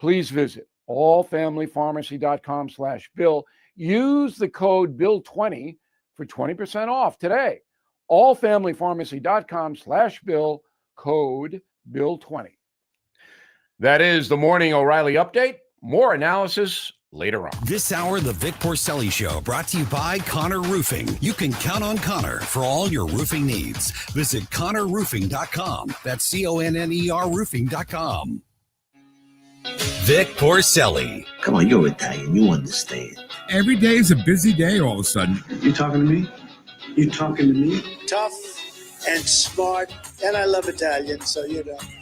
please visit allfamilypharmacy.com/Bill. Use the code BILL20 for 20% off today. allfamilypharmacy.com/Bill, code BILL20. That is the Morning O'Reilly Update. More analysis later on. This hour, the Vic Porcelli Show, brought to you by Connor Roofing. You can count on Connor for all your roofing needs. Visit ConnorRoofing.com. That's CONNER Roofing.com. Vic Porcelli. Come on, you're Italian. You understand. Every day is a busy day all of a sudden. You talking to me? You talking to me? Tough and smart, and I love Italian, so,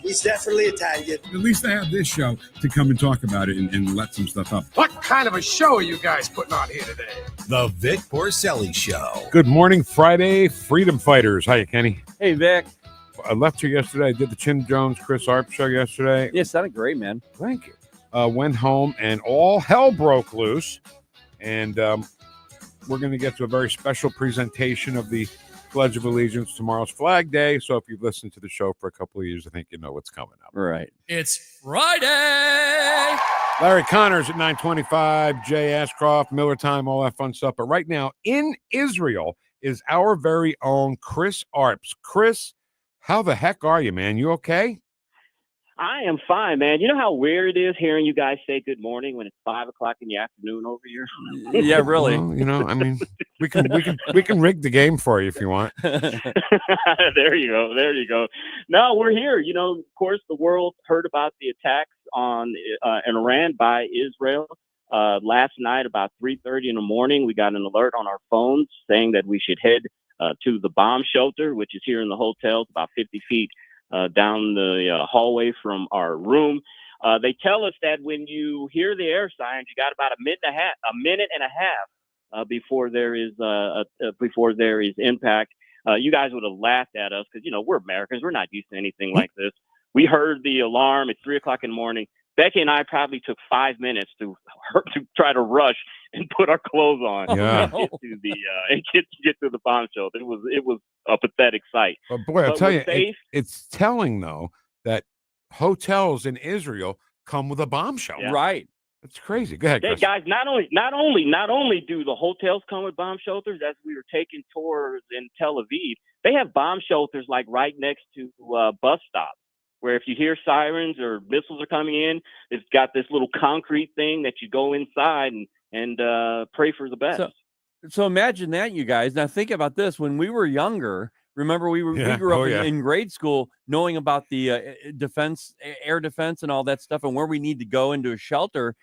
he's definitely Italian. At least I have this show to come and talk about it and let some stuff up. What kind of a show are you guys putting on here today? The Vic Porcelli Show. Good morning, Friday, Freedom Fighters. Hiya, Kenny. Hey, Vic. I left here yesterday. I did the Chin Jones, Chris Arps show yesterday. Yeah, sounded great, man. Thank you. Went home, and all hell broke loose. And we're going to get to a very special presentation of the Pledge of Allegiance. Tomorrow's Flag Day. So if you've listened to the show for a couple of years, I think you know what's coming up. Right. It's Friday. Larry Connors at 9:25, Jay Ashcroft, Miller Time, all that fun stuff. But right now in Israel is our very own Chris Arps. Chris, how the heck are you, man? You okay? I am fine, man. You know how weird it is hearing you guys say good morning when it's 5 o'clock in the afternoon over here? Yeah, really. Well, I mean, we can rig the game for you if you want. There you go. No, we're here. Of course, the world heard about the attacks on in Iran by Israel. Last night, about 3:30 in the morning, we got an alert on our phones saying that we should head to the bomb shelter, which is here in the hotel. It's about 50 feet down the hallway from our room. They tell us that when you hear the air sirens, you got about a minute and a half before there is impact. You guys would have laughed at us because we're Americans. We're not used to anything like this. We heard the alarm at 3 o'clock in the morning. Becky and I probably took 5 minutes to try to rush and put our clothes on and get to the bomb shelter. It was a pathetic sight. But boy, I'll tell you, it's telling though that hotels in Israel come with a bomb shelter. Yeah. Right. That's crazy. Go ahead, Chris. Guys. Not only do the hotels come with bomb shelters. As we were taking tours in Tel Aviv, they have bomb shelters like right next to bus stops, where if you hear sirens or missiles are coming in, it's got this little concrete thing that you go inside and pray for the best. So imagine that, you guys. Now think about this. When we were younger, remember we grew up in grade school knowing about the air defense and all that stuff and where we need to go into a shelter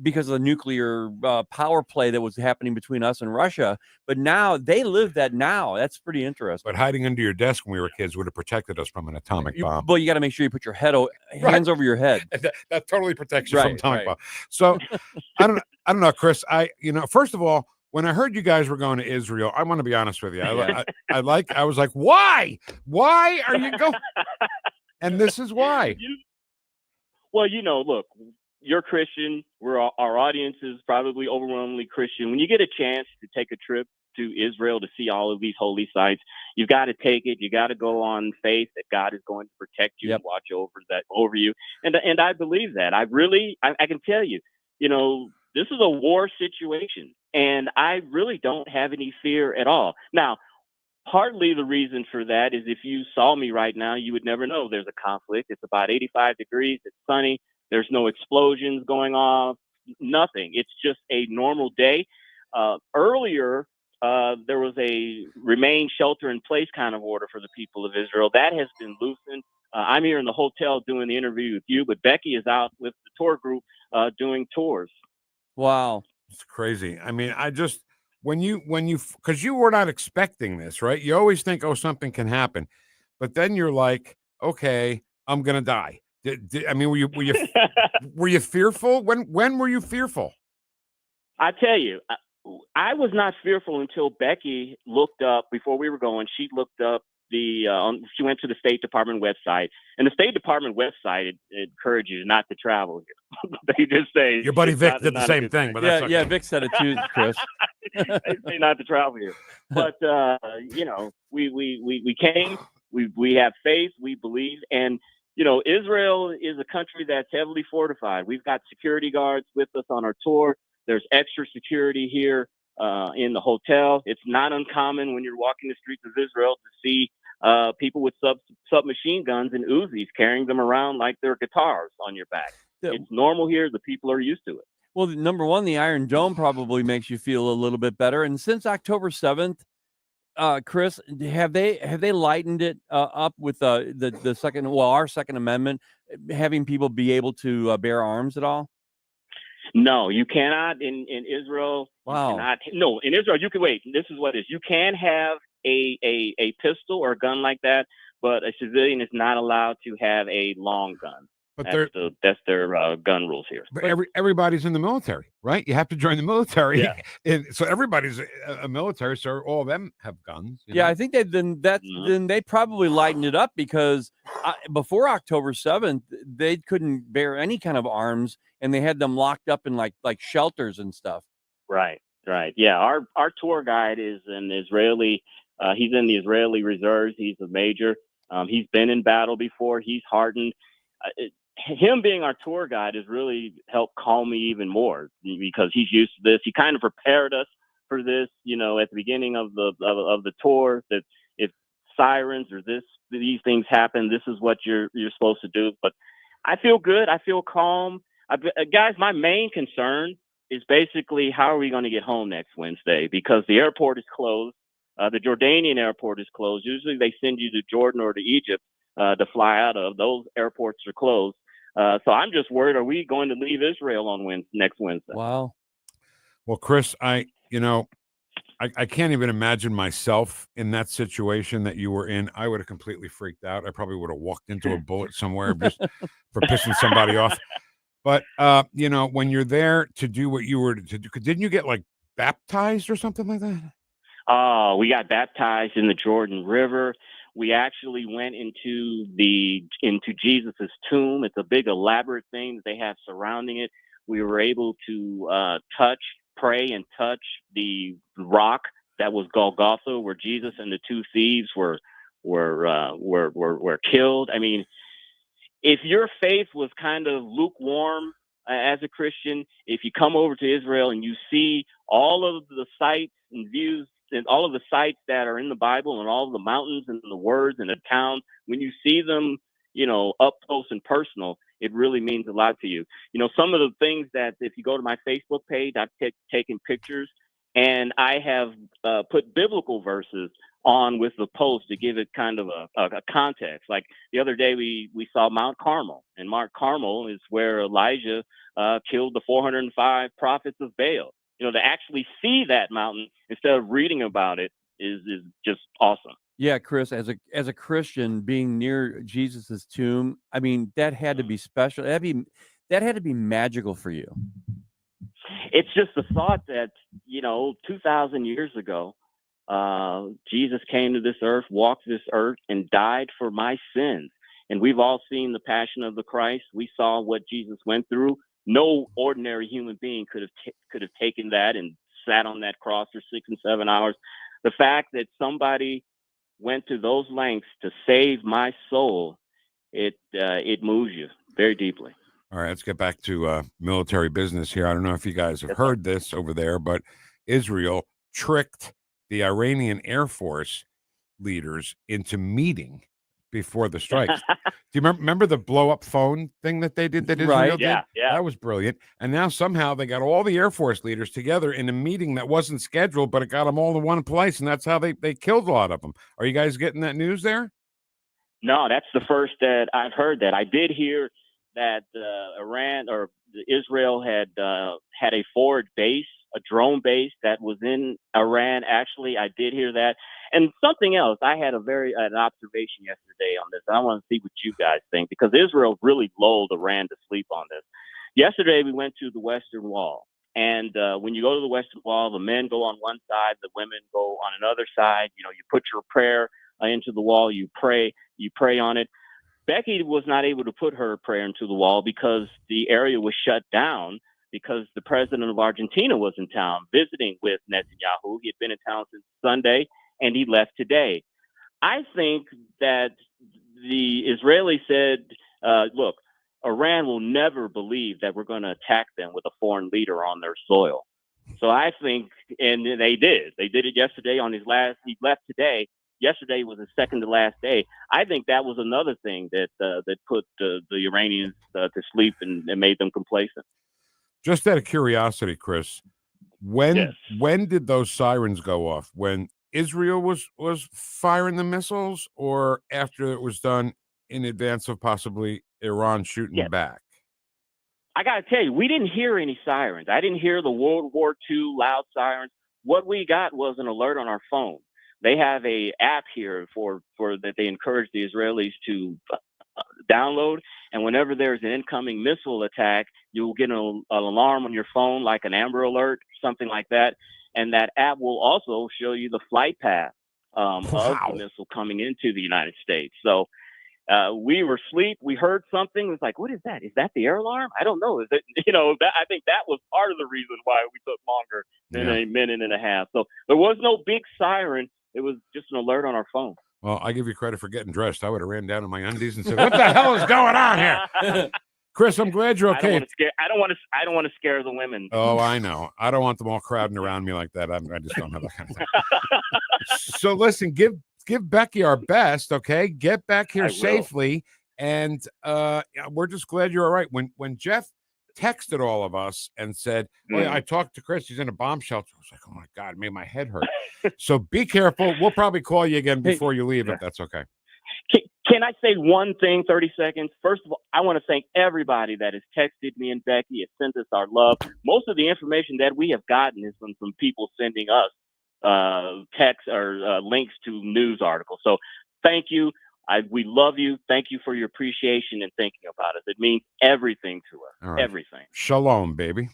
because of the nuclear power play that was happening between us and Russia. But now they live that now. That's pretty interesting. But hiding under your desk when we were kids would have protected us from an atomic bomb. Well, you got to make sure you put your hands over your head. That totally protects you from atomic bomb. So I don't know, Chris. First of all, when I heard you guys were going to Israel, I want to be honest with you. I was like, why? Why are you going? And this is why. Look, you're Christian. Our audience is probably overwhelmingly Christian. When you get a chance to take a trip to Israel to see all of these holy sites, you've got to take it. You got to go on faith that God is going to protect you and watch over you. And I believe that. I can tell you, this is a war situation, and I really don't have any fear at all. Now, partly the reason for that is if you saw me right now, you would never know there's a conflict. It's about 85 degrees. It's sunny. There's no explosions going off, nothing. It's just a normal day. Earlier, there was a remain shelter in place kind of order for the people of Israel. That has been loosened. I'm here in the hotel doing the interview with you, but Becky is out with the tour group doing tours. Wow. It's crazy. I mean, because you were not expecting this, right? You always think, something can happen. But then you're like, okay, I'm going to die. Were you fearful? When were you fearful? I tell you, I was not fearful until Becky looked up before we were going. She looked up she went to the State Department website, and the State Department website encourages you not to travel here. They just say your buddy Vic did the same thing, but that's okay. Vic said it too, Chris. They say not to travel here, but we came. We have faith. We believe, and Israel is a country that's heavily fortified. We've got security guards with us on our tour. There's extra security here in the hotel. It's not uncommon when you're walking the streets of Israel to see people with submachine guns and Uzis carrying them around like they're guitars on your back. It's normal here. The people are used to it. Well, number one, the Iron Dome probably makes you feel a little bit better. And since October 7th, Chris, have they lightened it up with the second, our Second Amendment, having people be able to bear arms at all? No, you cannot in Israel. Wow. No, in Israel you can wait. This is what it is. You can have a pistol or a gun like that, but a civilian is not allowed to have a long gun. But that's their gun rules here. But everybody's in the military, right? You have to join the military. Yeah. So everybody's a military, so all of them have guns. Yeah, I think then they probably lightened it up because before October 7th, they couldn't bear any kind of arms, and they had them locked up in like shelters and stuff. Right. Yeah, our tour guide is an Israeli. He's in the Israeli reserves. He's a major. He's been in battle before. He's hardened. Him being our tour guide has really helped calm me even more because he's used to this. He kind of prepared us for this, at the beginning of the tour, that if sirens or these things happen, this is what you're supposed to do. But I feel good. I feel calm. Guys, my main concern is basically how are we going to get home next Wednesday, because the airport is closed. The Jordanian airport is closed. Usually they send you to Jordan or to Egypt to fly out of. Those airports are closed. So I'm just worried, are we going to leave Israel on next Wednesday? Wow. Well, Chris, I can't even imagine myself in that situation that you were in. I would have completely freaked out. I probably would have walked into a bullet somewhere just for pissing somebody off. But, when you're there to do what you were to do, didn't you get baptized or something like that? Oh, we got baptized in the Jordan River. We actually went into Jesus's tomb. It's a big elaborate thing that they have surrounding it. We were able to pray and touch the rock that was Golgotha, where Jesus and the two thieves were killed. I mean, if your faith was kind of lukewarm as a Christian, if you come over to Israel and you see all of the sights and views and all of the sites that are in the Bible and all of the mountains and the words and the towns, when you see them, up close and personal, it really means a lot to you. Some of the things that, if you go to my Facebook page, I've taken pictures, and I have put biblical verses on with the post to give it kind of a context. Like the other day, we saw Mount Carmel, and Mount Carmel is where Elijah killed the 405 prophets of Baal. To actually see that mountain instead of reading about it is just awesome. Yeah, Chris, as a Christian, being near Jesus's tomb, I mean, that had to be special. That had to be magical for you. It's just the thought that 2,000 years ago, Jesus came to this earth, walked this earth, and died for my sins. And we've all seen the Passion of the Christ. We saw what Jesus went through. No ordinary human being could have taken that and sat on that cross for 6 and 7 hours. The fact that somebody went to those lengths to save my soul, it moves you very deeply. All right, let's get back to military business here. I don't know if you guys have heard this over there, but Israel tricked the Iranian Air Force leaders into meeting before the strikes. Do you remember the blow up phone thing that they did? That Israel did? Yeah. That was brilliant. And now somehow they got all the Air Force leaders together in a meeting that wasn't scheduled, but it got them all in one place, and that's how they killed a lot of them. Are you guys getting that news there? No, that's the first that I've heard that. I did hear that Israel had a forward base, a drone base that was in Iran. Actually, I did hear that. And something else, I had an observation yesterday on this. I want to see what you guys think, because Israel really lulled Iran to sleep on this. Yesterday, we went to the Western Wall. And when you go to the Western Wall, the men go on one side, the women go on another side. You put your prayer into the wall, you pray on it. Becky was not able to put her prayer into the wall because the area was shut down, because the president of Argentina was in town visiting with Netanyahu. He had been in town since Sunday, and he left today. I think that the Israelis said Look, Iran will never believe that we're going to attack them with a foreign leader on their soil. So I think, and they did it yesterday on his last, he left today. Yesterday was his second to last day. I think that was another thing that put the Iranians to sleep and made them complacent. Just out of curiosity, Chris, when did those sirens go off? When Israel was firing the missiles, or after it was done in advance of possibly Iran shooting back? I got to tell you, we didn't hear any sirens. I didn't hear the World War II loud sirens. What we got was an alert on our phone. They have a app here for that they encourage the Israelis to download. And whenever there's an incoming missile attack, you'll get an alarm on your phone, like an Amber Alert, something like that. And that app will also show you the flight path of the missile coming into the United States. So we were asleep. We heard something. It was like, what is that? Is that the air alarm? I don't know. Is it, I think that was part of the reason why we took longer than a minute and a half. So there was no big siren. It was just an alert on our phone. Well, I give you credit for getting dressed. I would have ran down to my undies and said, what the hell is going on here? Chris, I'm glad you're okay. I don't want to scare the women. Oh, I know. I don't want them all crowding around me like that. I just don't have that kind of thing. So listen, give Becky our best, okay? Get back here safely, and we're just glad you're all right. When Jeff texted all of us and said, "Oh yeah, I talked to Chris. He's in a bomb shelter," I was like, "Oh my God, it made my head hurt." So be careful. We'll probably call you again before you leave, if that's okay. Can I say one thing, 30 seconds? First of all, I want to thank everybody that has texted me and Becky, has sent us our love. Most of the information that we have gotten is from people sending us text or links to news articles. So thank you. We love you. Thank you for your appreciation and thinking about us. It means everything to us. All right. Everything. Shalom, baby.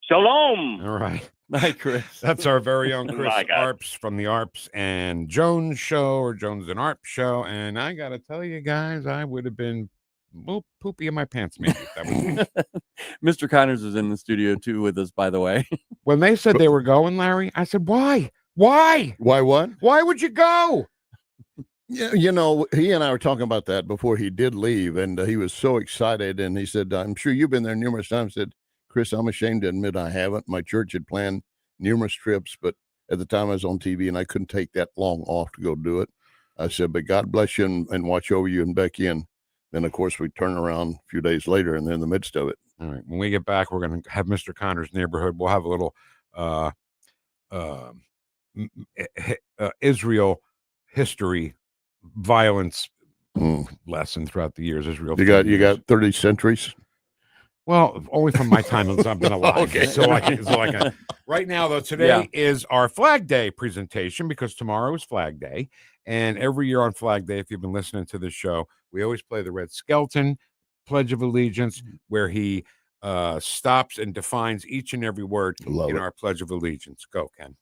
Shalom. All right. Hi, Chris. That's our very own Chris Arps from the Arps and Jones show, or Jones and Arps show. And I got to tell you guys, I would have been poopy in my pants, maybe. That was Mr. Connors is in the studio too with us, by the way. When they said they were going, Larry, I said, why? Why what? Why would you go? Yeah, he and I were talking about that before he did leave, and he was so excited. And he said, "I'm sure you've been there numerous times." I said, "Chris, I'm ashamed to admit I haven't. My church had planned numerous trips, but at the time I was on TV and I couldn't take that long off to go do it." I said, "But God bless you and watch over you and Becky." And then, of course, we turn around a few days later, and they're in the midst of it. All right. When we get back, we're going to have Mr. Connor's neighborhood. We'll have a little Israel history, violence lesson throughout the years. Israel. You got 30 centuries. Well, only from my time as I've been alive. Okay. So I can. Right now, though, today is our Flag Day presentation, because tomorrow is Flag Day. And every year on Flag Day, if you've been listening to this show, we always play the Red Skelton Pledge of Allegiance, where he stops and defines each and every word in our Pledge of Allegiance. Go, Ken.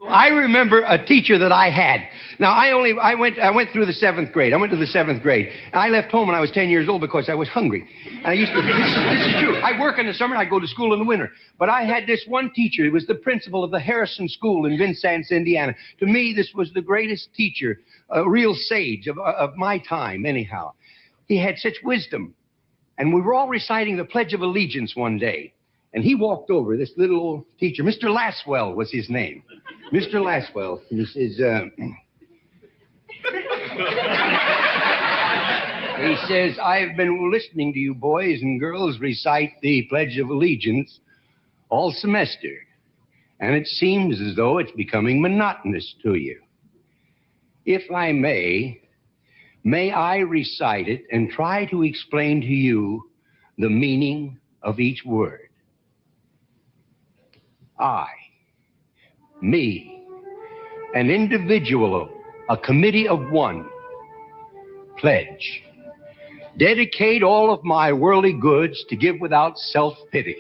I remember a teacher that I had. Now, I went through the 7th grade. I went to the 7th grade. And I left home when I was 10 years old because I was hungry. And I used to, this is true. I work in the summer and I go to school in the winter. But I had this one teacher. He was the principal of the Harrison School in Vincennes, Indiana. To me, this was the greatest teacher, a real sage of my time, anyhow. He had such wisdom. And we were all reciting the Pledge of Allegiance one day. And he walked over, this little old teacher. Mr. Laswell was his name. Mr. Laswell. He says, I've been listening to you boys and girls recite the Pledge of Allegiance all semester. And it seems as though it's becoming monotonous to you. If I may I recite it and try to explain to you the meaning of each word. I, me, an individual, a committee of one, pledge, dedicate all of my worldly goods to give without self-pity.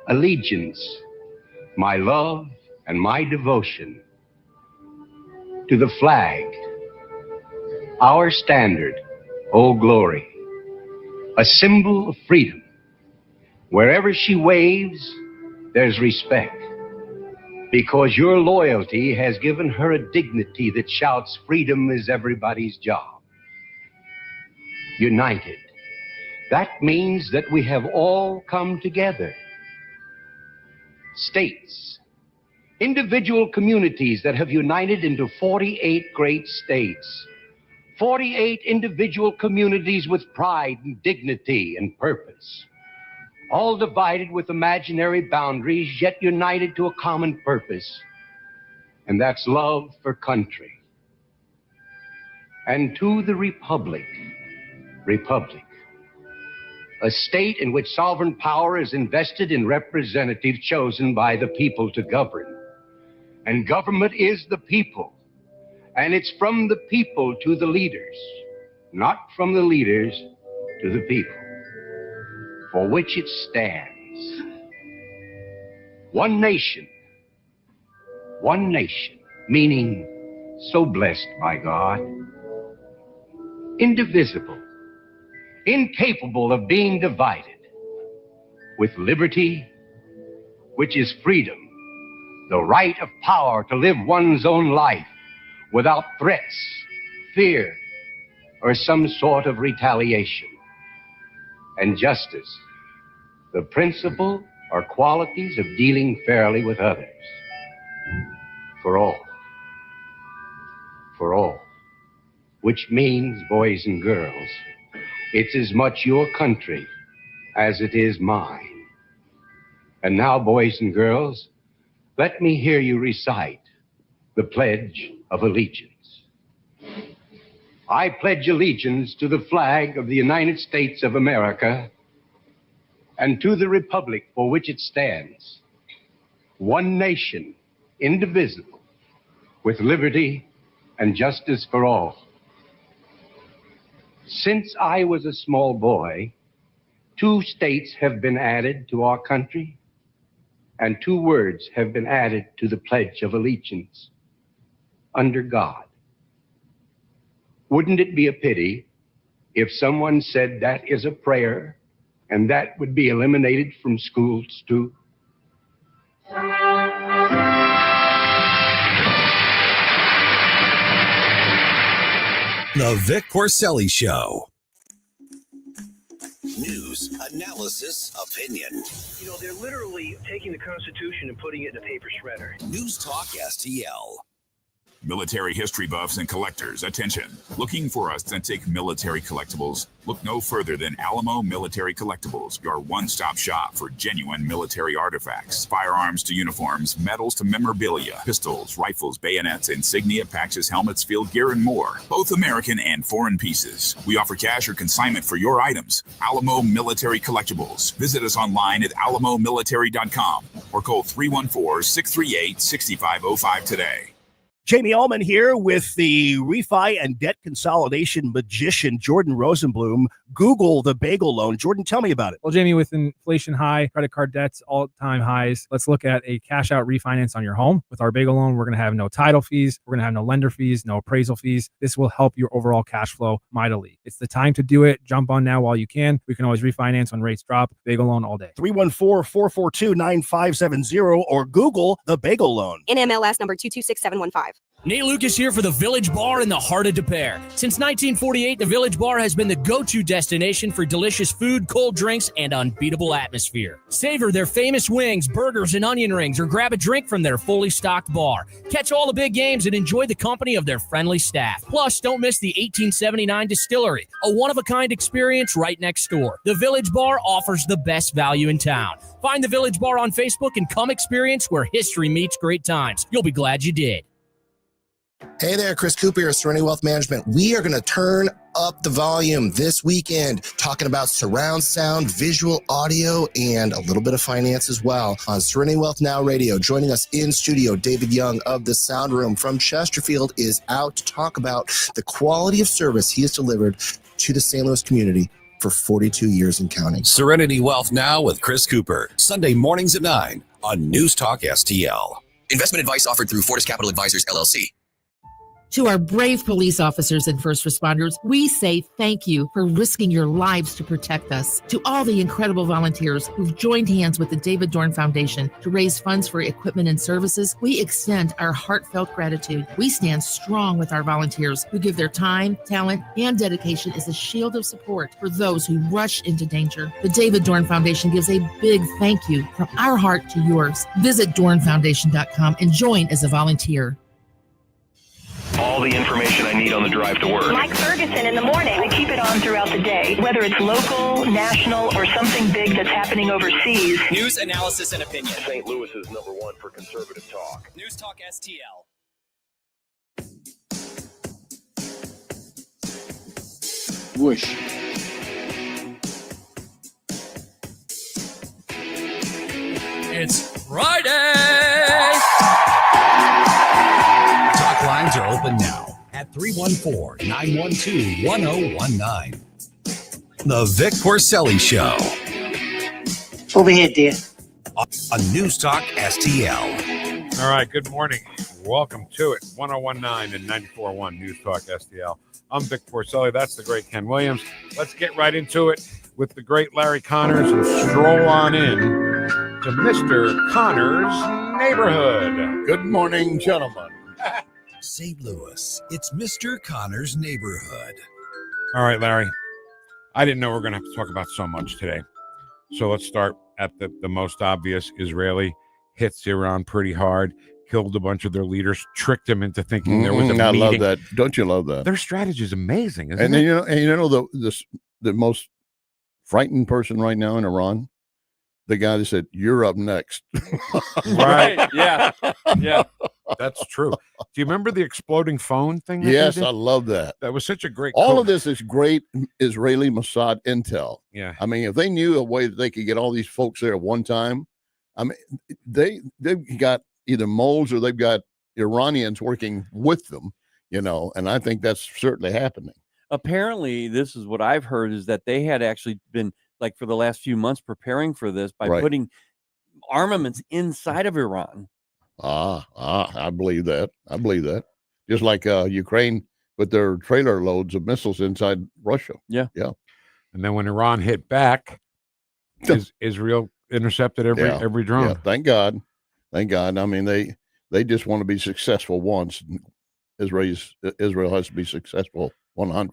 Allegiance, my love and my devotion to the flag, our standard, oh glory, a symbol of freedom. Wherever she waves, there's respect, because your loyalty has given her a dignity that shouts, freedom is everybody's job. united. That means that we have all come together. States, individual communities that have united into 48 great states. 48 individual communities with pride and dignity and purpose. All divided with imaginary boundaries, yet united to a common purpose. And that's love for country. And to the republic, a state in which sovereign power is invested in representatives chosen by the people to govern. And government is the people. And it's from the people to the leaders, not from the leaders to the people, for which it stands. One nation, meaning so blessed by God, indivisible, incapable of being divided, with liberty, which is freedom, the right of power to live one's own life without threats, fear, or some sort of retaliation. And justice, the principle or qualities of dealing fairly with others. For all, which means, boys and girls, it's as much your country as it is mine. And now, boys and girls, let me hear you recite the Pledge of Allegiance. I pledge allegiance to the flag of the United States of America and to the republic for which it stands, one nation, indivisible, with liberty and justice for all. Since I was a small boy, 2 states have been added to our country, and 2 words have been added to the Pledge of Allegiance: under God. Wouldn't it be a pity if someone said that is a prayer and that would be eliminated from schools too? The Vic Porcelli Show. News, analysis, opinion. You know, they're literally taking the Constitution and putting it in a paper shredder. NewstalkSTL. Military history buffs and collectors, attention. Looking for authentic military collectibles? Look no further than Alamo Military Collectibles, your one-stop shop for genuine military artifacts, firearms to uniforms, medals to memorabilia, pistols, rifles, bayonets, insignia, patches, helmets, field gear, and more. Both American and foreign pieces. We offer cash or consignment for your items. Alamo Military Collectibles. Visit us online at alamomilitary.com or call 314-638-6505 today. Jamie Ullman here with the refi and debt consolidation magician, Jordan Rosenblum. Google the bagel loan. Jordan, tell me about it. Well, Jamie, with inflation high, credit card debts all-time highs, let's look at a cash-out refinance on your home. With our bagel loan, we're going to have no title fees. We're going to have no lender fees, no appraisal fees. This will help your overall cash flow mightily. It's the time to do it. Jump on now while you can. We can always refinance when rates drop. Bagel loan all day. 314-442-9570 or Google the bagel loan. NMLS number 226715. Nate Lucas here for the Village Bar in the heart of Des Peres. Since 1948, the Village Bar has been the go-to destination for delicious food, cold drinks, and unbeatable atmosphere. Savor their famous wings, burgers, and onion rings, or grab a drink from their fully stocked bar. Catch all the big games and enjoy the company of their friendly staff. Plus, don't miss the 1879 Distillery, a one-of-a-kind experience right next door. The Village Bar offers the best value in town. Find the Village Bar on Facebook and come experience where history meets great times. You'll be glad you did. Hey there, Chris Cooper here, Serenity Wealth Management. We are going to turn up the volume this weekend, talking about surround sound, visual audio, and a little bit of finance as well on Serenity Wealth Now Radio. Joining us in studio, David Young of the Sound Room from Chesterfield is out to talk about the quality of service he has delivered to the St. Louis community for 42 years and counting. Serenity Wealth Now with Chris Cooper, Sunday mornings at 9 on News Talk STL. Investment advice offered through Fortis Capital Advisors, LLC. To our brave police officers and first responders, we say thank you for risking your lives to protect us. To all the incredible volunteers who've joined hands with the David Dorn Foundation to raise funds for equipment and services, we extend our heartfelt gratitude. We stand strong with our volunteers who give their time, talent, and dedication as a shield of support for those who rush into danger. The David Dorn Foundation gives a big thank you from our heart to yours. Visit dornfoundation.com and join as a volunteer. All the information I need on the drive to work. Mike Ferguson in the morning. We keep it on throughout the day, whether it's local, national, or something big that's happening overseas. News, analysis, and opinion. St. Louis is #1 for conservative talk. NewstalkSTL. Whoosh. It's Friday! Talk lines are open now at 314-912-1019. The Vic Porcelli Show. Over here, dear. On Newstalk STL. All right, good morning. Welcome to it. 1019 and 94.1 Newstalk STL. I'm Vic Porcelli. That's the great Ken Williams. Let's get right into it with the great Larry Connors and stroll on in to Mr. Connors' neighborhood. Good morning, gentlemen. St. Louis, it's Mr. Connors' neighborhood. All right, Larry. I didn't know we were going to have to talk about so much today. So let's start at the most obvious. Israeli hits Iran pretty hard, killed a bunch of their leaders, tricked them into thinking there was a meeting. I love that. Don't you love that? Their strategy is amazing, isn't and it? You know the most frightened person right now in Iran? The guy that said, "You're up next." Right. Yeah. Yeah. That's true. Do you remember the exploding phone thing? Yes, I love that. That was such a great. All of this is great Israeli Mossad intel. Yeah. I mean, if they knew a way that they could get all these folks there at one time, I mean, they've got either moles or they've got Iranians working with them, you know, and I think that's certainly happening. Apparently, this is what I've heard, is that they had actually been, like, for the last few months preparing for this by putting armaments inside of Iran. I believe that. Just like Ukraine put their trailer loads of missiles inside Russia. Yeah. Yeah. And then when Iran hit back, Israel intercepted every drone. Yeah, thank God. I mean, they just want to be successful once. Israel has to be successful 100%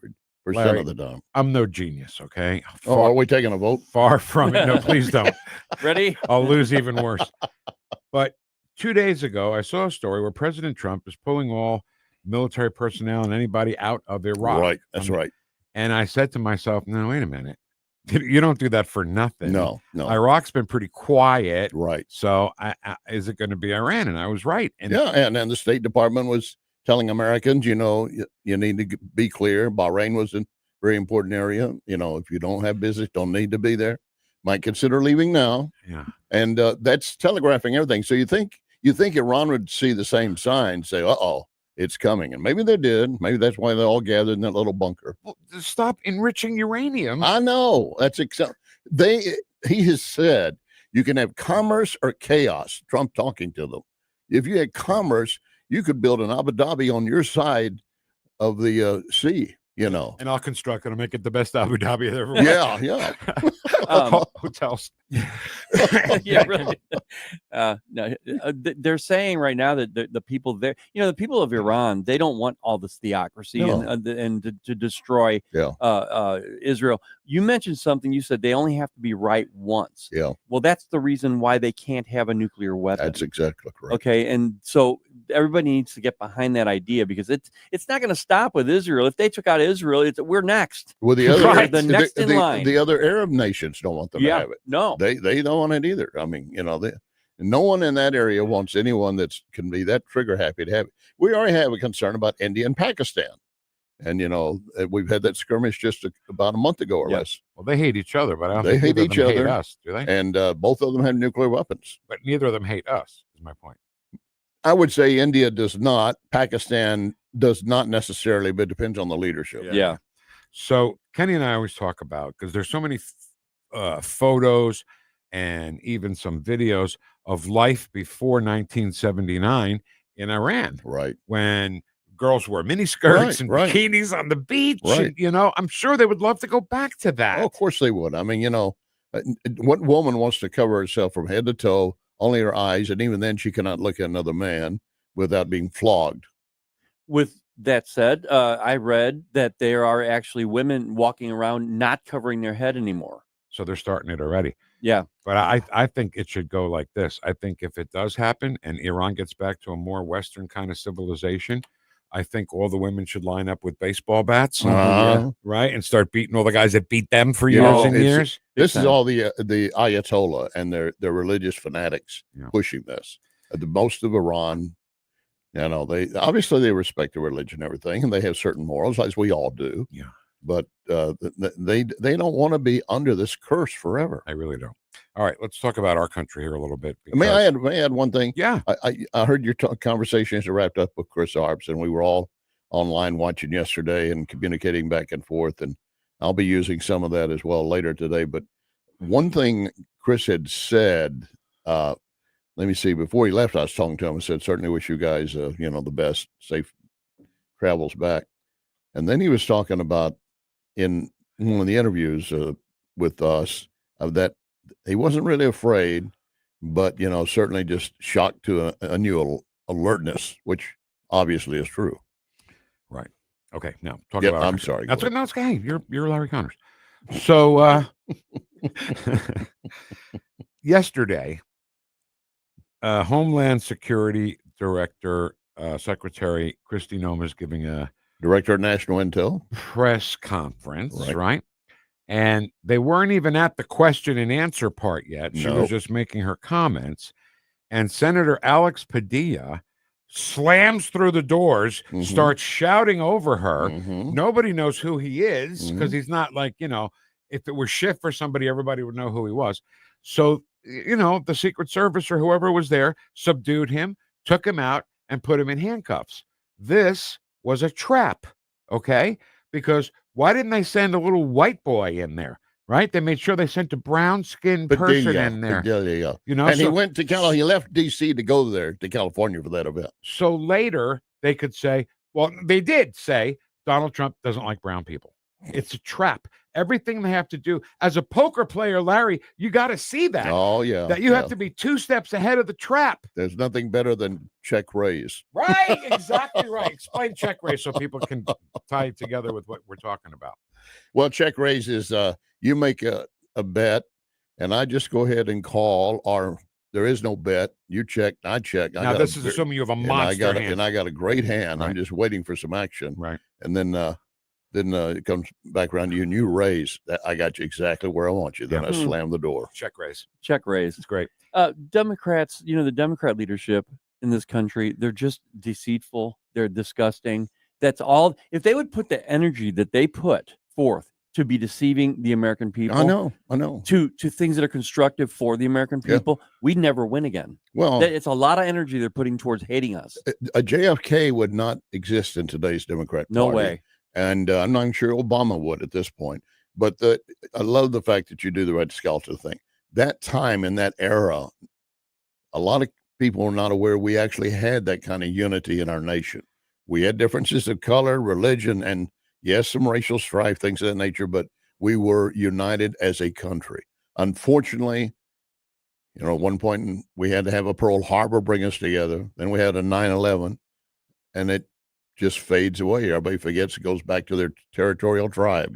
of the time. I'm no genius, okay? Are we taking a vote? Far from it. No, please don't. Ready? I'll lose even worse. But 2 days ago, I saw a story where President Trump is pulling all military personnel and anybody out of Iraq. Right. That's right. And I said to myself, no, wait a minute. You don't do that for nothing. No. Iraq's been pretty quiet. Right. So is it going to be Iran? And I was right. And and then the State Department was telling Americans, you know, you need to be clear. Bahrain was a very important area. You know, if you don't have business, don't need to be there. Might consider leaving now. Yeah. And that's telegraphing everything. So you think Iran would see the same sign, say, "Uh-oh, it's coming," and maybe they did. Maybe that's why they all gathered in that little bunker. Well, stop enriching uranium. I know that's He has said you can have commerce or chaos. Trump talking to them. If you had commerce, you could build an Abu Dhabi on your side of the sea. You know, and I'll construct it and make it the best Abu Dhabi I've ever watched. Yeah. Hotels. Yeah, really. No, they're saying right now that the people there, you know, the people of Iran, they don't want all this theocracy and to destroy Israel. You mentioned something. You said they only have to be right once. Yeah. Well, that's the reason why they can't have a nuclear weapon. That's exactly correct. Okay, and so everybody needs to get behind that idea, because it's not going to stop with Israel. If they took out Israel, we're next. Well, the other the next in line. The other Arab nations don't want them to have it. No, they don't want it either. I mean, you know, no one in that area wants anyone that can be that trigger happy to have it. We already have a concern about India and Pakistan, and you know, we've had that skirmish just about a month ago or less. Well, they hate each other, but I don't they think hate each other. Hate us, do they? And both of them have nuclear weapons, but neither of them hate us. Is my point. I would say India does not. Pakistan does not necessarily, but it depends on the leadership. Yeah. So Kenny and I always talk about, because there's so many photos and even some videos of life before 1979 in Iran. Right. When girls wore mini skirts and right. bikinis on the beach. Right. And, I'm sure they would love to go back to that. Oh, of course they would. I mean, what woman wants to cover herself from head to toe, only her eyes, and even then she cannot look at another man without being flogged. With that said, I read that there are actually women walking around not covering their head anymore. So they're starting it already. Yeah. But I think it should go like this. I think if it does happen and Iran gets back to a more Western kind of civilization, I think all the women should line up with baseball bats, right, and start beating all the guys that beat them for years and years. This is all the Ayatollah and their religious fanatics pushing this. Most of Iran, they obviously respect the religion and everything, and they have certain morals, as we all do. Yeah. But they don't want to be under this curse forever. I really don't. All right, let's talk about our country here a little bit. May I add one thing? Yeah. I heard your conversations wrapped up with Chris Arps, and we were all online watching yesterday and communicating back and forth, and I'll be using some of that as well later today. But one thing Chris had said, let me see, before he left, I was talking to him and said, certainly wish you guys, the best, safe travels back. And then he was talking about in one of the interviews with us that he wasn't really afraid, but, certainly just shocked to a new alertness, which obviously is true. Right. Okay. Now, talk Yeah, about. I'm sorry. That's okay. No, it's okay. You're Larry Connors. So yesterday, Homeland Security Director, Secretary Kristi Noem is giving a Director of National Intel press conference, right? And they weren't even at the question and answer part yet. She was just making her comments. And Senator Alex Padilla slams through the doors, starts shouting over her. Nobody knows who he is because he's not like, if it were Schiff or somebody, everybody would know who he was. So, the Secret Service or whoever was there subdued him, took him out, and put him in handcuffs. This was a trap, okay? Because why didn't they send a little white boy in there, right? They made sure they sent a brown-skinned person in there. And he went to California. He left D.C. to go there to California for that event. So later they could say, well, they did say Donald Trump doesn't like brown people. It's a trap. Everything they have to do as a poker player, Larry, you got to see that. Oh, yeah. That you have to be 2 steps ahead of the trap. There's nothing better than check raise. Right. Exactly right. Explain check raise so people can tie it together with what we're talking about. Well, check raise is you make a bet, and I just go ahead and call, or there is no bet. You check, I check. Now, this is assuming you have a monster hand. And I got a great hand. Right. I'm just waiting for some action. Right. And then it comes back around to you and you raise. I got you exactly where I want you. Then I slam the door. Check raise. Check raise. It's great. Democrats, the Democrat leadership in this country, they're just deceitful. They're disgusting. That's all. If they would put the energy that they put forth to be deceiving the American people, I know. To things that are constructive for the American people, we'd never win again. Well, it's a lot of energy they're putting towards hating us. A JFK would not exist in today's Democrat Party. No way. And I'm not sure Obama would at this point. But I love the fact that you do the Red Skelter thing. That time in that era, a lot of people are not aware we actually had that kind of unity in our nation. We had differences of color, religion, and yes, some racial strife, things of that nature, but we were united as a country. Unfortunately, at one point we had to have a Pearl Harbor bring us together. Then we had a 9/11, and it just fades away. Everybody forgets, it goes back to their territorial tribe.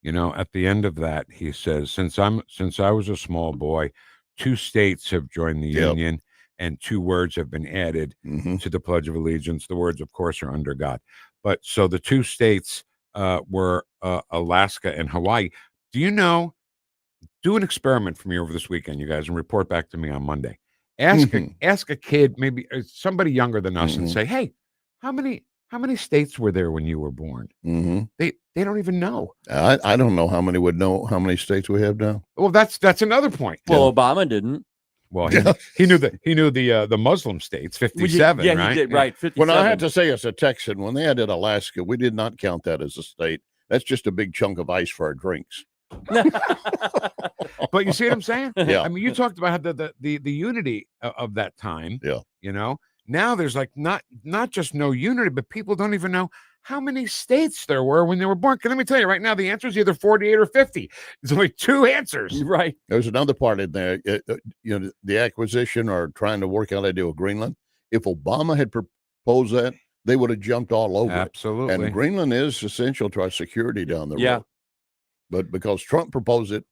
At the end of that, he says, since I was a small boy, 2 states have joined the Union, and 2 words have been added to the Pledge of Allegiance. The words, of course, are under God. But so the 2 states were Alaska and Hawaii. Do an experiment for me over this weekend, you guys, and report back to me on Monday. Ask a kid, maybe somebody younger than us, and say, hey, how many states were there when you were born? They don't even know. I don't know how many would know how many states we have now. Well, that's another point. Well, Obama didn't. Well, he knew the Muslim states, 57, right? He did, right, 57. When I had to say as a Texan, when they added Alaska, we did not count that as a state. That's just a big chunk of ice for our drinks. But you see what I'm saying? Yeah. I mean, you talked about the unity of that time. Yeah. Now there's like not just no unity, but people don't even know how many states there were when they were born. Let me tell you right now, the answer is either 48 or 50. There's only two answers. Right. There's another part in there. The acquisition or trying to work out a deal with Greenland. If Obama had proposed that, they would have jumped all over it. Absolutely. And Greenland is essential to our security down the road. But because Trump proposed it,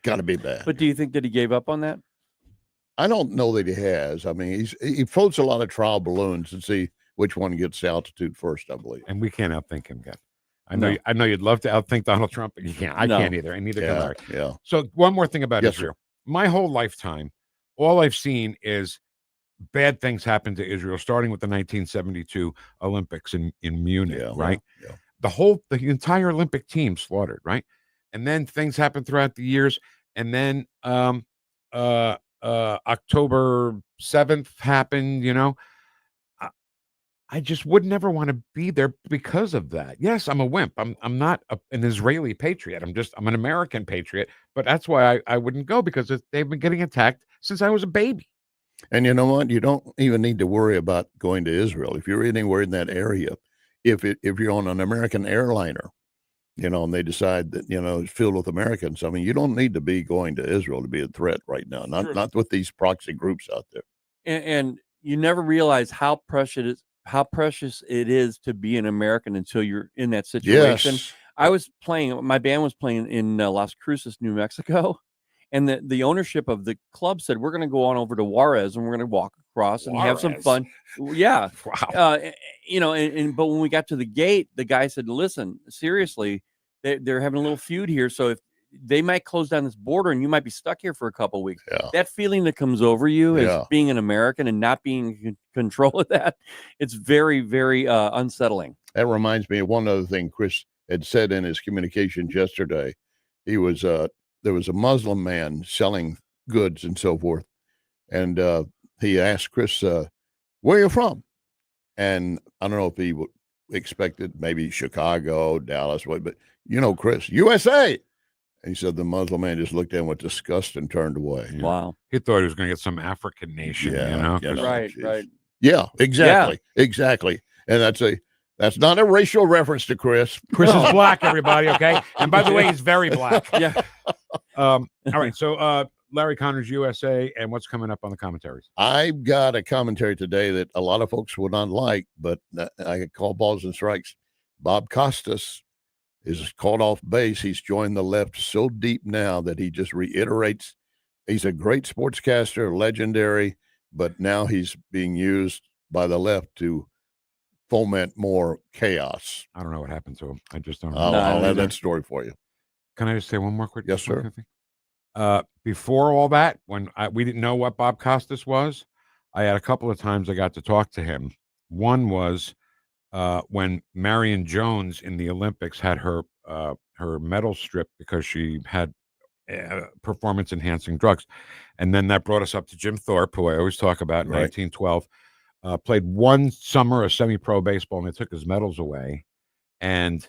got to be bad. But do you think that he gave up on that? I don't know that he has. I mean, he floats a lot of trial balloons to see which one gets to altitude first, I believe. And we can't outthink him, Kev. I know you'd love to outthink Donald Trump, but you can't. I can't either. And neither can Larry. Yeah. So one more thing about Yes, Israel. My whole lifetime, all I've seen is bad things happen to Israel, starting with the 1972 Olympics in Munich, right? Yeah. The entire Olympic team slaughtered, right? And then things happen throughout the years. And then October 7th happened, you know. I just would never want to be there because of that. Yes, I'm a wimp. I'm not an Israeli patriot. I'm an American patriot. But that's why I wouldn't go, because they've been getting attacked since I was a baby. And you know what? You don't even need to worry about going to Israel. If you're anywhere in that area, if you're on an American airliner, you know, and they decide that, you know, it's filled with Americans, I mean, you don't need to be going to Israel to be a threat right now. Not with these proxy groups out there. And you never realize how precious it is to be an American until you're in that situation. Yes. My band was playing in Las Cruces, New Mexico, and the ownership of the club said, we're going to go on over to Juarez and we're going to walk across and have some fun. Yeah. Wow. You know, but when we got to the gate, the guy said, listen, seriously, they're having a little feud here. So if they might close down this border and you might be stuck here for a couple of weeks. Yeah. That feeling that comes over you as being an American and not being in control of that, it's very, very unsettling. That reminds me of one other thing Chris had said in his communications yesterday. He was there was a Muslim man selling goods and so forth, and he asked Chris, "Where are you from?" And I don't know if he expected maybe Chicago, Dallas, but you know, Chris, USA. He said the Muslim man just looked at him with disgust and turned away. Wow. He thought he was going to get some African nation, you know? Right. Yeah, exactly. Yeah. Exactly. And that's not a racial reference to Chris. Chris is black, everybody, okay? And by the way, he's very black. Yeah. All right. So Larry Connors, USA, and what's coming up on the commentaries? I've got a commentary today that a lot of folks would not like, but I call balls and strikes. Bob Costas is called off base. He's joined the left so deep now that he just reiterates. He's a great sportscaster, legendary, but now he's being used by the left to foment more chaos. I don't know what happened to him. I just don't know. I'll have that story for you. Can I just say one more quick? Yes, sir. Before all that, when we didn't know what Bob Costas was, I had a couple of times I got to talk to him. One was when Marion Jones in the Olympics had her medal stripped because she had performance enhancing drugs, and then that brought us up to Jim Thorpe, who I always talk about, in 1912. Played one summer of semi-pro baseball, and they took his medals away. And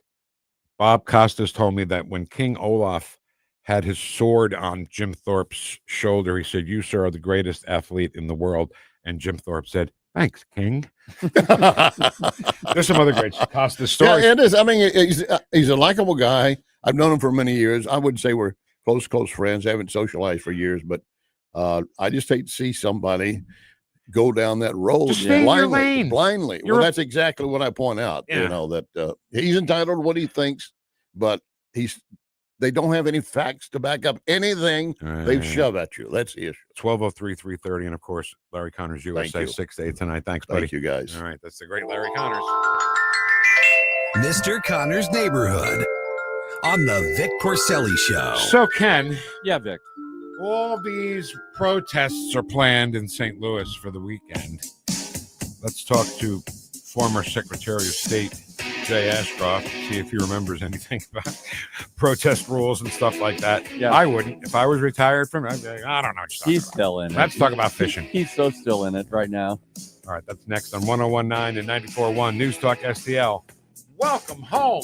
Bob Costas told me that when King Olaf had his sword on Jim Thorpe's shoulder, he said, "You, sir, are the greatest athlete in the world." And Jim Thorpe said, "Thanks, King." There's some other great Costas stories. Yeah, it is. I mean, he's a likable guy. I've known him for many years. I wouldn't say we're close friends. I haven't socialized for years, but I just hate to see somebody go down that road Just stay in your lane. blindly. Well, that's exactly what I point out. You know, that he's entitled to what he thinks, but they don't have any facts to back up anything they've shoved at you. That's the issue. 12:03-3:30, and of course, Larry Connors, USA, 6 to 8 tonight. Thanks, buddy. Thank you, guys. All right, that's the great Larry Connors. Mr. Connors' Neighborhood on the Vic Porcelli Show. So, Ken. Yeah, Vic. All these protests are planned in St. Louis for the weekend. Let's talk to former Secretary of State Jay Ashcroft, see if he remembers anything about protest rules and stuff like that. Yeah. I wouldn't. If I was retired from it, I'd be like, I don't know what you're He's talking still about. in it. Let's talk about fishing. He's so still in it right now. All right, that's next on 101.9 and 94.1 News Talk STL. Welcome home.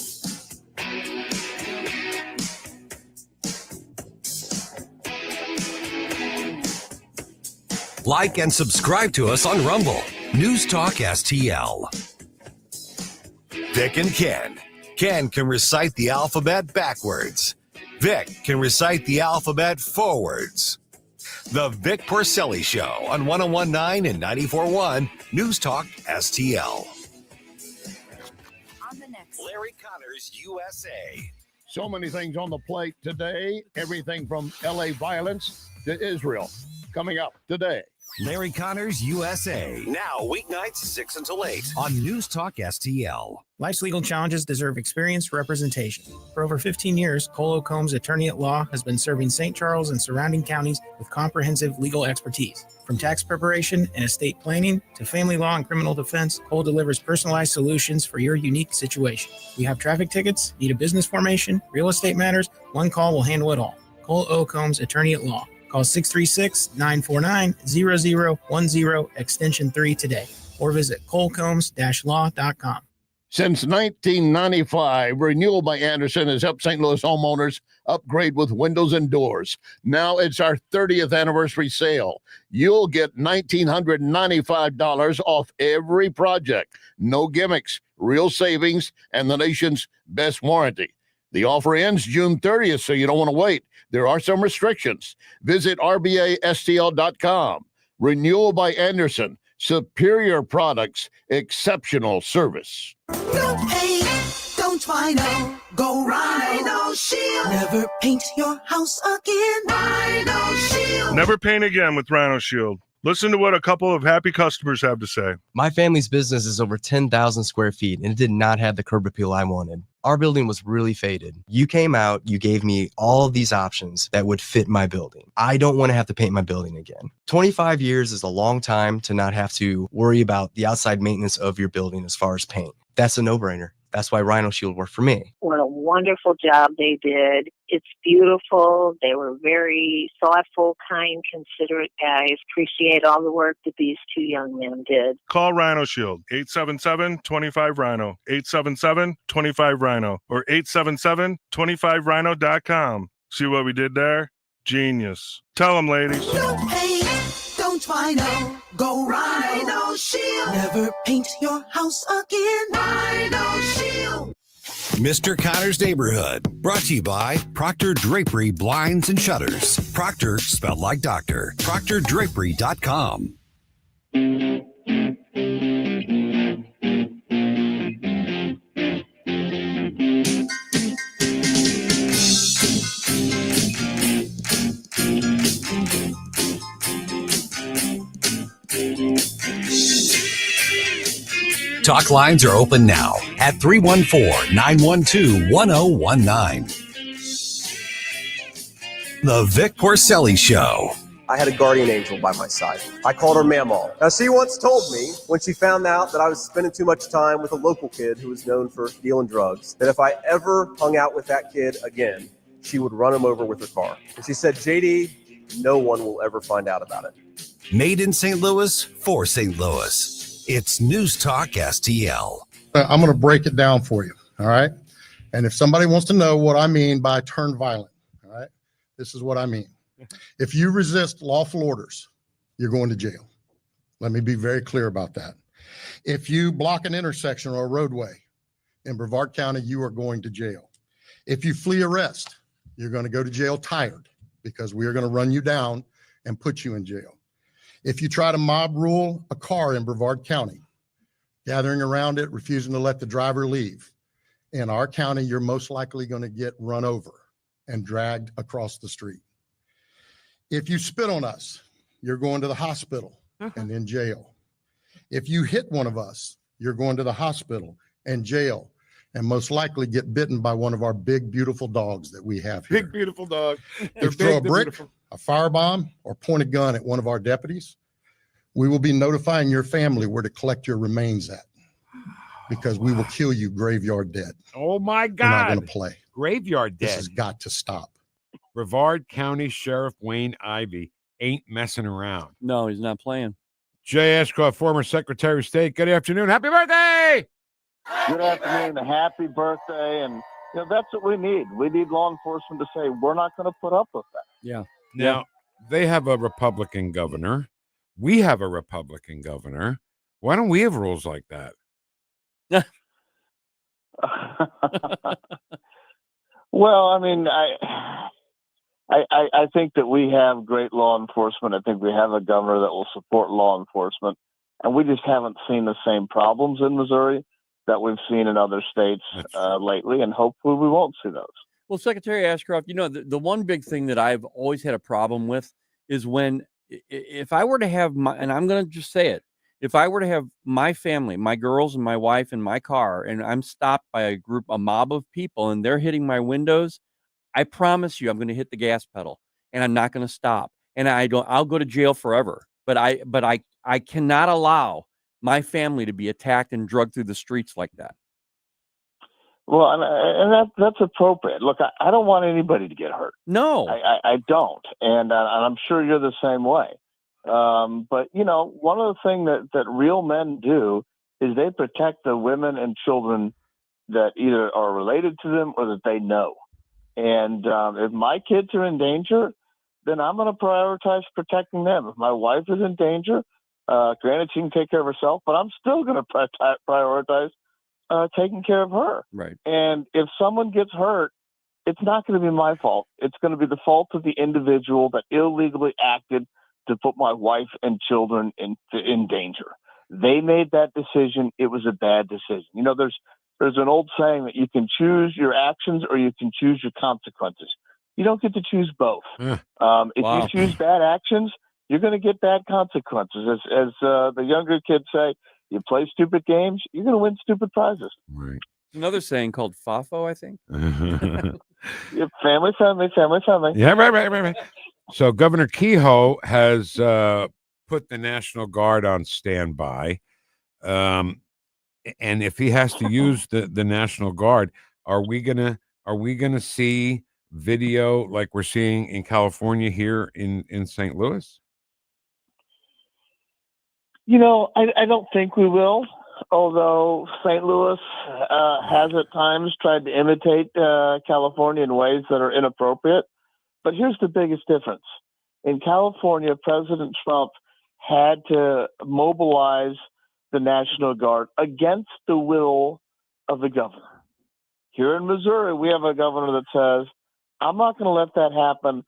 Like and subscribe to us on Rumble. News Talk STL. Vic and Ken. Ken can recite the alphabet backwards. Vic can recite the alphabet forwards. The Vic Porcelli Show on 101.9 and 94.1 News Talk STL. On the next, Larry Connors, USA. So many things on the plate today. Everything from LA violence to Israel. Coming up today. Larry Connors, USA. Now, weeknights 6 until 8 on News Talk STL. Life's legal challenges deserve experienced representation. For over 15 years, Cole Combs Attorney at Law has been serving St. Charles and surrounding counties with comprehensive legal expertise. From tax preparation and estate planning to family law and criminal defense, Cole delivers personalized solutions for your unique situation. We have traffic tickets, need a business formation, real estate matters, one call will handle it all. Cole O. Combs Attorney at Law. Call 636-949-0010, extension 3 today, or visit colecombs-law.com. Since 1995, Renewal by Anderson has helped St. Louis homeowners upgrade with windows and doors. Now it's our 30th anniversary sale. You'll get $1,995 off every project. No gimmicks, real savings, and the nation's best warranty. The offer ends June 30th, so you don't want to wait. There are some restrictions. Visit rbastl.com. Renewal by Anderson. Superior products, exceptional service. no pain, don't Rhino, go Rhino Shield. Never paint your house again. Rhino Shield. Never paint again with Rhino Shield. Listen to what a couple of happy customers have to say. My family's business is over 10,000 square feet, and it did not have the curb appeal I wanted. Our building was really faded. You came out, you gave me all of these options that would fit my building. I don't want to have to paint my building again. 25 years is a long time to not have to worry about the outside maintenance of your building as far as paint. That's a no-brainer. That's why Rhino Shield worked for me. What a wonderful job they did. It's beautiful. They were very thoughtful, kind, considerate guys. Appreciate all the work that these two young men did. Call Rhino Shield, 877-25-RHINO, 877-25-RHINO, or 877-25rhino.com. See what we did there? Genius. Tell them, ladies. No pain, don't Rhino, go Rhino Shield. Never paint your house again. Rhino Shield. Mr. Connor's Neighborhood, brought to you by Proctor Drapery Blinds and Shutters. Proctor, spelled like doctor. ProctorDrapery.com. Talk lines are open now at 314-912-1019. The Vic Porcelli Show. I had a guardian angel by my side. I called her Mamaw. Now, she once told me, when she found out that I was spending too much time with a local kid who was known for dealing drugs, that if I ever hung out with that kid again, she would run him over with her car. And she said, JD, no one will ever find out about it. Made in St. Louis for St. Louis. It's News Talk STL. I'm going to break it down for you, all right? And if somebody wants to know what I mean by turn violent, all right, this is what I mean. If you resist lawful orders, you're going to jail. Let me be very clear about that. If you block an intersection or a roadway in Brevard County, you are going to jail. If you flee arrest, you're going to go to jail tired because we are going to run you down and put you in jail. If you try to mob rule a car in Brevard County, gathering around it, refusing to let the driver leave, in our county, you're most likely going to get run over and dragged across the street. If you spit on us, you're going to the hospital and in jail. If you hit one of us, you're going to the hospital and jail, and most likely get bitten by one of our big, beautiful dogs that we have here. Big, beautiful dog. If you throw a brick, a firebomb, or point a gun at one of our deputies, we will be notifying your family where to collect your remains at, because we will kill you graveyard dead. Oh my God. We're not going to play. Graveyard dead. This has got to stop. Brevard County Sheriff Wayne Ivey ain't messing around. No, he's not playing. Jay Ashcroft, former Secretary of State. Good afternoon. Happy birthday. Good afternoon. Happy birthday. And you know, that's what we need. We need law enforcement to say, we're not going to put up with that. Yeah. Now, they have a Republican governor. We have a Republican governor. Why don't we have rules like that? Well, I mean, I think that we have great law enforcement. I think we have a governor that will support law enforcement, and we just haven't seen the same problems in Missouri that we've seen in other states lately, and hopefully we won't see those. Well, Secretary Ashcroft, the one big thing that I've always had a problem with is when, if I were to have and I'm going to just say it, if I were to have my family, my girls and my wife in my car, and I'm stopped by a mob of people, and they're hitting my windows, I promise you I'm going to hit the gas pedal, and I'm not going to stop. And I'll go to jail forever. But I cannot allow my family to be attacked and drugged through the streets like that. Well, and that's appropriate. Look, I don't want anybody to get hurt. No, I don't, and I'm sure you're the same way. But one of the things that real men do is they protect the women and children that either are related to them or that they know. And if my kids are in danger, then I'm going to prioritize protecting them. If my wife is in danger, granted she can take care of herself, but I'm still going to prioritize taking care of her. Right. And if someone gets hurt, it's not going to be my fault. It's going to be the fault of the individual that illegally acted to put my wife and children in danger. They made that decision. It was a bad decision. There's an old saying that you can choose your actions or you can choose your consequences. You don't get to choose both. If you choose bad actions, you're going to get bad consequences. As the younger kids say, you play stupid games, you're going to win stupid prizes. Right. Another saying called FOFO, I think. Family. Yeah, right. So Governor Kehoe has put the National Guard on standby. And if he has to use the National Guard, are we gonna see video like we're seeing in California here in St. Louis? I don't think we will, although St. Louis has at times tried to imitate California in ways that are inappropriate. But here's the biggest difference. In California, President Trump had to mobilize the National Guard against the will of the governor. Here in Missouri, we have a governor that says, I'm not going to let that happen.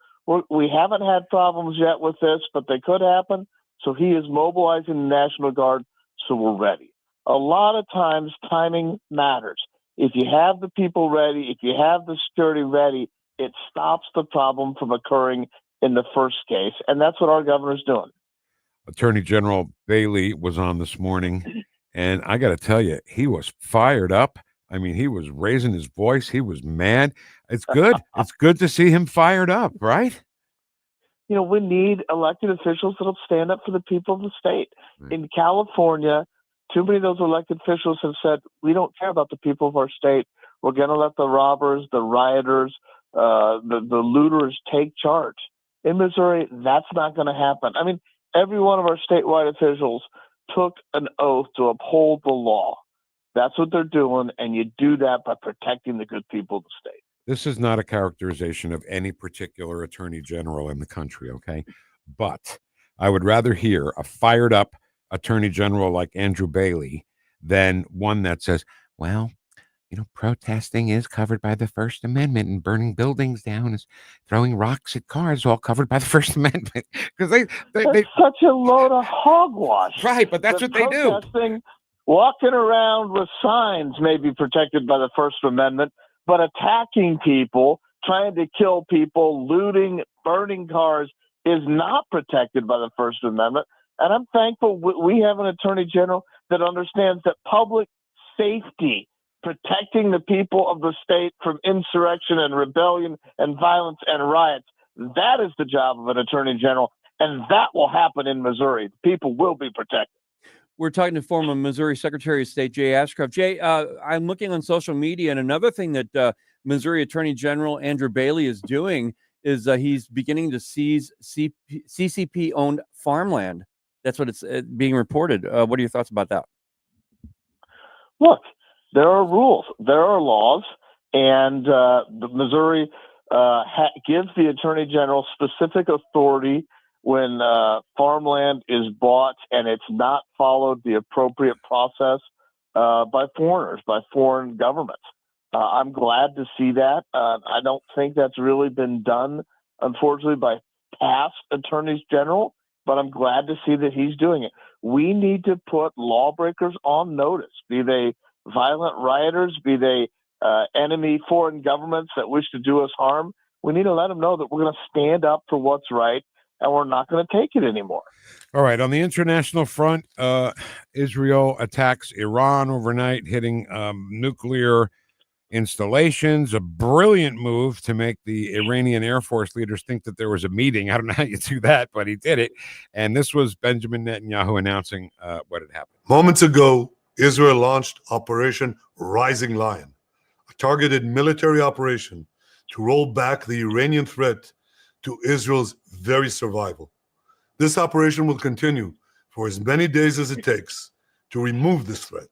We haven't had problems yet with this, but they could happen. So he is mobilizing the National Guard, so we're ready. A lot of times, timing matters. If you have the people ready, if you have the security ready, it stops the problem from occurring in the first case. And that's what our governor's doing. Attorney General Bailey was on this morning, and I got to tell you, he was fired up. I mean, he was raising his voice. He was mad. It's good. It's good to see him fired up, right? We need elected officials that'll stand up for the people of the state. Right. In California, too many of those elected officials have said, we don't care about the people of our state. We're going to let the robbers, the rioters, the looters take charge. In Missouri, that's not going to happen. I mean, every one of our statewide officials took an oath to uphold the law. That's what they're doing, and you do that by protecting the good people of the state. This is not a characterization of any particular attorney general in the country, okay? But I would rather hear a fired up attorney general like Andrew Bailey than one that says, well, protesting is covered by the First Amendment, and burning buildings down is throwing rocks at cars, all covered by the First Amendment. Because they such a load of hogwash. Right, but that's what they do. Walking around with signs may be protected by the First Amendment, but attacking people, trying to kill people, looting, burning cars is not protected by the First Amendment. And I'm thankful we have an attorney general that understands that public safety, protecting the people of the state from insurrection and rebellion and violence and riots, that is the job of an attorney general. And that will happen in Missouri. People will be protected. We're talking to former Missouri Secretary of State Jay Ashcroft. Jay, I'm looking on social media, and another thing that Missouri Attorney General Andrew Bailey is doing is he's beginning to seize CCP-owned farmland. That's what it's being reported. What are your thoughts about that? Look, there are rules, there are laws, and the Missouri gives the Attorney General specific authority when farmland is bought and it's not followed the appropriate process by foreigners, by foreign governments. I'm glad to see that. I don't think that's really been done, unfortunately, by past attorneys general, but I'm glad to see that he's doing it. We need to put lawbreakers on notice, be they violent rioters, be they enemy foreign governments that wish to do us harm. We need to let them know that we're going to stand up for what's right, and we're not going to take it anymore. All right. On the international front, Israel attacks Iran overnight, hitting nuclear installations. A brilliant move to make the Iranian Air Force leaders think that there was a meeting. I don't know how you do that, but he did it. And this was Benjamin Netanyahu announcing what had happened. Moments ago, Israel launched Operation Rising Lion, a targeted military operation to roll back the Iranian threat to Israel's very survival. This operation will continue for as many days as it takes to remove this threat.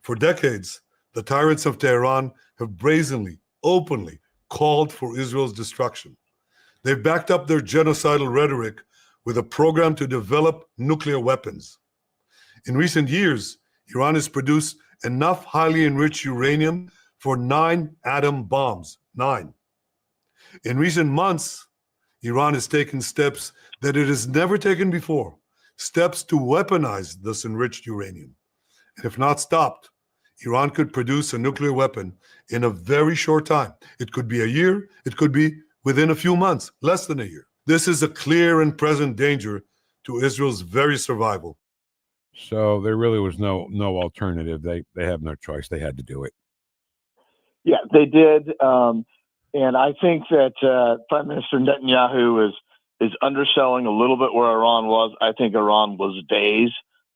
For decades, the tyrants of Tehran have brazenly, openly called for Israel's destruction. They've backed up their genocidal rhetoric with a program to develop nuclear weapons. In recent years, Iran has produced enough highly enriched uranium for 9 atom bombs. 9. In recent months, Iran has taken steps that it has never taken before, steps to weaponize this enriched uranium. And if not stopped, Iran could produce a nuclear weapon in a very short time. It could be a year, it could be within a few months, less than a year. This is a clear and present danger to Israel's very survival. So there really was no alternative. They have no choice. They had to do it. Yeah, they did. And I think that Prime Minister Netanyahu is underselling a little bit where Iran was. I think Iran was days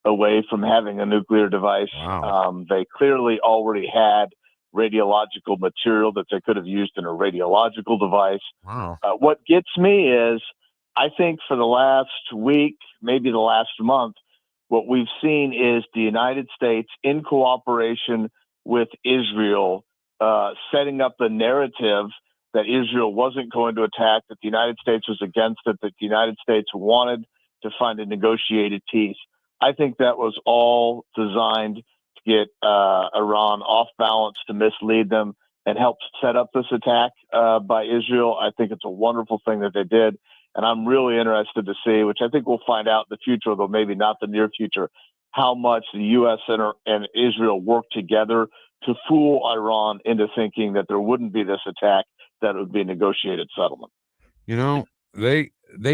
away from having a nuclear device. Wow. They clearly already had radiological material that they could have used in a radiological device. Wow. What gets me is, I think for the last week, maybe the last month, what we've seen is the United States in cooperation with Israel setting up the narrative that Israel wasn't going to attack, that the United States was against it, that the United States wanted to find a negotiated peace. I think that was all designed to get Iran off balance, to mislead them, and help set up this attack by Israel. I think it's a wonderful thing that they did. And I'm really interested to see, which I think we'll find out in the future, though maybe not the near future, how much the U.S. and Israel work together to fool Iran into thinking that there wouldn't be this attack, that it would be a negotiated settlement. You know, they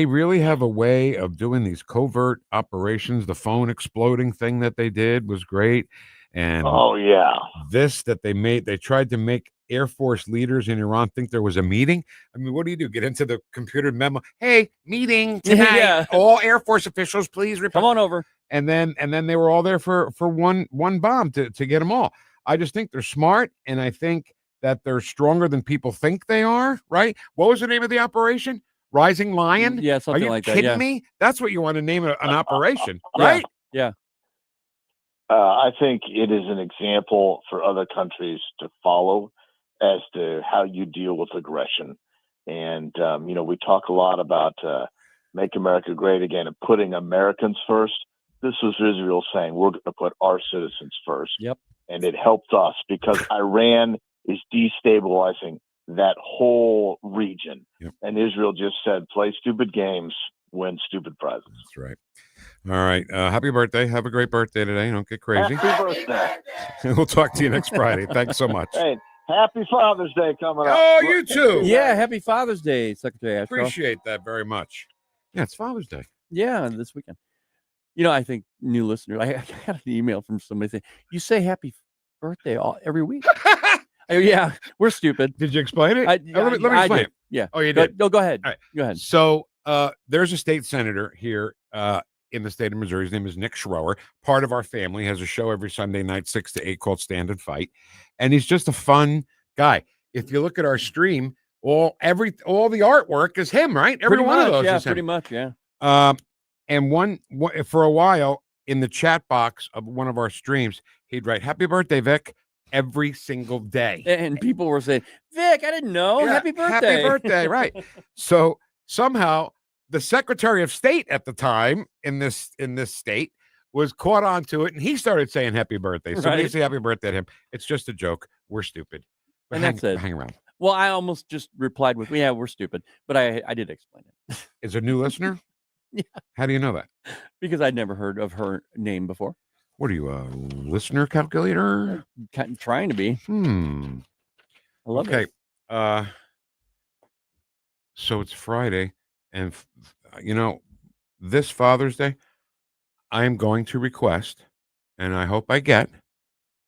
really have a way of doing these covert operations. The phone exploding thing that they did was great. And oh yeah, this that they tried to make Air Force leaders in Iran think there was a meeting. I mean, what do? Get into the computer memo. Hey, meeting tonight. Yeah. All Air Force officials, please report. Come on over. And then they were all there for one bomb to get them all. I just think they're smart, and I think that they're stronger than people think they are. Right? What was the name of the operation? Rising Lion? Yeah, something Are you like that. kidding Yeah. me? That's what you want to name an operation, right? Yeah. I think it is an example for other countries to follow as to how you deal with aggression. And, we talk a lot about Make America Great Again and putting Americans first. This was Israel saying, we're going to put our citizens first. Yep. And it helped us because Iran is destabilizing that whole region. Yep. And Israel just said, play stupid games, win stupid prizes. That's right. All right. Happy birthday. Have a great birthday today. Don't get crazy. Happy birthday. We'll talk to you next Friday. Thanks so much. Hey, happy Father's Day coming up. Oh, you too. Yeah, happy Father's Day, Secretary Ashcroft. Appreciate that very much. Yeah, it's Father's Day. Yeah, this weekend. I think new listeners, I got an email from somebody saying, you say happy birthday every week. Yeah, we're stupid. Did you explain it? Let me explain it. Yeah. Oh, you did? No, go ahead. All right. Go ahead. So there's a state senator here in the state of Missouri. His name is Nick Schroer. Part of our family, has a show every Sunday night, 6 to 8, called Stand and Fight. And he's just a fun guy. If you look at our stream, all the artwork is him, right? Every one of those is him. Pretty much, yeah. And for a while in the chat box of one of our streams, he'd write, "Happy birthday, Vic," every single day. And people were saying, Vic, I didn't know. Yeah, Happy birthday. Happy birthday, right. So somehow the Secretary of State at the time in this state was caught on to it, and he started saying happy birthday. So we say happy birthday to him. It's just a joke. We're stupid. But And that's it. Hang around. Well, I almost just replied with, yeah, we're stupid. But I did explain it. Is a new listener? Yeah. How do you know that? Because I'd never heard of her name before. What are you, a listener calculator? Trying to be. I love it. Okay. So it's Friday, and this Father's Day, I am going to request, and I hope I get,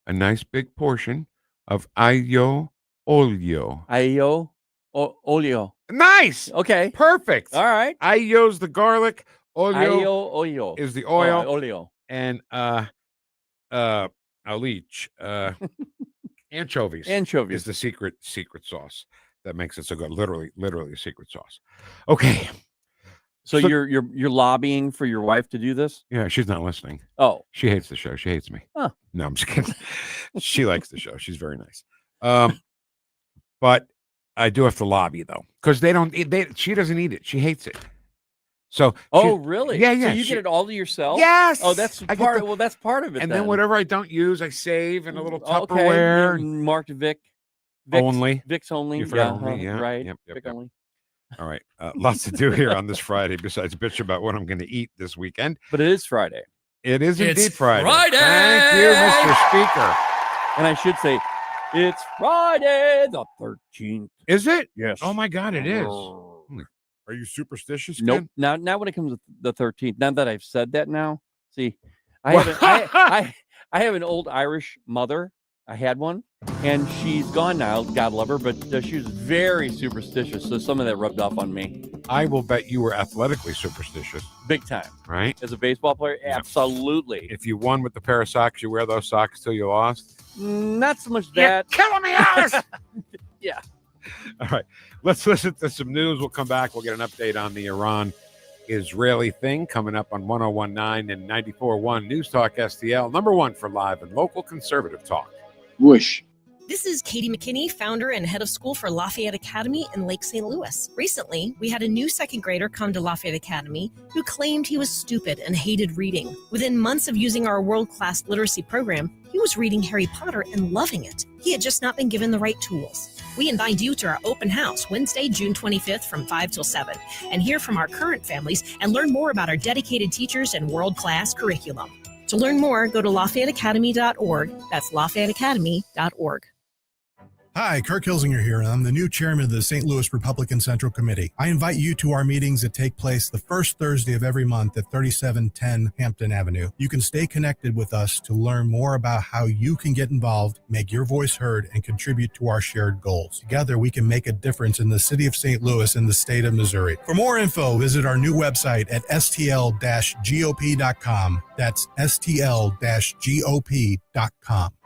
a nice big portion of aglio olio. Aglio olio. Nice. Okay. Perfect. All right. Aglio's the garlic. Aglio olio is the oil. Olio. And alich, anchovies. Anchovies is the secret sauce that makes it so good. Literally a secret sauce. Okay. So you're lobbying for your wife to do this? Yeah, she's not listening. Oh, she hates the show. She hates me. Huh. No, I'm just kidding. She likes the show. She's very nice. But I do have to lobby though, because she doesn't eat it. She hates it. So really? Yeah. So you get it all to yourself? Yes. Oh, that's part. Well, that's part of it. And then whatever I don't use, I save in a little Tupperware. Okay. Marked Vic's only. Vic's only. Yeah. Right. Yep. Vic only. All right. Lots to do here on this Friday besides bitch about what I'm going to eat this weekend. But it is Friday. It is It's indeed Friday. Friday! Thank you, Mr. Speaker. And I should say, it's Friday the 13th. Is it? Yes. Oh my God, it is. Are you superstitious? Nope. Ken? Now when it comes to the 13th, now that I've said that now, see, I have an old Irish mother. I had one, and she's gone now. God love her, but she was very superstitious. So some of that rubbed off on me. I will bet you were athletically superstitious. Big time. Right? As a baseball player, absolutely. If you won with the pair of socks, you wear those socks till you lost? Not so much that. You're killing me, Alice! Yeah. All right. Let's listen to some news. We'll come back. We'll get an update on the Iran-Israeli thing coming up on 101.9 and 94.1 News Talk STL. Number one for live and local conservative talk. Whoosh. This is Katie McKinney, founder and head of school for Lafayette Academy in Lake St. Louis. Recently, we had a new second grader come to Lafayette Academy who claimed he was stupid and hated reading. Within months of using our world-class literacy program, he was reading Harry Potter and loving it. He had just not been given the right tools. We invite you to our open house Wednesday, June 25th from 5 till 7 and hear from our current families and learn more about our dedicated teachers and world-class curriculum. To learn more, go to LafayetteAcademy.org. That's LafayetteAcademy.org. Hi, Kirk Hilsinger here, and I'm the new chairman of the St. Louis Republican Central Committee. I invite you to our meetings that take place the first Thursday of every month at 3710 Hampton Avenue. You can stay connected with us to learn more about how you can get involved, make your voice heard, and contribute to our shared goals. Together, we can make a difference in the city of St. Louis and the state of Missouri. For more info, visit our new website at stl-gop.com. That's stl-gop.com.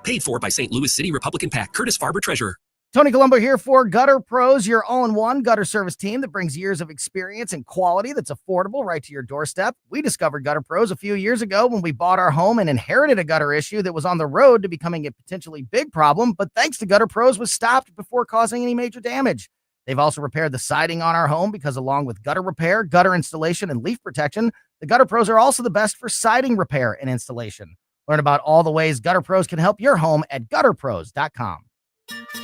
Paid for by St. Louis City Republican PAC. Curtis Farber, Treasurer. Tony Colombo here for Gutter Pros, your all-in-one gutter service team that brings years of experience and quality that's affordable right to your doorstep. We discovered Gutter Pros a few years ago when we bought our home and inherited a gutter issue that was on the road to becoming a potentially big problem, but thanks to Gutter Pros was stopped before causing any major damage. They've also repaired the siding on our home because along with gutter repair, gutter installation, and leaf protection, the Gutter Pros are also the best for siding repair and installation. Learn about all the ways Gutter Pros can help your home at gutterpros.com.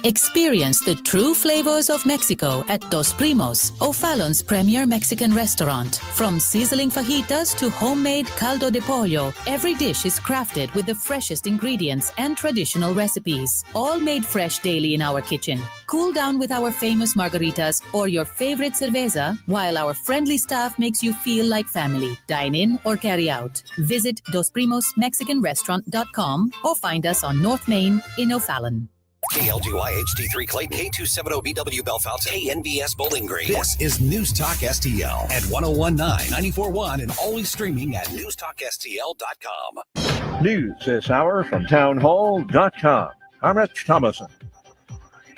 Experience the true flavors of Mexico at Dos Primos, O'Fallon's premier Mexican restaurant. From sizzling fajitas to homemade caldo de pollo, every dish is crafted with the freshest ingredients and traditional recipes, all made fresh daily in our kitchen. Cool down with our famous margaritas or your favorite cerveza, while our friendly staff makes you feel like family. Dine in or carry out. Visit DosPrimosMexicanRestaurant.com or find us on North Main in O'Fallon. KLGY HD3 Clayton, K270BW Bellefonte, KNBS Bowling Green. This is News Talk STL at 101.9, 94.1, and always streaming at NewstalkSTL.com. News this hour from townhall.com. I'm Rich Thomason.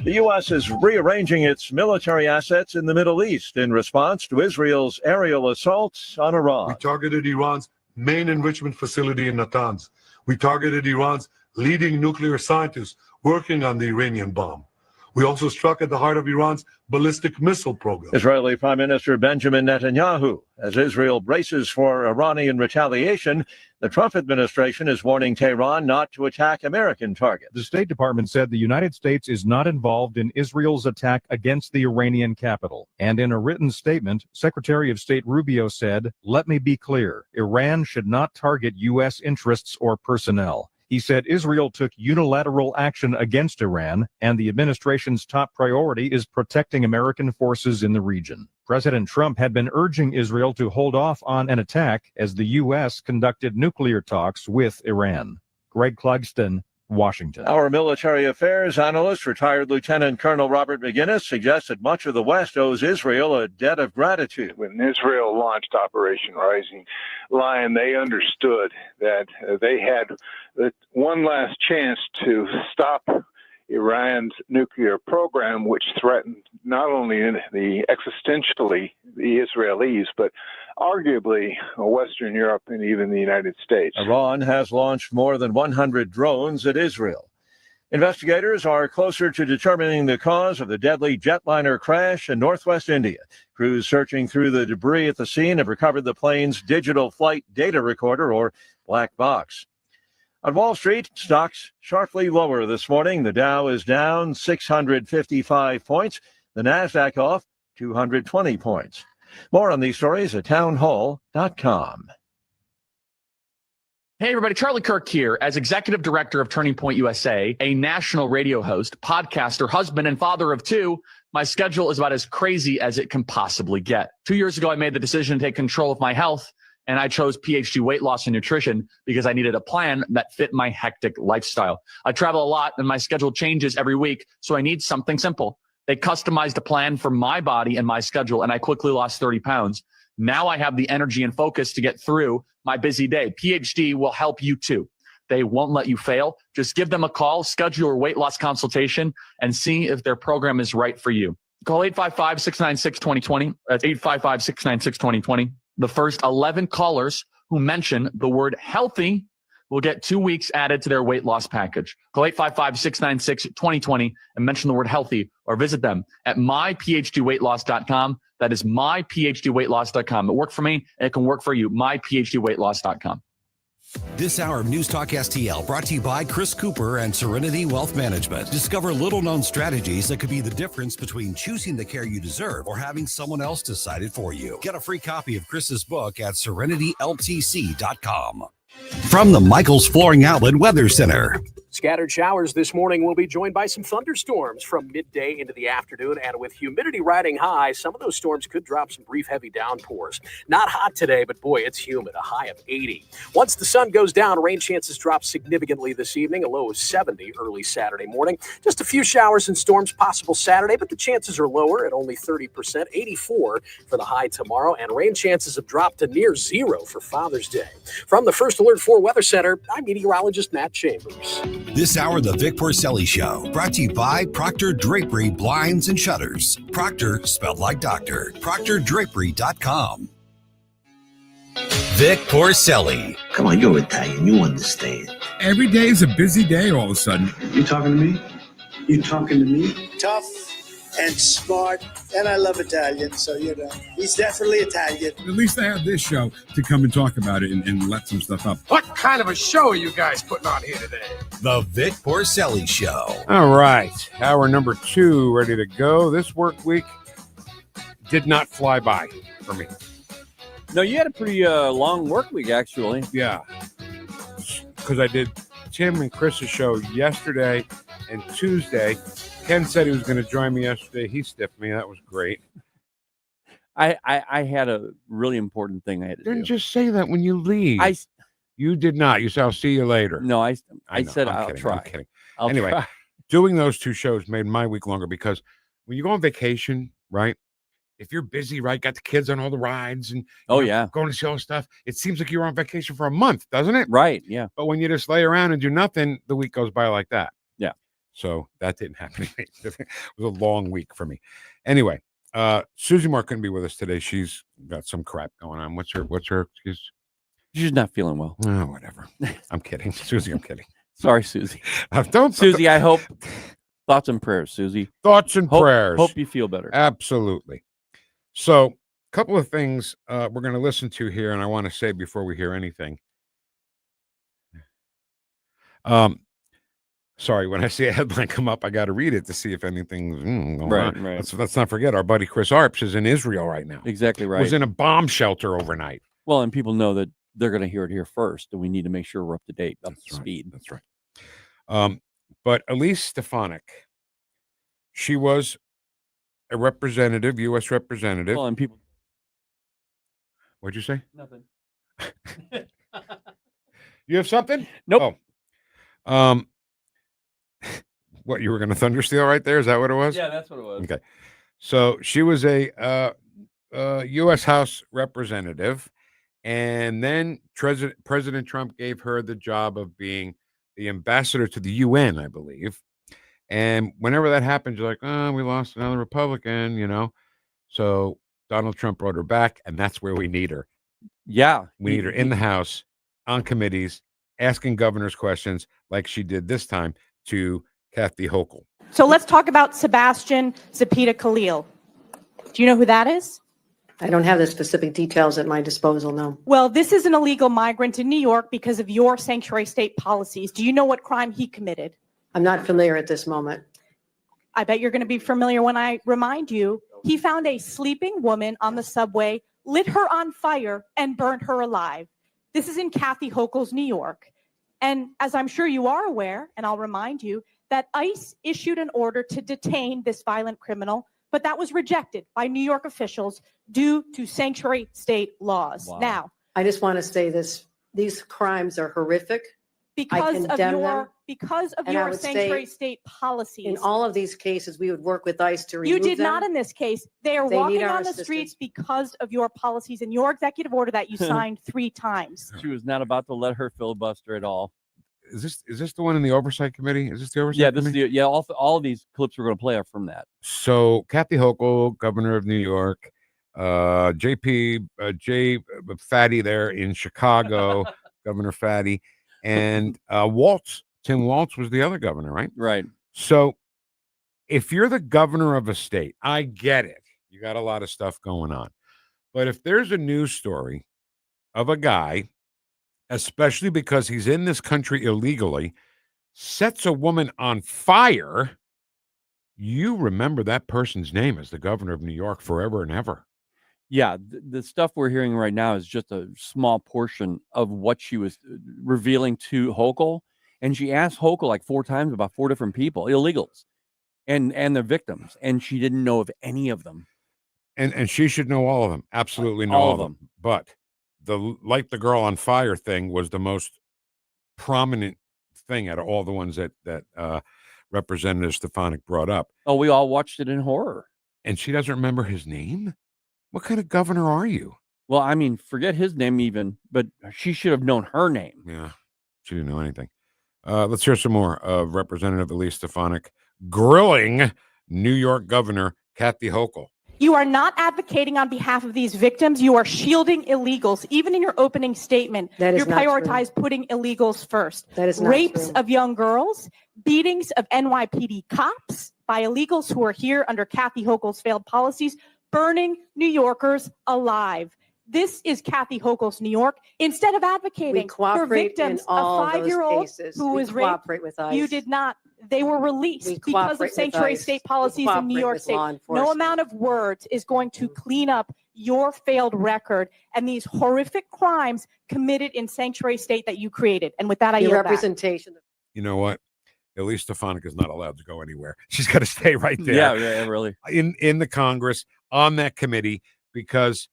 The U.S. is rearranging its military assets in the Middle East in response to Israel's aerial assaults on Iran. We targeted Iran's main enrichment facility in Natanz. We targeted Iran's leading nuclear scientists working on the Iranian bomb. We also struck at the heart of Iran's ballistic missile program. Israeli Prime Minister Benjamin Netanyahu. As Israel braces for Iranian retaliation, the Trump administration is warning Tehran not to attack American targets. The State Department said the United States is not involved in Israel's attack against the Iranian capital. And in a written statement, Secretary of State Rubio said, "Let me be clear, Iran should not target U.S. interests or personnel." He said Israel took unilateral action against Iran, and the administration's top priority is protecting American forces in the region. President Trump had been urging Israel to hold off on an attack as the U.S. conducted nuclear talks with Iran. Greg Clugston, Washington. Our military affairs analyst, retired Lieutenant Colonel Robert McGinnis, suggests that much of the West owes Israel a debt of gratitude. When Israel launched Operation Rising Lion, they understood that they had one last chance to stop Iran's nuclear program, which threatened not only existentially the Israelis, but arguably Western Europe and even the United States. Iran has launched more than 100 drones at Israel. Investigators are closer to determining the cause of the deadly jetliner crash in northwest India. Crews searching through the debris at the scene have recovered the plane's digital flight data recorder, or black box. On Wall Street, stocks sharply lower this morning. The Dow is down 655 points. The Nasdaq off 220 points. More on these stories at townhall.com. Hey, everybody. Charlie Kirk here. As executive director of Turning Point USA, a national radio host, podcaster, husband, and father of two, my schedule is about as crazy as it can possibly get. 2 years ago, I made the decision to take control of my health, and I chose PhD Weight Loss and Nutrition because I needed a plan that fit my hectic lifestyle. I travel a lot, and my schedule changes every week, so I need something simple. They customized a plan for my body and my schedule, and I quickly lost 30 pounds. Now I have the energy and focus to get through my busy day. PhD will help you too. They won't let you fail. Just give them a call, schedule your weight loss consultation, and see if their program is right for you. Call 855-696-2020. That's 855-696-2020. The first 11 callers who mention the word healthy will get 2 weeks added to their weight loss package. Call 855-696-2020 and mention the word healthy, or visit them at myphdweightloss.com. That is myphdweightloss.com. It worked for me, and it can work for you. myphdweightloss.com. This hour of News Talk STL brought to you by Chris Cooper and Serenity Wealth Management. Discover little-known strategies that could be the difference between choosing the care you deserve or having someone else decide it for you. Get a free copy of Chris's book at serenityltc.com. From the Michaels Flooring Outlet Weather Center. Scattered showers this morning will be joined by some thunderstorms from midday into the afternoon, and with humidity riding high, some of those storms could drop some brief heavy downpours. Not hot today, but boy, it's humid, a high of 80. Once the sun goes down, rain chances drop significantly this evening, a low of 70 early Saturday morning. Just a few showers and storms possible Saturday, but the chances are lower at only 30%, 84 for the high tomorrow, and rain chances have dropped to near zero for Father's Day. From the First Alert 4 Weather Center, I'm meteorologist Matt Chambers. This hour, the Vic Porcelli Show, brought to you by Proctor Drapery Blinds and Shutters. Proctor, spelled like doctor. ProctorDrapery.com. Vic Porcelli. Come on, you're Italian. You understand. Every day is a busy day all of a sudden. You talking to me? You talking to me? Tough and smart, and I love Italian, so, he's definitely Italian. At least I have this show to come and talk about it and let some stuff up. What kind of a show are you guys putting on here today? The Vic Porcelli Show. All right. Hour number 2 ready to go. This work week did not fly by for me. No, you had a pretty long work week, actually. Yeah. Because I did Tim and Chris's show yesterday and Tuesday. Ken said he was going to join me yesterday. He stiffed me. That was great. I had a really important thing I had to do. Didn't just say that when you leave. You did not. You said, I'll see you later. No, I said I'll try. I'm kidding. Anyway, try. Doing those 2 shows made my week longer because when you go on vacation, right? If you're busy, right, got the kids on all the rides and going to see all the stuff, it seems like you're on vacation for a month, doesn't it? Right, yeah. But when you just lay around and do nothing, the week goes by like that. Yeah. So that didn't happen to me. It was a long week for me. Anyway, Susie Moore couldn't be with us today. She's got some crap going on. What's her excuse? She's not feeling well. Oh, whatever. I'm kidding. Susie, I'm kidding. Sorry, Susie. Don't Susie, I hope Thoughts and prayers, Susie. Thoughts and prayers. Hope you feel better. Absolutely. So, a couple of things we're going to listen to here, and I want to say before we hear anything. Sorry, when I see a headline come up, I got to read it to see if anything's going on. Right. Let's not forget our buddy Chris Arps is in Israel right now. Exactly right. Was in a bomb shelter overnight. Well, and people know that they're going to hear it here first, and we need to make sure we're up to date, up to speed. That's right. But Elise Stefanik, she was a representative, U.S. representative. Well, and people. What'd you say? Nothing. You have something? Nope. Oh. What, you were going to thundersteel right there? Is that what it was? Yeah, that's what it was. Okay. So she was a U.S. House representative, and then President Trump gave her the job of being the ambassador to the UN, I believe. And whenever that happens, you're like, oh, we lost another Republican, you know. So Donald Trump brought her back, and that's where we need her. Yeah. We need her in the House, on committees, asking governors questions like she did this time to Kathy Hochul. So let's talk about Sebastian Zepeda Khalil. Do you know who that is? I don't have the specific details at my disposal, no. Well, this is an illegal migrant in New York because of your sanctuary state policies. Do you know what crime he committed? I'm not familiar at this moment. I bet you're going to be familiar when I remind you. He found a sleeping woman on the subway, lit her on fire, and burned her alive. This is in Kathy Hochul's New York. And as I'm sure you are aware, and I'll remind you, that ICE issued an order to detain this violent criminal, but that was rejected by New York officials due to sanctuary state laws. Wow. Now, I just want to say this, these crimes are horrific. because of condemn your And I would sanctuary say state policies. In all of these cases, we would work with ICE to remove You did them. not in this case. They are They need walking our on the assistance. streets because of your policies and your executive order that you signed 3 times. She was not about to let her filibuster at all. Is this the one in the oversight committee? Is this the oversight Yeah, this committee? is all of these clips we're going to play are from that. So Kathy Hochul, governor of New York, Jay Fatty there in Chicago, Governor Fatty, and Tim Walz was the other governor, right? Right. So if you're the governor of a state, I get it. You got a lot of stuff going on. But if there's a news story of a guy, especially because he's in this country illegally, sets a woman on fire, you remember that person's name as the governor of New York forever and ever. Yeah, the stuff we're hearing right now is just a small portion of what she was revealing to Hochul. And she asked Hochul like 4 times about 4 different people, illegals, and their victims. And she didn't know of any of them. And she should know all of them. Absolutely know all of them. But the light the girl on fire thing was the most prominent thing out of all the ones that Representative Stefanik brought up. Oh, we all watched it in horror. And she doesn't remember his name? What kind of governor are you? Well, I mean, forget his name even, but she should have known her name. Yeah, she didn't know anything. Let's hear some more of Representative Elise Stefanik grilling New York Governor Kathy Hochul. You are not advocating on behalf of these victims. You are shielding illegals. Even in your opening statement, That is you not prioritize putting illegals first. That is not Rapes true. of young girls, beatings of NYPD cops by illegals who are here under Kathy Hochul's failed policies, burning New Yorkers alive. This is Kathy Hochul's New York. Instead of advocating for cooperate in victims, a all those 5-year-old cases. who We was raped, cooperate with ICE. you did not. They were released We because cooperate of with sanctuary ICE. state We policies in New cooperate York with State. law No enforcement. amount of words is going to clean up your failed record and these horrific crimes committed in sanctuary state that you created. And with that, I Your yield back. representation. You know what? Elise Stefanik is not allowed to go anywhere. She's got to stay right there. Yeah, really. In the Congress, on that committee, because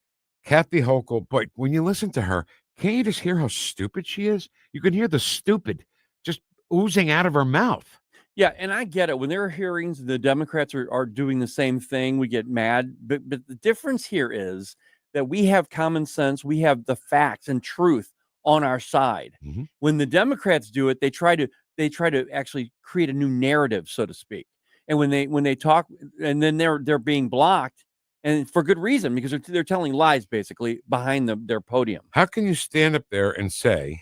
Kathy Hochul, but when you listen to her, can't you just hear how stupid she is? You can hear the stupid just oozing out of her mouth. Yeah, and I get it. When there are hearings, the Democrats are doing the same thing. We get mad. But the difference here is that we have common sense. We have the facts and truth on our side. Mm-hmm. When the Democrats do it, they try to actually create a new narrative, so to speak. And when they talk, and then they're being blocked, and for good reason, because they're telling lies basically behind their podium. How can you stand up there and say,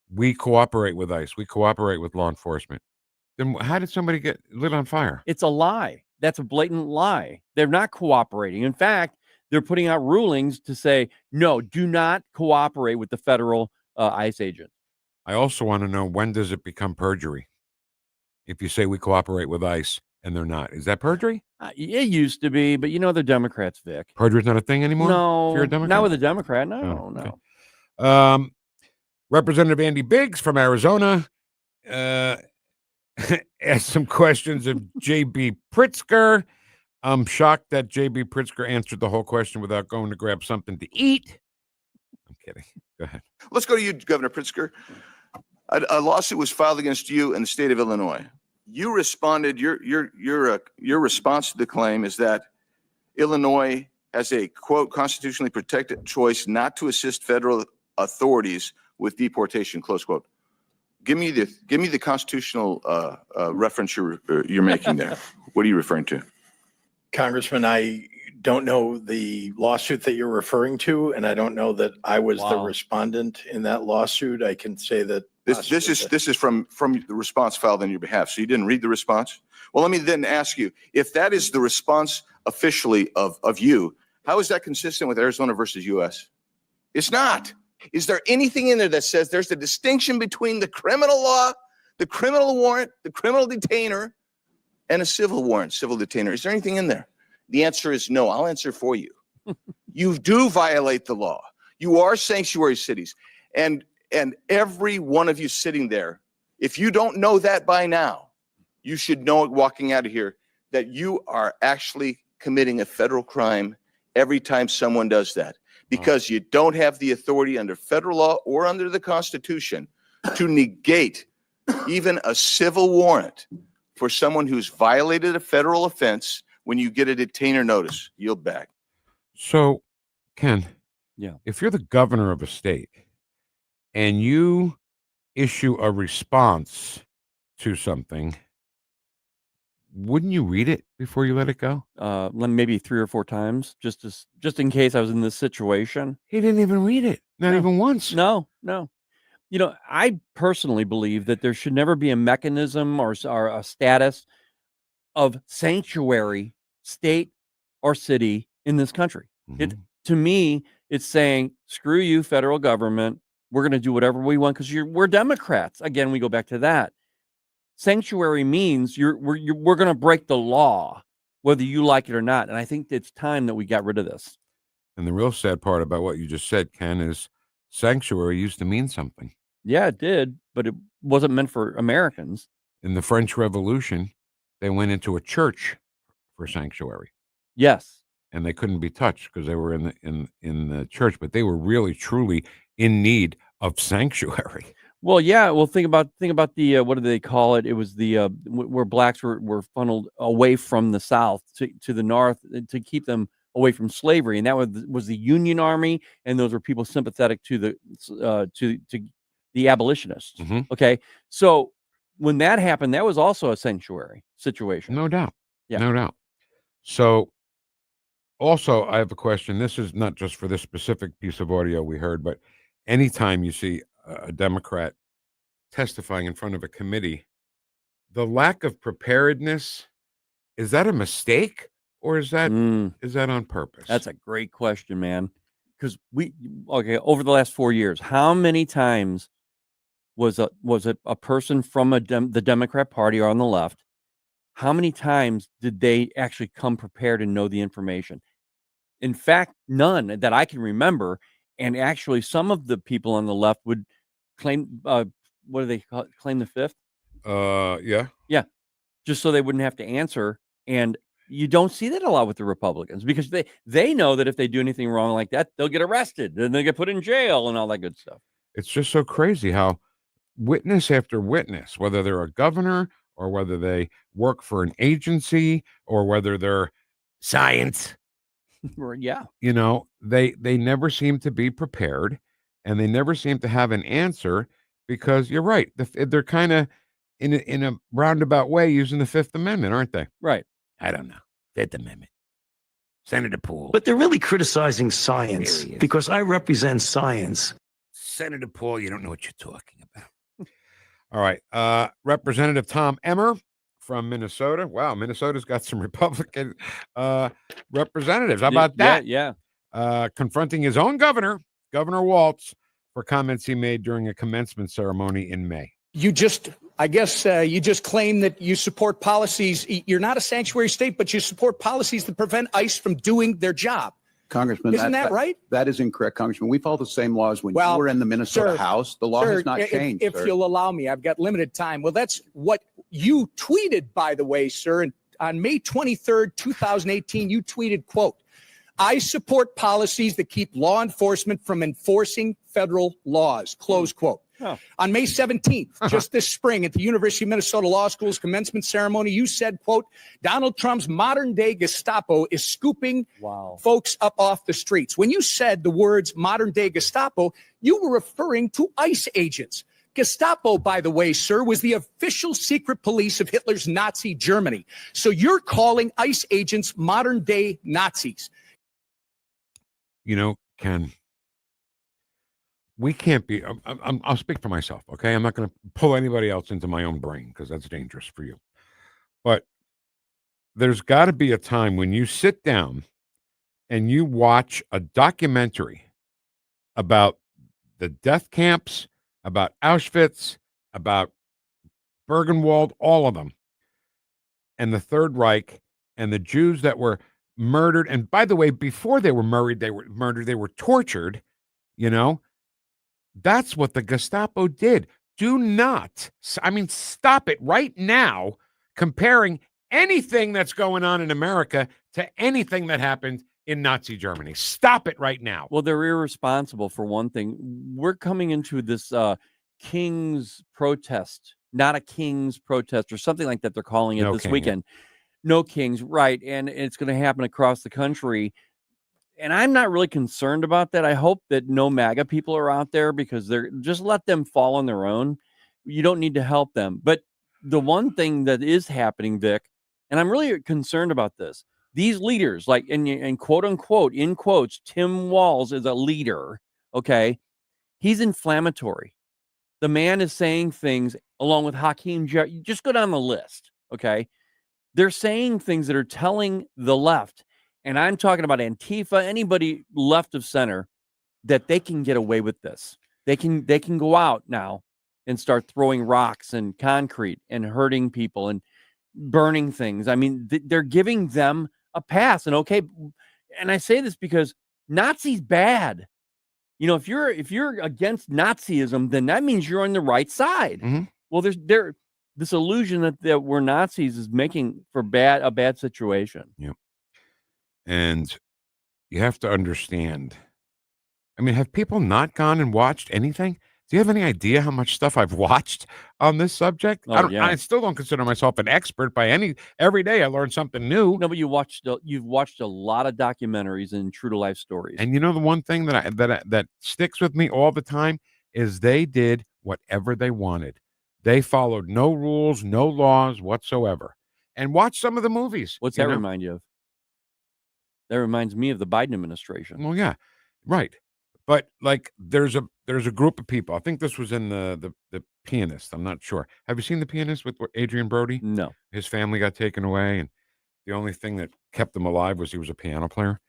we cooperate with ICE, we cooperate with law enforcement, Then how did somebody get lit on fire? It's a lie. That's a blatant lie. They're not cooperating. In fact, they're putting out rulings to say, no, do not cooperate with the federal ICE agent. I also want to know, when does it become perjury? If you say we cooperate with ICE and they're not, is that perjury? It used to be, but they're Democrats, Vic. Perjury's not a thing anymore? No, If you're a Democrat? not with a Democrat. No, Oh, no. okay. Representative Andy Biggs from Arizona asked some questions of J.B. Pritzker. I'm shocked that J.B. Pritzker answered the whole question without going to grab something to eat. I'm kidding. Go ahead. Let's go to you, Governor Pritzker. A lawsuit was filed against you in the state of Illinois. You responded. Your response to the claim is that Illinois has a, quote, constitutionally protected choice not to assist federal authorities with deportation, close quote. Give me the constitutional reference you're making there. What are you referring to? Congressman, I don't know the lawsuit that you're referring to, and I don't know that I was the respondent in that lawsuit. I can say that this is from the response filed on your behalf. So you didn't read the response? Well, let me then ask you, if that is the response officially of you, how is that consistent with Arizona versus U.S.? It's not. Is there anything in there that says there's a distinction between the criminal law, the criminal warrant, the criminal detainer, and a civil warrant, civil detainer? Is there anything in there? The answer is no. I'll answer for you. You do violate the law. You are sanctuary cities. And every one of you sitting there, if you don't know that by now, you should know it walking out of here, that you are actually committing a federal crime every time someone does that, because you don't have the authority under federal law or under the Constitution to negate even a civil warrant for someone who's violated a federal offense when you get a detainer notice. Yield back. So, Ken, yeah, if you're the governor of a state and you issue a response to something, wouldn't you read it before you let it go? Maybe 3 or 4 times, just in case I was in this situation. He didn't even read it, not even once. No. I personally believe that there should never be a mechanism or a status of sanctuary state or city in this country. To me, it's saying, screw you, federal government. We're going to do whatever we want because we're Democrats. Again, we go back to that. Sanctuary means we're going to break the law, whether you like it or not. And I think it's time that we got rid of this. And the real sad part about what you just said, Ken, is sanctuary used to mean something. Yeah, it did, but it wasn't meant for Americans. In the French Revolution, they went into a church for sanctuary. Yes. And they couldn't be touched because they were in the church, but they were really, truly in need of sanctuary. Well, yeah. Well, think about the what do they call it? It was the where blacks were funneled away from the South to the North to keep them away from slavery, and that was the Union Army, and those were people sympathetic to the abolitionists. Okay, so when that happened, that was also a sanctuary situation. No doubt. Yeah, no doubt. So, also, I have a question. This is not just for this specific piece of audio we heard, but anytime you see a Democrat testifying in front of a committee, the lack of preparedness, is that a mistake or is that on purpose? That's a great question, man. Because over the last 4 years, how many times was it a person from the Democrat Party or on the left? How many times did they actually come prepared and know the information? In fact, none that I can remember. And actually, some of the people on the left would claim, what do they call it? Claim the fifth? Yeah. Yeah. Just so they wouldn't have to answer. And you don't see that a lot with the Republicans because they know that if they do anything wrong like that, they'll get arrested and they get put in jail and all that good stuff. It's just so crazy how witness after witness, whether they're a governor or whether they work for an agency or whether they're science, yeah, they never seem to be prepared and they never seem to have an answer because you're right. They're kind of in a roundabout way using the Fifth Amendment, aren't they? Right. I don't know. Fifth Amendment. Senator Poole. But they're really criticizing science because I represent science. Senator Poole, you don't know what you're talking about. All right. Representative Tom Emmer from Minnesota. Wow, Minnesota's got some Republican representatives. How about that? Yeah. Confronting his own governor, Governor Walz, for comments he made during a commencement ceremony in May. You just, I guess, you just claim that you support policies. You're not a sanctuary state, but you support policies that prevent ICE from doing their job. Congressman, Isn't that right? That is incorrect, Congressman. We follow the same laws when Well, you were in the Minnesota sir, House. The law sir, has not changed. If sir. you'll allow me, I've got limited time. Well, that's what you tweeted, by the way, sir. And on May 23rd, 2018, you tweeted, quote, I support policies that keep law enforcement from enforcing federal laws, close quote. Oh. On May 17th, just this spring at the University of Minnesota Law School's commencement ceremony, you said, quote, Donald Trump's modern day Gestapo is scooping folks up off the streets. When you said the words modern day Gestapo, you were referring to ICE agents. Gestapo, by the way, sir, was the official secret police of Hitler's Nazi Germany. So you're calling ICE agents modern day Nazis. You know, Ken, we can't be, I'll speak for myself, okay? I'm not going to pull anybody else into my own brain because that's dangerous for you. But there's got to be a time when you sit down and you watch a documentary about the death camps, about Auschwitz, about Bergenwald, all of them, and the Third Reich, and the Jews that were murdered. And by the way, before they were murdered, they were tortured, you know? That's what the Gestapo did. Do not, I mean, stop it right now, comparing anything that's going on in America to anything that happened in Nazi Germany. Stop it right now. Well, they're irresponsible for one thing. We're coming into this King's protest, not a King's protest or something like that. They're calling it No this king, weekend. No Kings, right. And it's going to happen across the country. And I'm not really concerned about that. I hope that no MAGA people are out there because they're just let them fall on their own. You don't need to help them. But the one thing that is happening, Vic, and I'm really concerned about this, these leaders, like, and quote unquote, in quotes, Tim Walz is a leader, okay? He's inflammatory. The man is saying things along with Hakeem Jeffries. Just go down the list, okay? They're saying things that are telling the left, and I'm talking about Antifa, anybody left of center, that they can get away with this. They can go out now and start throwing rocks and concrete and hurting people and burning things. I mean, they're giving them a pass. And okay, and I say this because Nazis bad. You know, if you're against Nazism, then that means you're on the right side. Mm-hmm. Well, there's this illusion that we're Nazis is making for a bad situation. Yeah. And you have to understand, I mean, have people not gone and watched anything? Do you have any idea how much stuff I've watched on this subject? Oh, I still don't consider myself an expert by every day I learn something new. No, but you've watched a lot of documentaries and true to life stories. And you know, the one thing that sticks with me all the time is they did whatever they wanted. They followed no rules, no laws whatsoever. And watch some of the movies. What's that remind you of? That reminds me of the Biden administration. Well, yeah, right. But like, there's a group of people. I think this was in the Pianist. I'm not sure. Have you seen The Pianist with Adrian Brody? No. His family got taken away, and the only thing that kept him alive was he was a piano player.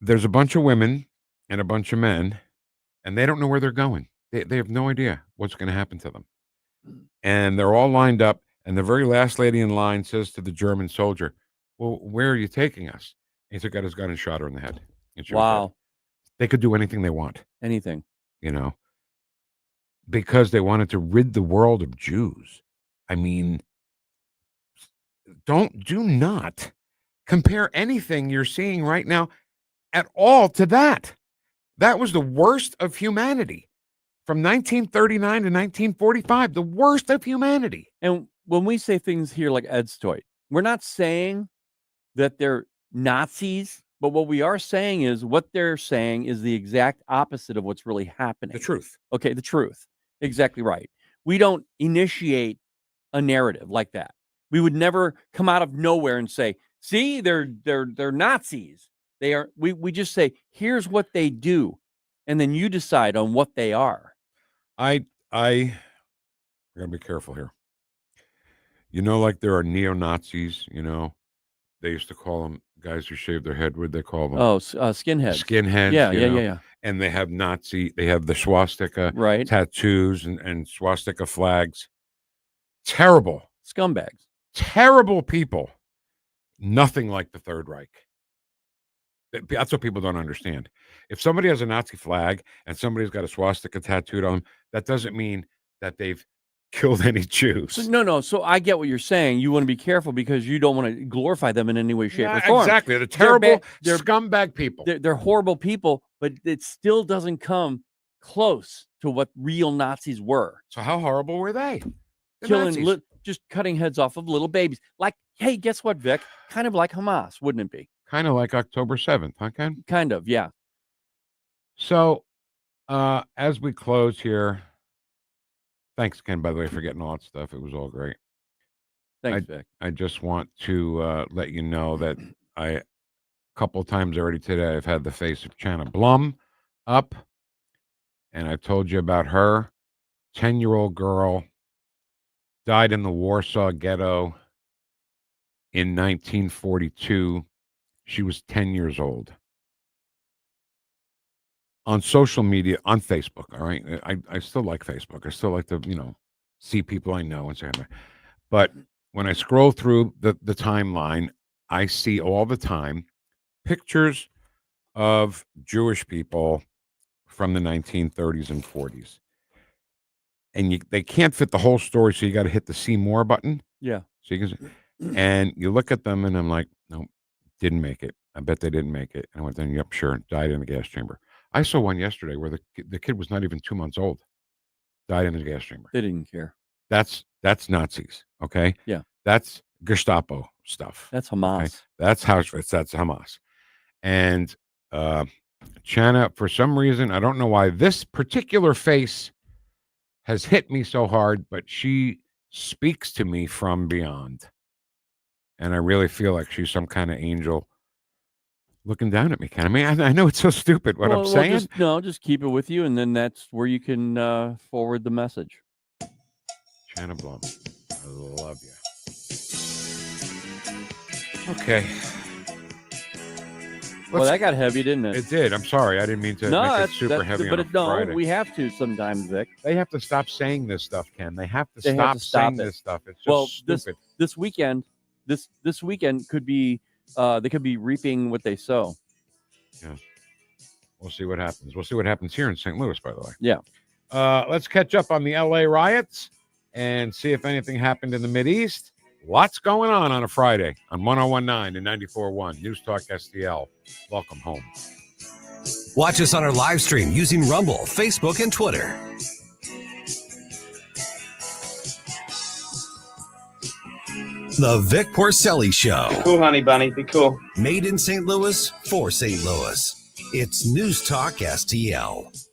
There's a bunch of women and a bunch of men, and they don't know where they're going. They have no idea what's going to happen to them. And they're all lined up, and the very last lady in line says to the German soldier, well, where are you taking us? And he took out his gun and shot her in the head. And she was Wow. dead. They could do anything they want. Anything. You know, because they wanted to rid the world of Jews. I mean, do not compare anything you're seeing right now at all to that. That was the worst of humanity. From 1939 to 1945, the worst of humanity. And when we say things here like Ed's Toy, we're not saying that they're Nazis, but what we are saying is what they're saying is the exact opposite of what's really happening. The truth. Okay, the truth. Exactly right. We don't initiate a narrative like that. We would never come out of nowhere and say, see, they're Nazis. They are. We just say, here's what they do, and then you decide on what they are. I We gotta be careful here. You know, like there are neo-Nazis, you know, they used to call them guys who shave their head. What they call them? Oh, skinheads. Skinheads. Yeah, you yeah, know? yeah, yeah. And they have they have the swastika Right. tattoos and swastika flags. Terrible. Scumbags. Terrible people. Nothing like the Third Reich. That's what people don't understand. If somebody has a Nazi flag and somebody's got a swastika tattooed on them, that doesn't mean that they've killed any Jews. So, no. So I get what you're saying. You want to be careful because you don't want to glorify them in any way, shape, or form. Exactly. They're terrible, they're scumbag people. They're horrible people, but it still doesn't come close to what real Nazis were. So how horrible were they? The Just cutting heads off of little babies. Like, hey, guess what, Vic? Kind of like Hamas, wouldn't it be? Kind of like October 7th, huh, Ken? Kind of, yeah. So, as we close here, thanks, Ken, by the way, for getting all that stuff. It was all great. Thanks, Vic. I just want to let you know that a couple of times already today, I've had the face of Chana Blum up, and I told you about her. 10-year-old girl died in the Warsaw Ghetto in 1942. She was 10 years old. On social media, on Facebook, all right? I still like Facebook. I still like to, see people I know and say hi. But when I scroll through the timeline, I see all the time pictures of Jewish people from the 1930s and 40s. And they can't fit the whole story, so you got to hit the see more button. Yeah. So you can, and you look at them, and I'm like, no, didn't make it. I bet they didn't make it. And I went, then, yep, sure, died in a gas chamber. I saw one yesterday where the kid was not even 2 months old, died in a gas chamber. They didn't care. That's Nazis, okay? Yeah. That's Gestapo stuff. That's Hamas. Okay? That's Auschwitz. That's Hamas. And Chana, for some reason, I don't know why this particular face has hit me so hard, but she speaks to me from beyond. And I really feel like she's some kind of angel looking down at me. I mean, I know it's so stupid what I'm saying. Just keep it with you, and then that's where you can forward the message. Chana Blum, I love you. Okay. Well, that got heavy, didn't it? It did. I'm sorry. I didn't mean to make it super heavy on a Friday. We have to sometimes, Vic. They have to stop saying this stuff, Ken. They have to stop saying this stuff. It's just stupid. This weekend could be they could be reaping what they sow. Yeah. We'll see what happens. We'll see what happens here in St. Louis, by the way. Yeah. Let's catch up on the LA riots and see if anything happened in the Mideast. Lots going on a Friday on 101.9 and 94.1 News Talk STL. Welcome home. Watch us on our live stream using Rumble, Facebook, and Twitter. The Vic Porcelli Show. Be cool, honey bunny. Be cool. Made in St. Louis for St. Louis. It's News Talk STL.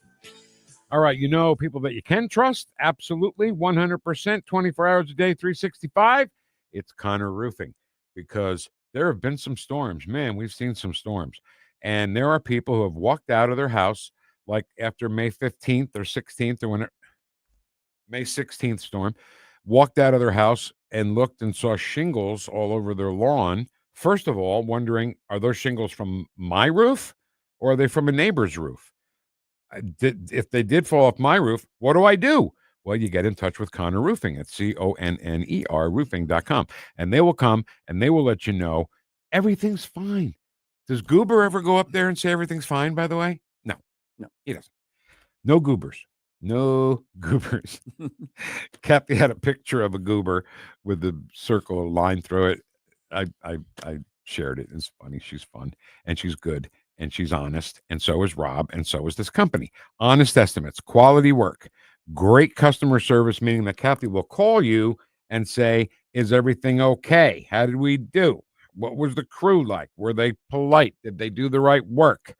All right, people that you can trust, absolutely, 100%, 24 hours a day, 365. It's Connor Roofing, because there have been some storms. Man, we've seen some storms. And there are people who have walked out of their house, like after May 15th or 16th or when May 16th storm, walked out of their house and looked and saw shingles all over their lawn. First of all, wondering, are those shingles from my roof or are they from a neighbor's roof? If they did fall off my roof, what do I do? Well, you get in touch with Connor Roofing at CONNER roofing.com, and they will come and they will let you know everything's fine. Does Goober ever go up there and say everything's fine, by the way? No, he doesn't. No goobers. No goobers. Kathy had a picture of a goober with the circle, a line through it. I shared it. It's funny. She's fun and she's good and she's honest. And so is Rob. And so is this company. Honest estimates, quality work, great customer service, meaning that Kathy will call you and say, is everything okay? How did we do? What was the crew like? Were they polite? Did they do the right work?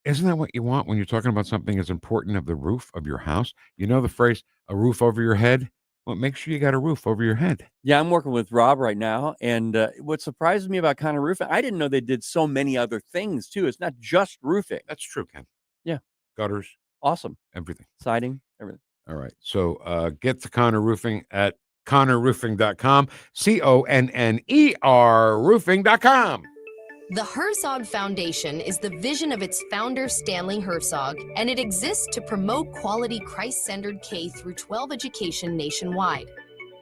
Isn't that what you want when you're talking about something as important as the roof of your house? You know the phrase, a roof over your head? Well, make sure you got a roof over your head. Yeah, I'm working with Rob right now. And what surprises me about Connor Roofing, I didn't know they did so many other things, too. It's not just roofing. That's true, Ken. Yeah. Gutters. Awesome. Everything. Siding, everything. All right. So get to Connor Roofing at connorroofing.com. CONNER roofing.com. The Herzog Foundation is the vision of its founder, Stanley Herzog, and it exists to promote quality Christ-centered K-12 education nationwide.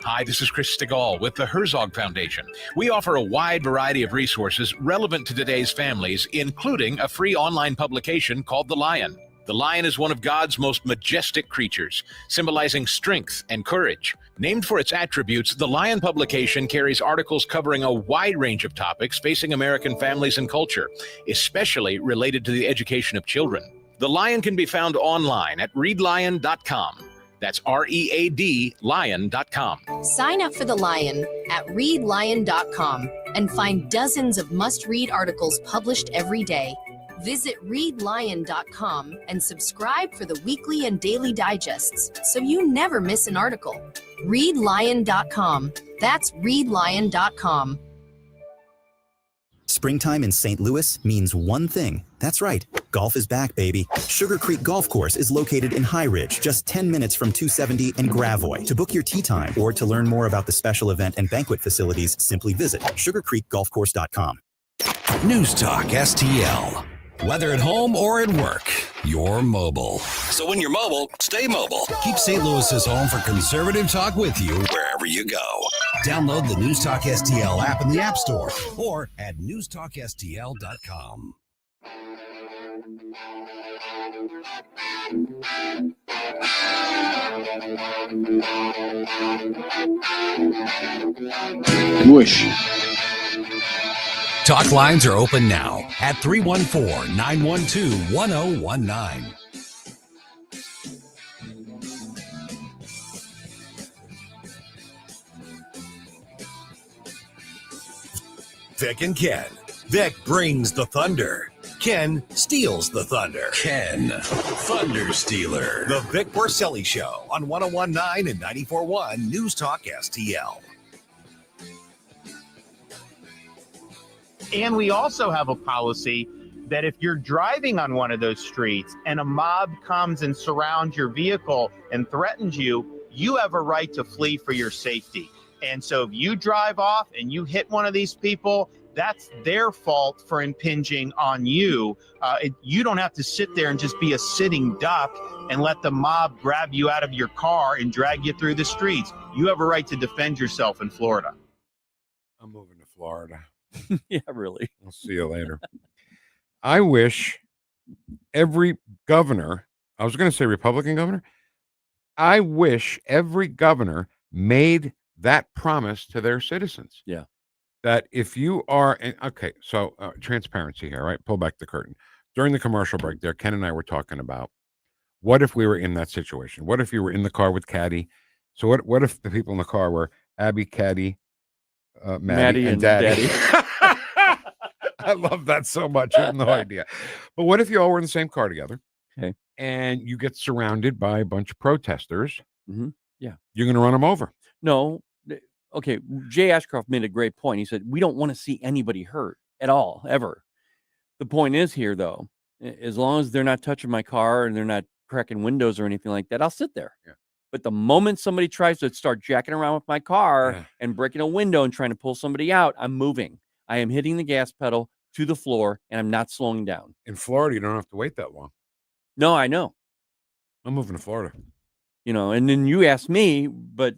Hi, this is Chris Stegall with the Herzog Foundation. We offer a wide variety of resources relevant to today's families, including a free online publication called The Lion. The lion is one of God's most majestic creatures, symbolizing strength and courage. Named for its attributes, the Lion publication carries articles covering a wide range of topics facing American families and culture, especially related to the education of children. The Lion can be found online at readlion.com. That's READ lion.com. Sign up for The Lion at readlion.com and find dozens of must-read articles published every day. Visit readlion.com and subscribe for the weekly and daily digests so you never miss an article. Readlion.com. That's readlion.com. Springtime in St. Louis means one thing. That's right. Golf is back, baby. Sugar Creek Golf Course is located in High Ridge, just 10 minutes from 270 and Gravois. To book your tee time or to learn more about the special event and banquet facilities, simply visit sugarcreekgolfcourse.com. News Talk STL. Whether at home or at work, you're mobile. So when you're mobile, stay mobile. Keep St. Louis's home for conservative talk with you wherever you go. Download the News Talk STL app in the App Store or at newstalkstl.com. Whoosh. Talk lines are open now at 314-912-1019. Vic and Ken. Vic brings the thunder. Ken steals the thunder. Ken, Thunder Stealer. The Vic Porcelli Show on 101.9 and 94.1 News Talk STL. And we also have a policy that if you're driving on one of those streets and a mob comes and surrounds your vehicle and threatens you, you have a right to flee for your safety. And so if you drive off and you hit one of these people, that's their fault for impinging on you. You don't have to sit there and just be a sitting duck and let the mob grab you out of your car and drag you through the streets. You have a right to defend yourself in Florida. I'm moving to Florida. Yeah, really. I'll see you later. I wish every governor, I was going to say Republican governor, I wish every governor made that promise to their citizens. Yeah. That if you are, okay, so transparency here, right? Pull back the curtain. During the commercial break there, Ken and I were talking about what if we were in that situation? What if you were in the car with Caddy? So what if the people in the car were Abby, Caddy, Maddie and Daddy? I love that so much. I have no idea. But what if you all were in the same car together? Okay. And you get surrounded by a bunch of protesters? Mm-hmm. Yeah. You're going to run them over? No. Okay. Jay Ashcroft made a great point. He said, we don't want to see anybody hurt at all, ever. The point is here, though, as long as they're not touching my car and they're not cracking windows or anything like that, I'll sit there. Yeah. But the moment somebody tries to start jacking around with my car and breaking a window and trying to pull somebody out, I'm moving. I am hitting the gas pedal to the floor, and I'm not slowing down. In Florida, you don't have to wait that long. No, I know. I'm moving to Florida. You know, and then you asked me, but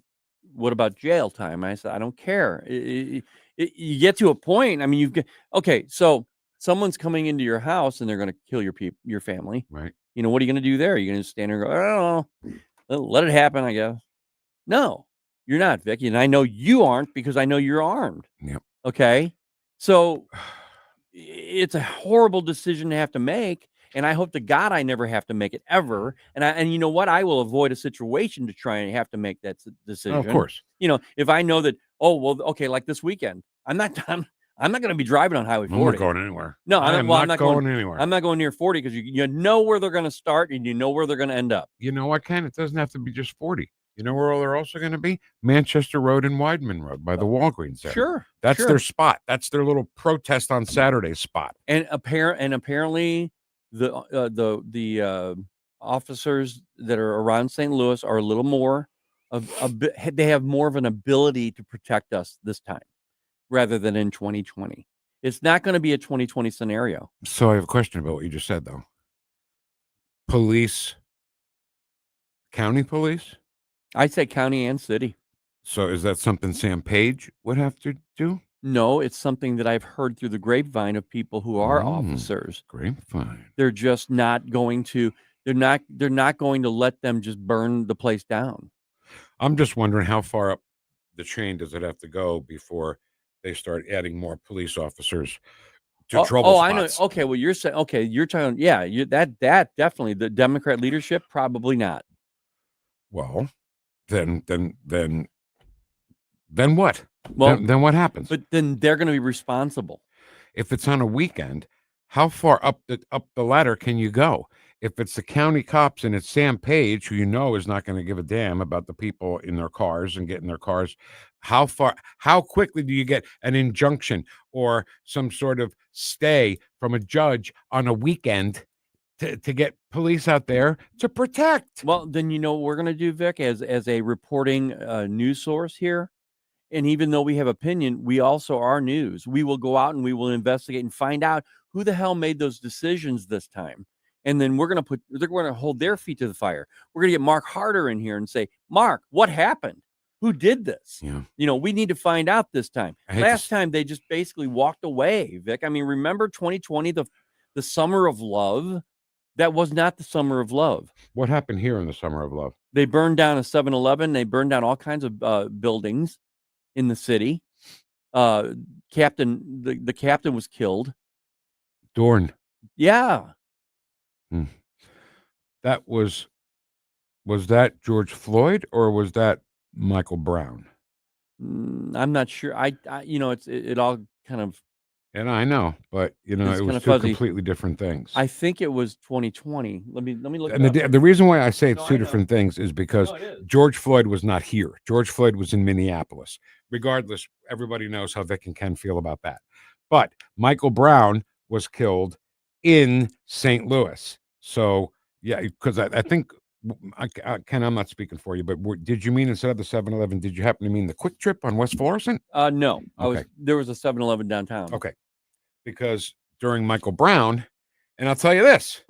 what about jail time? I said, I don't care. You get to a point. I mean, you've got, okay, so someone's coming into your house and they're going to kill your family. Right. You know, what are you going to do there? You're going to stand there and go, I don't know. Let it happen, I guess. No, you're not, Vicky. And I know you aren't because I know you're armed. Yep. Okay. So it's a horrible decision to have to make. And I hope to God I never have to make it ever. And you know what? I will avoid a situation to try and have to make that decision. Oh, of course. You know, if I know that, oh, well, okay, like this weekend, I'm not going to be driving on Highway 40. I'm not going anywhere. No, I'm not going anywhere. I'm not going near 40 because you know where they're going to start and you know where they're going to end up. You know what, Ken? It doesn't have to be just 40. You know where they're also going to be? Manchester Road and Wideman Road by the Walgreens there. Sure. That's their spot. That's their little protest on Saturday spot. And apparently the officers that are around St. Louis are a little more they have more of an ability to protect us this time rather than in 2020. It's not going to be a 2020 scenario. So I have a question about what you just said, though. Police, county police? I'd say county and city. So is that something Sam Page would have to do? No, it's something that I've heard through the grapevine of people who are officers. Grapevine. They're just not going to. They're not going to let them just burn the place down. I'm just wondering how far up the chain does it have to go before they start adding more police officers to trouble spots? I know. Okay, well, you're saying, okay, you're talking, yeah, that definitely, the Democrat leadership, probably not. Well, then what? Well, then what happens? But then they're going to be responsible. If it's on a weekend, how far up the ladder can you go? If it's the county cops and it's Sam Page, who you know is not going to give a damn about the people in their cars and getting their cars, how quickly do you get an injunction or some sort of stay from a judge on a weekend to get police out there to protect? Well, then you know what we're going to do, Vic, as a reporting news source here. And even though we have opinion, we also are news. We will go out and we will investigate and find out who the hell made those decisions this time. And then they're going to hold their feet to the fire. We're going to get Mark Harder in here and say, Mark, what happened? Who did this? Yeah. You know, we need to find out this time. Last time they just basically walked away, Vic. I mean, remember 2020, the summer of love? That was not the summer of love. What happened here in the summer of love? They burned down a 7-Eleven. They burned down all kinds of buildings in the city. The captain was killed. Dorn. Yeah. That was that George Floyd or was that Michael Brown? I'm not sure. I you know, it all kind of. And I know, but you know, it was two completely different things. I think it was 2020. Let me look. And the reason why I say it's two different things is because George Floyd was not here. George Floyd was in Minneapolis. Regardless, everybody knows how Vic and Ken feel about that. But Michael Brown was killed in St. Louis. So yeah, because I think Ken, I'm not speaking for you, but did you mean instead of the 7-Eleven, did you happen to mean the Quick Trip on West Florissant? No, okay. There was a 7-Eleven downtown. Okay, because during Michael Brown, and I'll tell you this,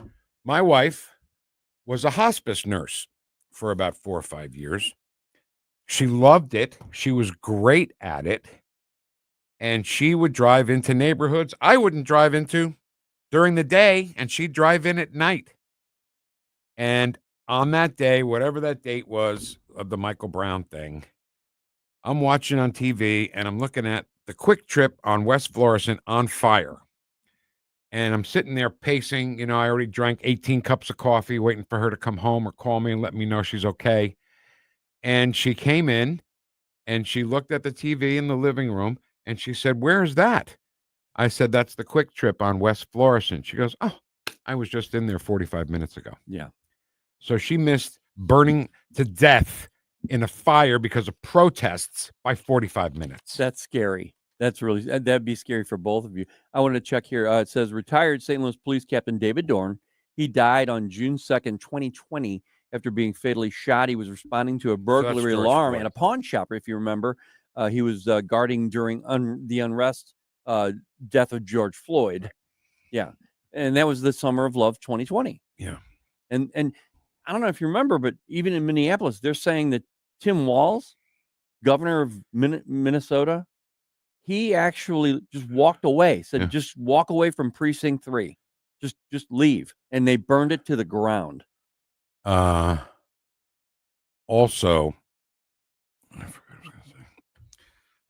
my wife was a hospice nurse for about 4 or 5 years. She loved it. She was great at it. And she would drive into neighborhoods I wouldn't drive into during the day, and she'd drive in at night. And on that day, whatever that date was of the Michael Brown thing, I'm watching on TV and I'm looking at the Quick Trip on West Florissant on fire. And I'm sitting there pacing. You know, I already drank 18 cups of coffee, waiting for her to come home or call me and let me know she's okay. And she came in and she looked at the TV in the living room and she said, "Where's that?" I said, "That's the Quick Trip on West Florissant." She goes, "Oh, I was just in there 45 minutes ago." Yeah. So she missed burning to death in a fire because of protests by 45 minutes. That's scary. That's really, that'd be scary for both of you. I wanted to check here. It says retired St. Louis Police Captain David Dorn. He died on June 2nd, 2020, after being fatally shot. He was responding to a burglary alarm at a pawn shop. If you remember, he was guarding during the unrest death of George Floyd. Yeah. And that was the summer of love 2020. Yeah. And I don't know if you remember, but even in Minneapolis, they're saying that Tim Walz, governor of Minnesota, he actually just walked away, said, just walk away from precinct 3. Just leave. And they burned it to the ground. Also, I forgot what I was going to say.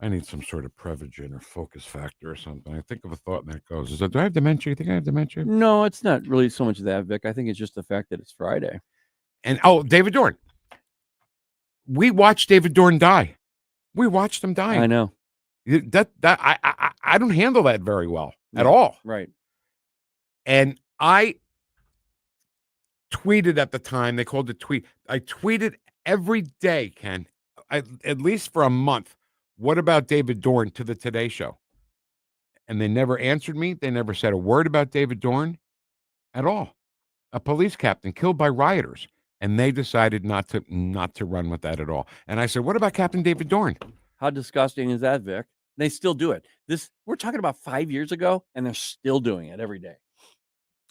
I need some sort of Prevagen or Focus Factor or something. I think of a thought and that goes, do I have dementia? You think I have dementia? No, it's not really so much that, Vic. I think it's just the fact that it's Friday. And David Dorn. We watched David Dorn die. We watched him die. I know. I don't handle that very well at all. Right. And I tweeted at the time. They called it tweet. I tweeted every day, Ken, at least for a month. What about David Dorn to the Today Show? And they never answered me. They never said a word about David Dorn at all. a police captain killed by rioters, and they decided not to run with that at all. And I said, what about Captain David Dorn? How disgusting is that, Vic? They still do it. We're talking about 5 years ago, and they're still doing it every day.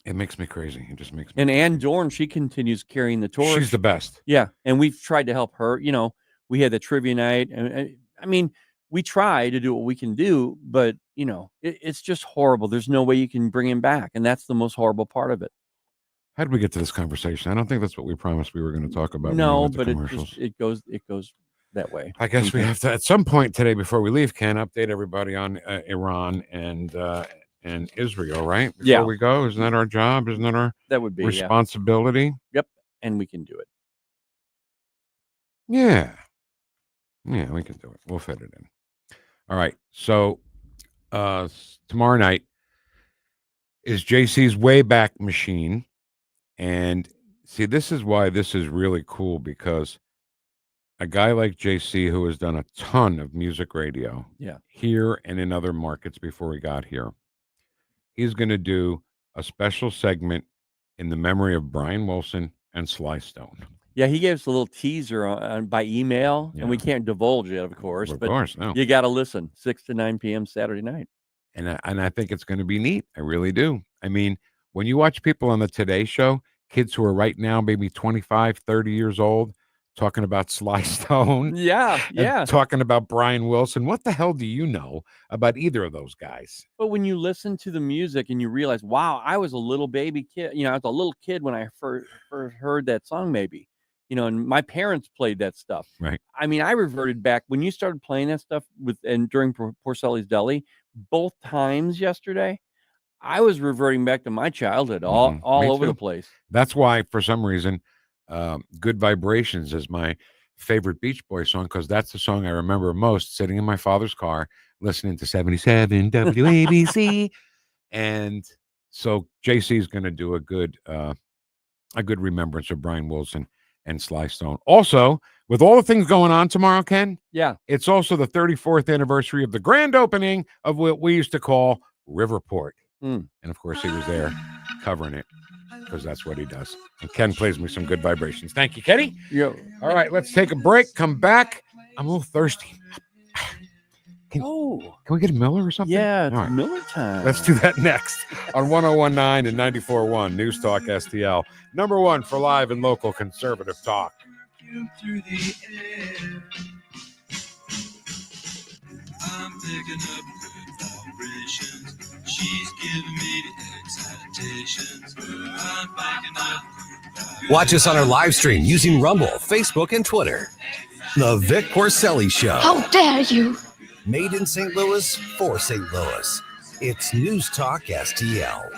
It makes me crazy. It just makes me. And Ann Dorn, she continues carrying the torch. She's the best. Yeah, and we've tried to help her. You know, we had the trivia night, and I mean, we try to do what we can do, but you know, it's just horrible. There's no way you can bring him back, and that's the most horrible part of it. How did we get to this conversation? I don't think that's what we promised we were going to talk about. No, but it goes that way. I guess we have to at some point today before we leave, Ken, update everybody on Iran and Israel, right? Before we go, isn't that our job? Isn't that our responsibility? Yep, and we can do it. Yeah, we can do it. We'll fit it in. All right. So tomorrow night is JC's Wayback Machine, and see, this is why this is really cool, because a guy like JC, who has done a ton of music radio here and in other markets before he got here, he's going to do a special segment in the memory of Brian Wilson and Sly Stone. Yeah, he gave us a little teaser by email, and we can't divulge it, of course. Of course, no. You got to listen, 6 to 9 p.m. Saturday night. And I think it's going to be neat. I really do. I mean, when you watch people on the Today Show, kids who are right now maybe 25, 30 years old, talking about Sly Stone. Yeah. Talking about Brian Wilson. What the hell do you know about either of those guys? But when you listen to the music and you realize, wow, I was a little baby kid. You know, I was a little kid when I first heard that song, maybe. You know, and my parents played that stuff. Right. I mean, I reverted back when you started playing that stuff during Porcelli's Deli, both times yesterday, I was reverting back to my childhood all over the place. That's why, for some reason, Good Vibrations is my favorite Beach Boys song, because that's the song I remember most, sitting in my father's car listening to 77 WABC. And so JC is going to do a good remembrance of Brian Wilson and Sly Stone. Also, with all the things going on tomorrow, Ken, it's also the 34th anniversary of the grand opening of what we used to call Riverport. And of course, he was there covering it, because that's what he does. And Ken plays me some Good Vibrations. Thank you, Kenny. Yo. All right, let's take a break. Come back. I'm a little thirsty. Can we get a Miller or something? Yeah, it's All right. Miller time. Let's do that next on 1019 and 94.1 News Talk STL. Number one for live and local conservative talk. Through the air. I'm picking up good vibrations. She's giving me excitations. I'm picking up. Watch us on our live stream using Rumble, Facebook, and Twitter. The Vic Porcelli Show. How dare you! Made in St. Louis for St. Louis. It's News Talk STL.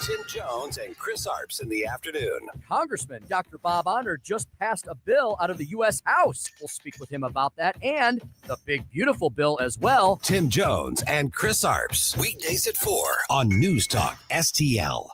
Tim Jones and Chris Arps in the afternoon. Congressman Dr. Bob Honor just passed a bill out of the U.S. House. We'll speak with him about that and the big, beautiful bill as well. Tim Jones and Chris Arps. Weekdays at 4 on News Talk STL.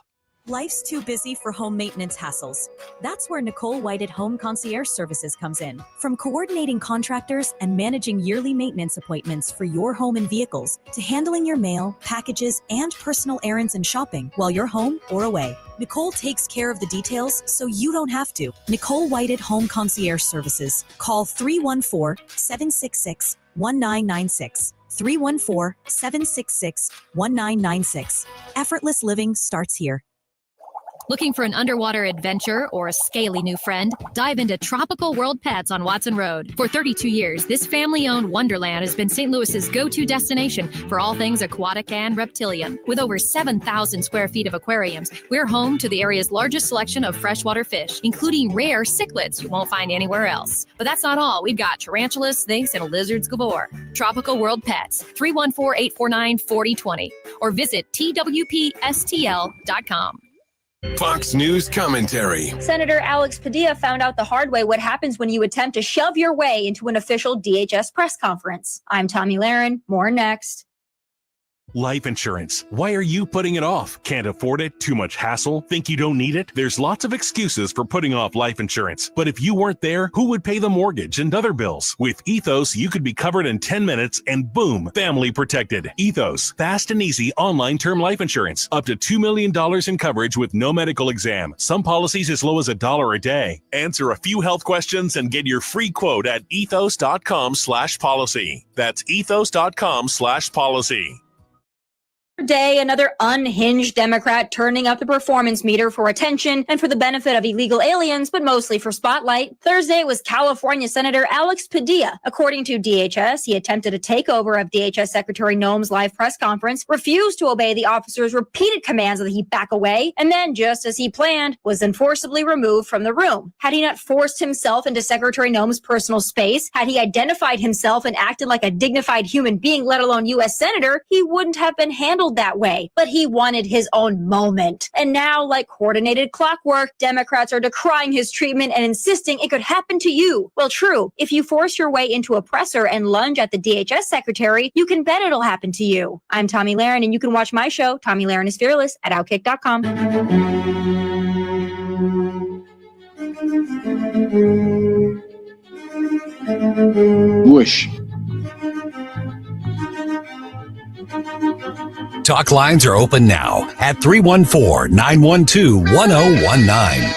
Life's too busy for home maintenance hassles. That's where Nicole Whited Home Concierge Services comes in. From coordinating contractors and managing yearly maintenance appointments for your home and vehicles, to handling your mail, packages, and personal errands and shopping while you're home or away. Nicole takes care of the details so you don't have to. Nicole Whited Home Concierge Services. Call 314-766-1996. 314-766-1996. Effortless living starts here. Looking for an underwater adventure or a scaly new friend? Dive into Tropical World Pets on Watson Road. For 32 years, this family-owned wonderland has been St. Louis's go-to destination for all things aquatic and reptilian. With over 7,000 square feet of aquariums, we're home to the area's largest selection of freshwater fish, including rare cichlids you won't find anywhere else. But that's not all. We've got tarantulas, snakes, and lizards galore. Tropical World Pets, 314-849-4020, or visit twpstl.com. Fox News commentary. Senator Alex Padilla found out the hard way what happens when you attempt to shove your way into an official DHS press conference. I'm Tommy Lahren. More next. Life insurance. Why are you putting it off? Can't afford it? Too much hassle? Think you don't need it? There's lots of excuses for putting off life insurance. But if you weren't there, who would pay the mortgage and other bills? With Ethos, you could be covered in 10 minutes and boom, family protected. Ethos, fast and easy online term life insurance. Up to $2 million in coverage with no medical exam. Some policies as low as $1 a day. Answer a few health questions and get your free quote at ethos.com/policy. That's ethos.com/policy. Day, another unhinged Democrat turning up the performance meter for attention and for the benefit of illegal aliens, but mostly for spotlight. Thursday was California Senator Alex Padilla. According to DHS, he attempted a takeover of DHS Secretary Noem's live press conference, refused to obey the officer's repeated commands that he back away, and then, just as he planned, was then forcibly removed from the room. Had he not forced himself into Secretary Noem's personal space, had he identified himself and acted like a dignified human being, let alone U.S. Senator, he wouldn't have been handled that way, but he wanted his own moment. And now, like coordinated clockwork, Democrats are decrying his treatment and insisting it could happen to you. Well, true. If you force your way into a presser and lunge at the DHS secretary, you can bet it'll happen to you. I'm Tommy Lahren, and you can watch my show, Tommy Lahren is Fearless, at Outkick.com. Whoosh. Talk lines are open now at 314-912-1019.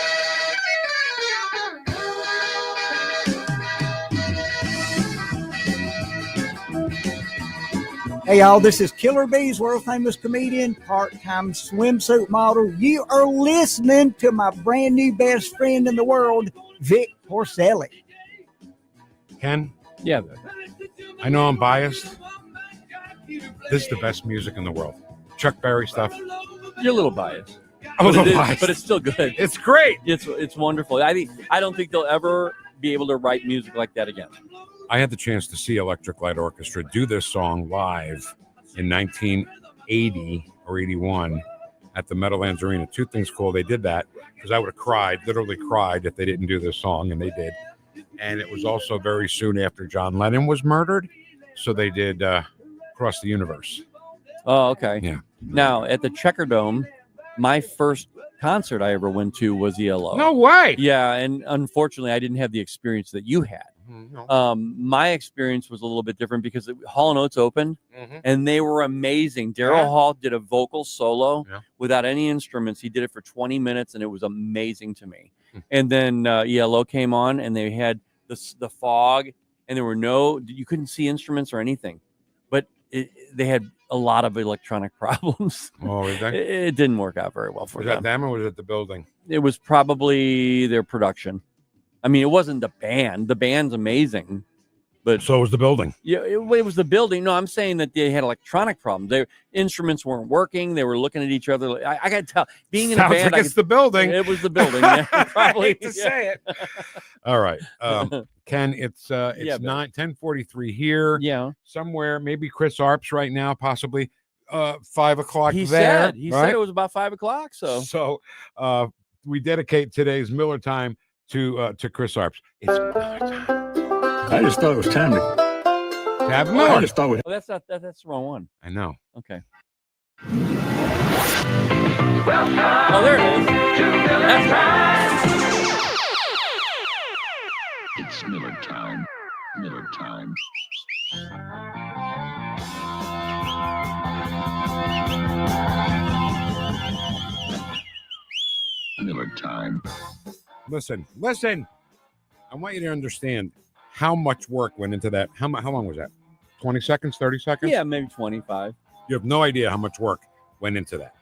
Hey y'all, this is Killer Bees, world famous comedian, part-time swimsuit model. You are listening to my brand new best friend in the world, Vic Porcelli. Ken? Yeah. I know I'm biased. This is the best music in the world. Chuck Berry stuff. You're a little biased. I'm a little But it is- biased. but it's still good. It's great. It's wonderful. I don't think they'll ever be able to write music like that again. I had the chance to see Electric Light Orchestra do this song live in 1980 or 81 at the Meadowlands Arena. Two things cool. They did that because I would have cried, literally cried, if they didn't do this song, and they did. And it was also very soon after John Lennon was murdered, so they did Across the Universe. Oh, okay. Yeah. Now, at the Checker Dome, my first concert I ever went to was ELO. No way. Yeah, and unfortunately, I didn't have the experience that you had. My experience was a little bit different because Hall & Oates opened, and they were amazing. Daryl Hall did a vocal solo without any instruments. He did it for 20 minutes, and it was amazing to me. And then ELO came on, and they had the fog, and there were you couldn't see instruments or anything. But they had a lot of electronic problems. Oh, is that? It didn't work out very well for Was them. that them or was it the building? It was probably their production. I mean, it wasn't the band. The band's amazing, but so was the building. Yeah, it was the building. No, I'm saying that they had electronic problems. Their instruments weren't working. They were looking at each other. I got to tell, being in a Sounds band, like it's the building. It was the building. Yeah, probably. I hate to say it. All right, Ken. It's 10:43 here. Yeah, somewhere maybe Chris Arps right now, possibly 5 o'clock. He there. said he right? said it was about 5 o'clock. So we dedicate today's Miller Time to Chris Arps. It's Miller Time. I just thought it was time to have Miller. I just thought we. Oh, that's not that's the wrong one. I know. Okay. Oh, there it is. That's right. It's Miller Time. Miller Time. Miller Time. Listen. I want you to understand how much work went into that. How long was that? 20 seconds, 30 seconds? Yeah, maybe 25. You have no idea how much work went into that.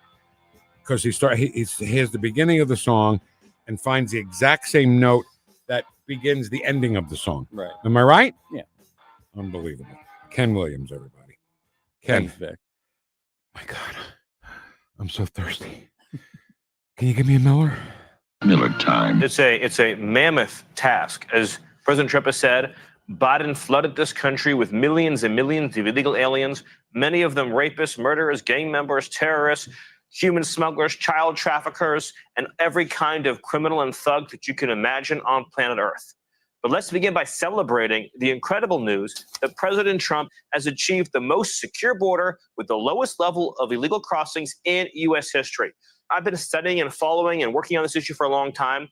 Because he has the beginning of the song and finds the exact same note that begins the ending of the song. Right. Am I right? Yeah. Unbelievable. Ken Williams, everybody. Ken. Thanks, Vic. My God. I'm so thirsty. Can you give me a Miller? Miller Time. It's a mammoth task. As President Trump has said, Biden flooded this country with millions and millions of illegal aliens, many of them rapists, murderers, gang members, terrorists, human smugglers, child traffickers, and every kind of criminal and thug that you can imagine on planet Earth. But let's begin by celebrating the incredible news that President Trump has achieved the most secure border with the lowest level of illegal crossings in U.S. history. I've been studying and following and working on this issue for a long time.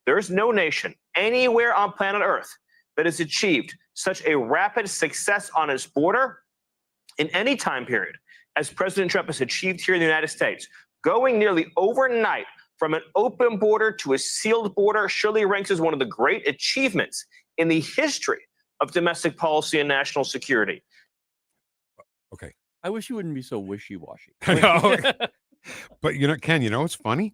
There is no nation anywhere on planet Earth that has achieved such a rapid success on its border in any time period as President Trump has achieved here in the United States. Going nearly overnight from an open border to a sealed border surely ranks as one of the great achievements in the history of domestic policy and national security. Okay. I wish you wouldn't be so wishy-washy. I know. But, Ken, what's funny?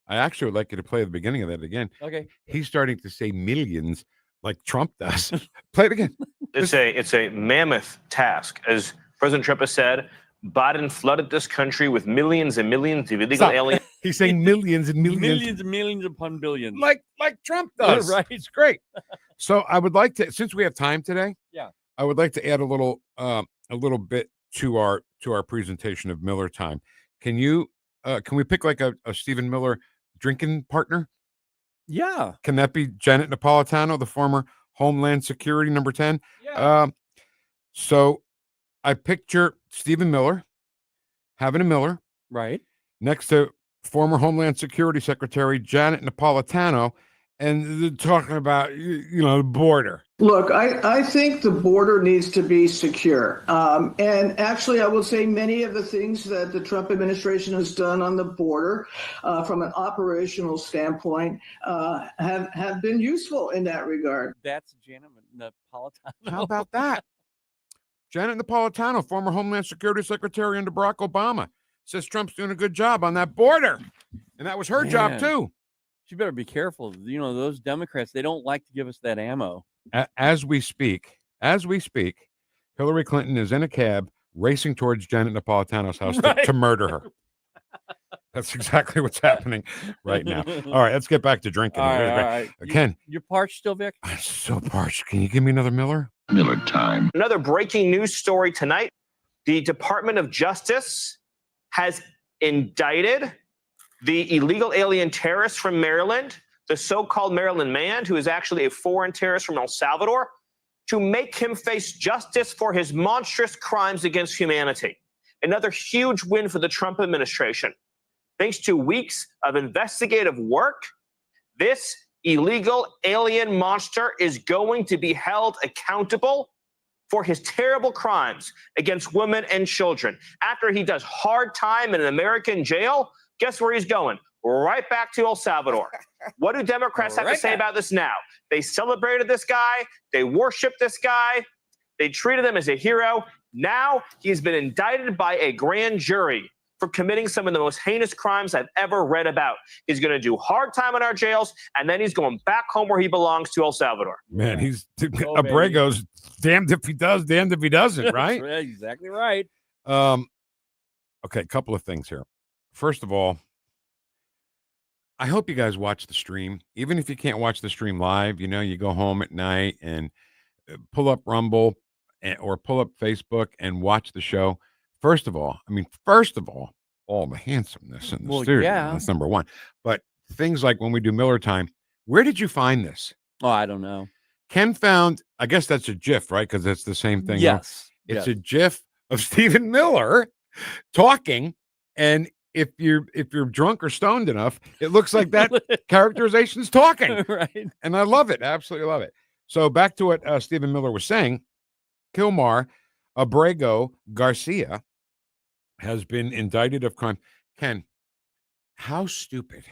I actually would like you to play the beginning of that again. Okay. He's starting to say millions like Trump does. Play it again. It's a mammoth task. As President Trump has said, Biden flooded this country with millions and millions of illegal aliens. He's saying millions and millions. Millions and millions upon billions. Like Trump does. Right. It's great. So I would like to, since we have time today, Yeah. I would like to add a little bit to our presentation of Miller time. Can we pick like a Stephen Miller drinking partner? Yeah. Can that be Janet Napolitano, the former Homeland Security number 10? Yeah. So I picture Stephen Miller having a Miller right next to former Homeland Security Secretary Janet Napolitano, and they're talking about the border. Look, I think the border needs to be secure. And actually, I will say many of the things that the Trump administration has done on the border from an operational standpoint have been useful in that regard. That's Janet Napolitano. How about that? Janet Napolitano, former Homeland Security Secretary under Barack Obama, says Trump's doing a good job on that border. And that was her job, too. She better be careful. Those Democrats, they don't like to give us that ammo. As we speak, Hillary Clinton is in a cab racing towards Janet Napolitano's house to murder her. That's exactly what's happening right now. All right, let's get back to drinking. All right. Ken. You're parched still, Vic? I'm so parched. Can you give me another Miller? Miller time. Another breaking news story tonight. The Department of Justice has indicted the illegal alien terrorist from Maryland, the so-called Maryland man, who is actually a foreign terrorist from El Salvador, to make him face justice for his monstrous crimes against humanity. Another huge win for the Trump administration. Thanks to weeks of investigative work, this illegal alien monster is going to be held accountable for his terrible crimes against women and children. After he does hard time in an American jail, guess where he's going? Right back to El Salvador. What do Democrats have to say about this now? They celebrated this guy. They worshiped this guy. They treated him as a hero. Now he's been indicted by a grand jury for committing some of the most heinous crimes I've ever read about. He's going to do hard time in our jails, and then he's going back home where he belongs, to El Salvador. Man, he's Abrego's damned if he does, damned if he doesn't, right? That's exactly right. Okay, a couple of things here. First of all, I hope you guys watch the stream. Even if you can't watch the stream live, you go home at night and pull up Rumble or pull up Facebook and watch the show. First of all, all the handsomeness in the studio. Yeah. That's number one. But things like when we do Miller time, where did you find this? Oh, I don't know. Ken found, I guess that's a GIF, right? Because it's the same thing. Yes. It's a GIF of Stephen Miller talking. And if you're drunk or stoned enough, it looks like that characterization's talking. Right. And I love it. Absolutely love it. So back to what Stephen Miller was saying. Kilmar Abrego Garcia has been indicted of crime. Ken, how stupid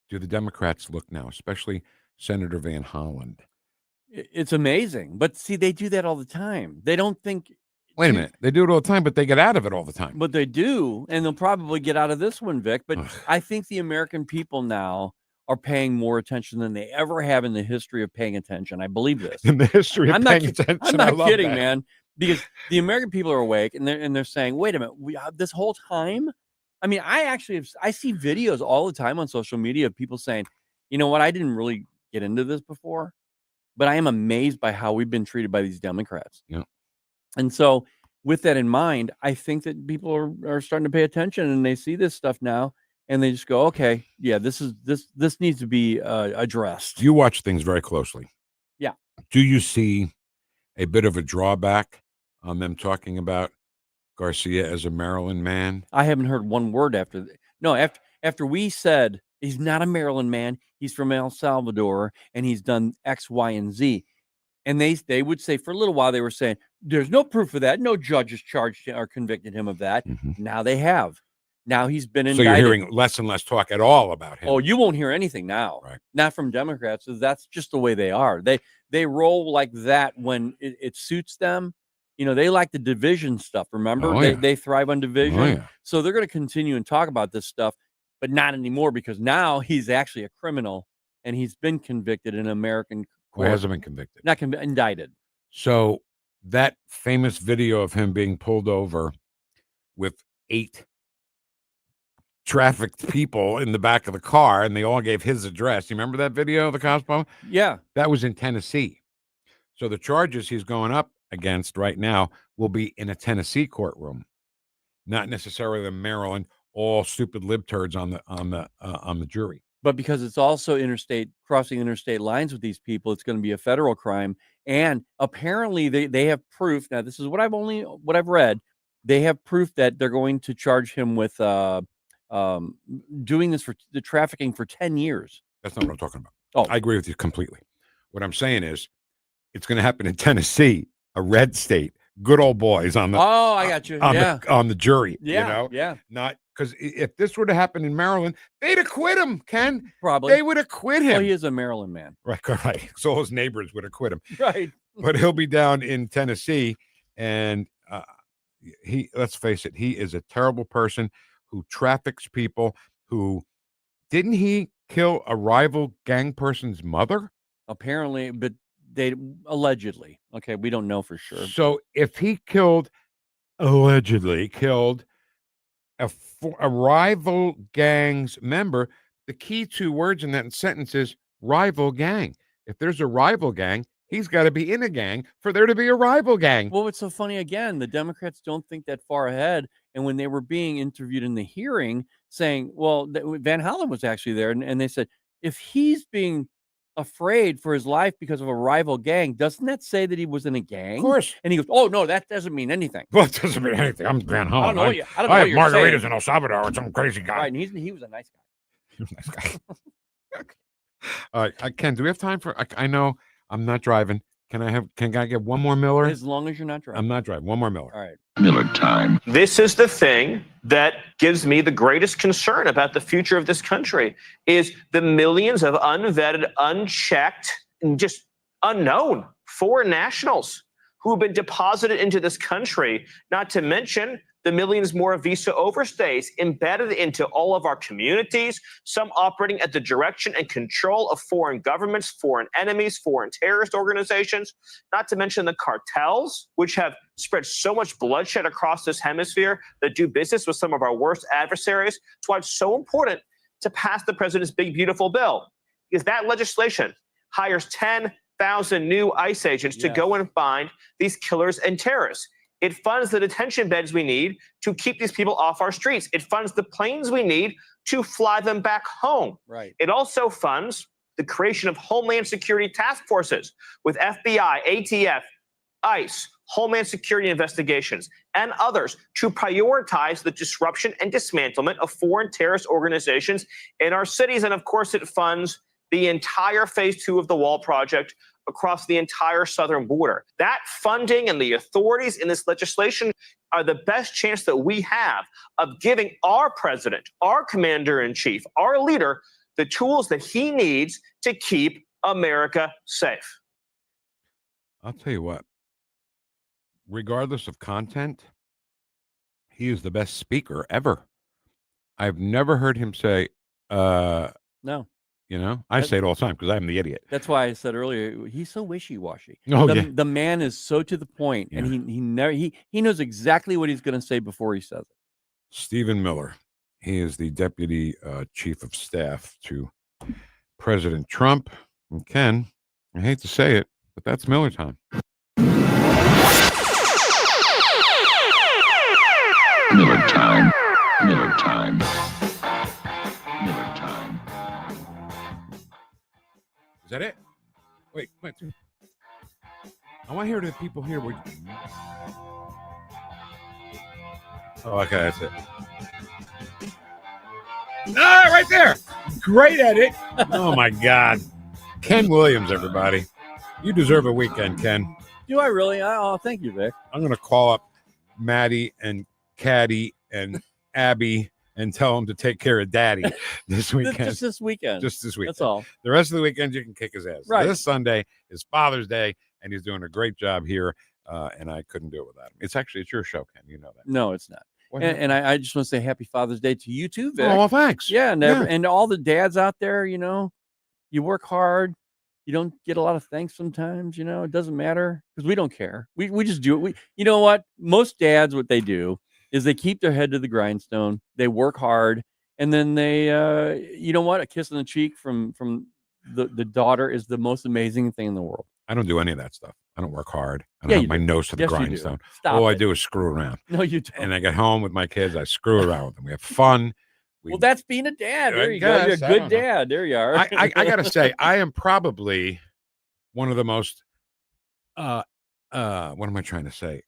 do the Democrats look now, especially Senator Van Hollen? It's amazing. But see, they do that all the time. They don't think. Wait a minute. They do it all the time, but they get out of it all the time. But they do, and they'll probably get out of this one, Vic. But I think the American people now are paying more attention than they ever have in the history of paying attention. I believe this. In the history of paying attention. I'm not kidding, man. Because the American people are awake, and they're saying, wait a minute, this whole time? I mean, I see videos all the time on social media of people saying, you know what, I didn't really get into this before, but I am amazed by how we've been treated by these Democrats. Yeah. And so with that in mind, I think that people are starting to pay attention, and they see this stuff now, and they just go, okay, yeah, this needs to be addressed. You watch things very closely. Do you see a bit of a drawback on them talking about Garcia as a Maryland man? I haven't heard one word after. After we said he's not a Maryland man, he's from El Salvador, and he's done X, Y, and Z. And they would say for a little while, they were saying, there's no proof of that. No judges charged or convicted him of that. Now they have. Now he's been indicted. So you're hearing less and less talk at all about him. Oh, you won't hear anything now. Right. Not from Democrats. That's just the way they are. They roll like that when it suits them. You know, they like the division stuff. Remember, they thrive on division. So they're going to continue and talk about this stuff, but not anymore because now he's actually a criminal and he's been convicted in American court. Well, he hasn't been convicted. Not indicted. So that famous video of him being pulled over with 8 trafficked people in the back of the car, and they all gave his address. You remember that video of the cops? Yeah. That was in Tennessee. So the charges he's going up against right now will be in a Tennessee courtroom, not necessarily the Maryland, all stupid libturds on the jury. But because it's also crossing interstate lines with these people, it's going to be a federal crime. And apparently they have proof. Now, this is what I've read. They have proof that they're going to charge him with doing this for the trafficking for 10 years. That's not what I'm talking about. Oh, I agree with you completely. What I'm saying is it's going to happen in Tennessee, a red state. Good old boys on the I got you. On the jury. Yeah, you know? yeah. Not because if this were to happen in Maryland, they'd acquit him, Ken. Probably. They would acquit him. Well, he is a Maryland man. Right. So his neighbors would acquit him. Right. But he'll be down in Tennessee, and let's face it, he is a terrible person who traffics people. Didn't he kill a rival gang person's mother? Apparently, but they allegedly. Okay, we don't know for sure. So if he allegedly killed a rival gang's member, the key 2 words in that sentence is rival gang. If there's a rival gang, he's got to be in a gang for there to be a rival gang. Well, what's so funny, again, the Democrats don't think that far ahead. And when they were being interviewed in the hearing saying, well, Van Hollen was actually there. And they said, if he's being afraid for his life because of a rival gang, doesn't that say that he was in a gang? Of course. And he goes, oh, no, that doesn't mean anything. Well, it doesn't mean anything. I'm Van Hollen. I don't know I have what you're margaritas saying. in El Salvador with some crazy guy. Right, and he was a nice guy. He was a nice guy. All right, Ken, do we have time for? I know I'm not driving. Can I get one more Miller? As long as you're not driving. I'm not driving. One more Miller. All right. Miller time. This is the thing that gives me the greatest concern about the future of this country is the millions of unvetted, unchecked, and just unknown foreign nationals who have been deposited into this country, not to mention the millions more visa overstays embedded into all of our communities, some operating at the direction and control of foreign governments, foreign enemies, foreign terrorist organizations, not to mention the cartels, which have spread so much bloodshed across this hemisphere that do business with some of our worst adversaries. That's why it's so important to pass the president's big, beautiful bill, because that legislation hires 10,000 new ICE agents to go and find these killers and terrorists. It funds the detention beds we need to keep these people off our streets. It funds the planes we need to fly them back home. Right. It also funds the creation of Homeland Security task forces with FBI, ATF, ICE, Homeland Security investigations, and others to prioritize the disruption and dismantlement of foreign terrorist organizations in our cities. And of course, it funds the entire phase 2 of the Wall Project across the entire southern border. That funding and the authorities in this legislation are the best chance that we have of giving our president, our commander-in-chief, our leader, the tools that he needs to keep America safe. I'll tell you what, regardless of content, he is the best speaker ever. I've never heard him say, no. You know, I say it all the time because I'm the idiot. That's why I said earlier, he's so wishy-washy. Oh, the man is so to the point, and he knows exactly what he's going to say before he says it. Stephen Miller, he is the deputy chief of staff to President Trump. And Ken, I hate to say it, but that's Miller time. Miller time. Miller time. Miller time. Is that it? Wait. I want to hear the people here. Oh, okay, that's it. Ah, right there. Great edit. Oh, my God. Ken Williams, everybody. You deserve a weekend, Ken. Do I really? Oh, thank you, Vic. I'm going to call up Maddie and Caddy and Abby and tell them to take care of Daddy this weekend. Just this weekend. Just this weekend. That's all. The rest of the weekend, you can kick his ass. Right. This Sunday is Father's Day, and he's doing a great job here, and I couldn't do it without him. It's your show, Ken. You know that. No, it's not. And I just want to say happy Father's Day to you too, Vic. Oh, well, thanks. Yeah, and all the dads out there, you know, you work hard. You don't get a lot of thanks sometimes, you know. It doesn't matter because we don't care. We just do it. You know what? Most dads, what they do is they keep their head to the grindstone. They work hard, and then they, you know what? A kiss on the cheek from the daughter is the most amazing thing in the world. I don't do any of that stuff. I don't work hard. I don't have my nose to the grindstone. All I do is screw around. No, you don't. And I get home with my kids. I screw around with them. We have fun. Well, that's being a dad. There you go. You're a good dad. There you are. I got to say, I am probably one of the most, what am I trying to say?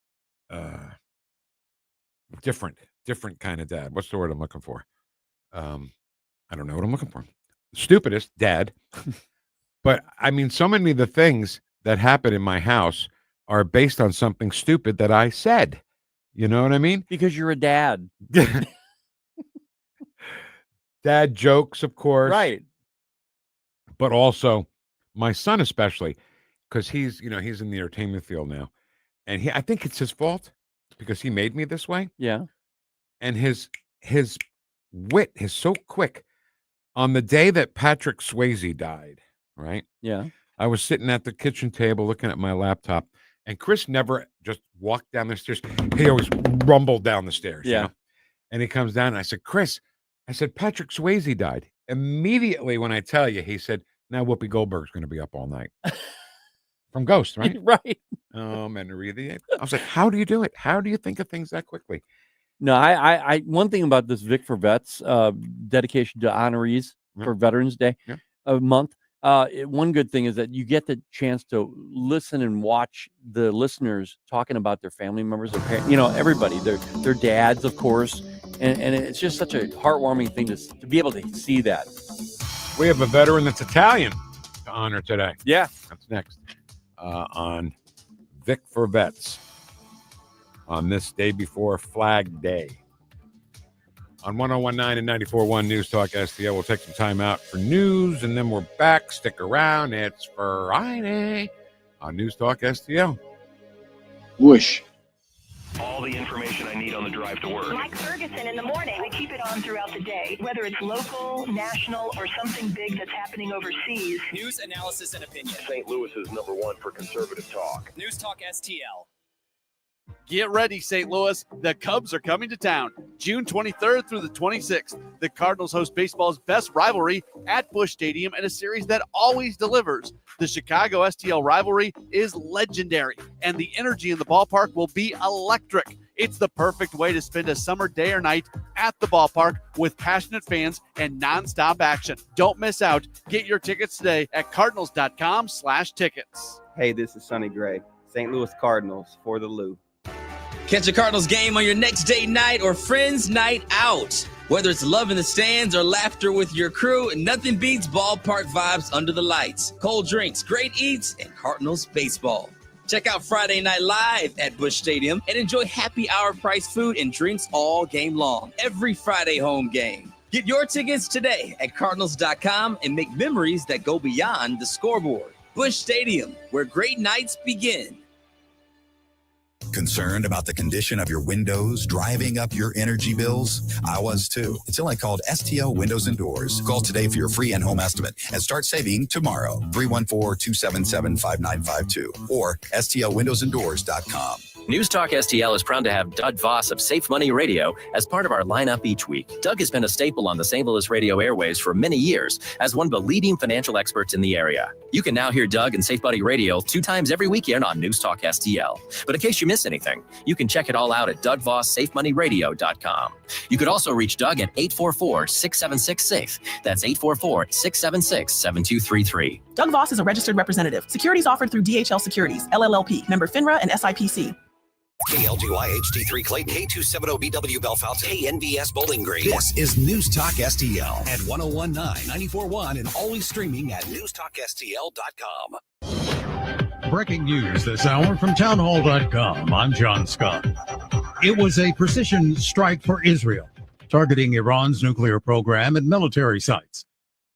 Different kind of dad. What's the word I'm looking for? I don't know what I'm looking for. Stupidest dad. But I mean, so many of the things that happen in my house are based on something stupid that I said. You know what I mean? Because you're a dad. Dad jokes, of course. Right. But also my son, especially, because he's in the entertainment field now. And I think it's his fault because he made me this way. Yeah. And his wit is so quick. On the day that Patrick Touhey died, right? Yeah. I was sitting at the kitchen table looking at my laptop, and Chris never just walked down the stairs. He always rumbled down the stairs. Yeah. You know? And he comes down, and I said, Chris, Patrick Touhey died. Immediately when I tell you, he said, now Whoopi Goldberg's going to be up all night. From Ghost, right? Right. Henry VIII. I was like, how do you do it? How do you think of things that quickly? No, I one thing about this Vic for Vets dedication to honorees for Veterans Day month. One good thing is that you get the chance to listen and watch the listeners talking about their family members, their parents, everybody, their dads, of course, and it's just such a heartwarming thing to be able to see that. We have a veteran that's Italian to honor today. Yeah, that's next on Vic for Vets on this day before Flag Day. On 101.9 and 94.1 News Talk STL, we'll take some time out for news, and then we're back. Stick around. It's Friday on News Talk STL. Whoosh. All the information I need on the drive to work. Mike Ferguson in the morning. I keep it on throughout the day, whether it's local, national, or something big that's happening overseas. News, analysis, and opinion. St. Louis is #1 for conservative talk. News Talk STL. Get ready, St. Louis. The Cubs are coming to town June 23rd through the 26th. The Cardinals host baseball's best rivalry at Busch Stadium in a series that always delivers. The Chicago STL rivalry is legendary, and the energy in the ballpark will be electric. It's the perfect way to spend a summer day or night at the ballpark with passionate fans and nonstop action. Don't miss out. Get your tickets today at cardinals.com/tickets. Hey, this is Sonny Gray, St. Louis Cardinals for the Lou. Catch a Cardinals game on your next date night or friends night out. Whether it's love in the stands or laughter with your crew, nothing beats ballpark vibes under the lights. Cold drinks, great eats, and Cardinals baseball. Check out Friday Night Live at Busch Stadium and enjoy happy hour price food and drinks all game long. Every Friday home game. Get your tickets today at cardinals.com and make memories that go beyond the scoreboard. Busch Stadium, where great nights begin. Concerned about the condition of your windows driving up your energy bills? I was too, until I called STL Windows and Doors. Call today for your free in-home estimate and start saving tomorrow. 314-277-5952 or stlwindowsanddoors.com. News Talk STL is proud to have Doug Voss of Safe Money Radio as part of our lineup each week. Doug has been a staple on the St. Louis radio airways for many years as one of the leading financial experts in the area. You can now hear Doug and Safe Money Radio 2 times every weekend on News Talk STL. But in case you miss anything, you can check it all out at DougVossSafeMoneyRadio.com. You could also reach Doug at 844-676-SAFE. That's 844-676-7233. Doug Voss is a registered representative. Securities offered through DHL Securities, LLLP, member FINRA and SIPC. KLGY HD3 Clayton, K270BW Belfast, KNVS Bowling Green. This is News Talk STL at 1019, 94.1, and always streaming at NewstalkSTL.com. Breaking news this hour from townhall.com. I'm John Scott. It was a precision strike for Israel, targeting Iran's nuclear program and military sites.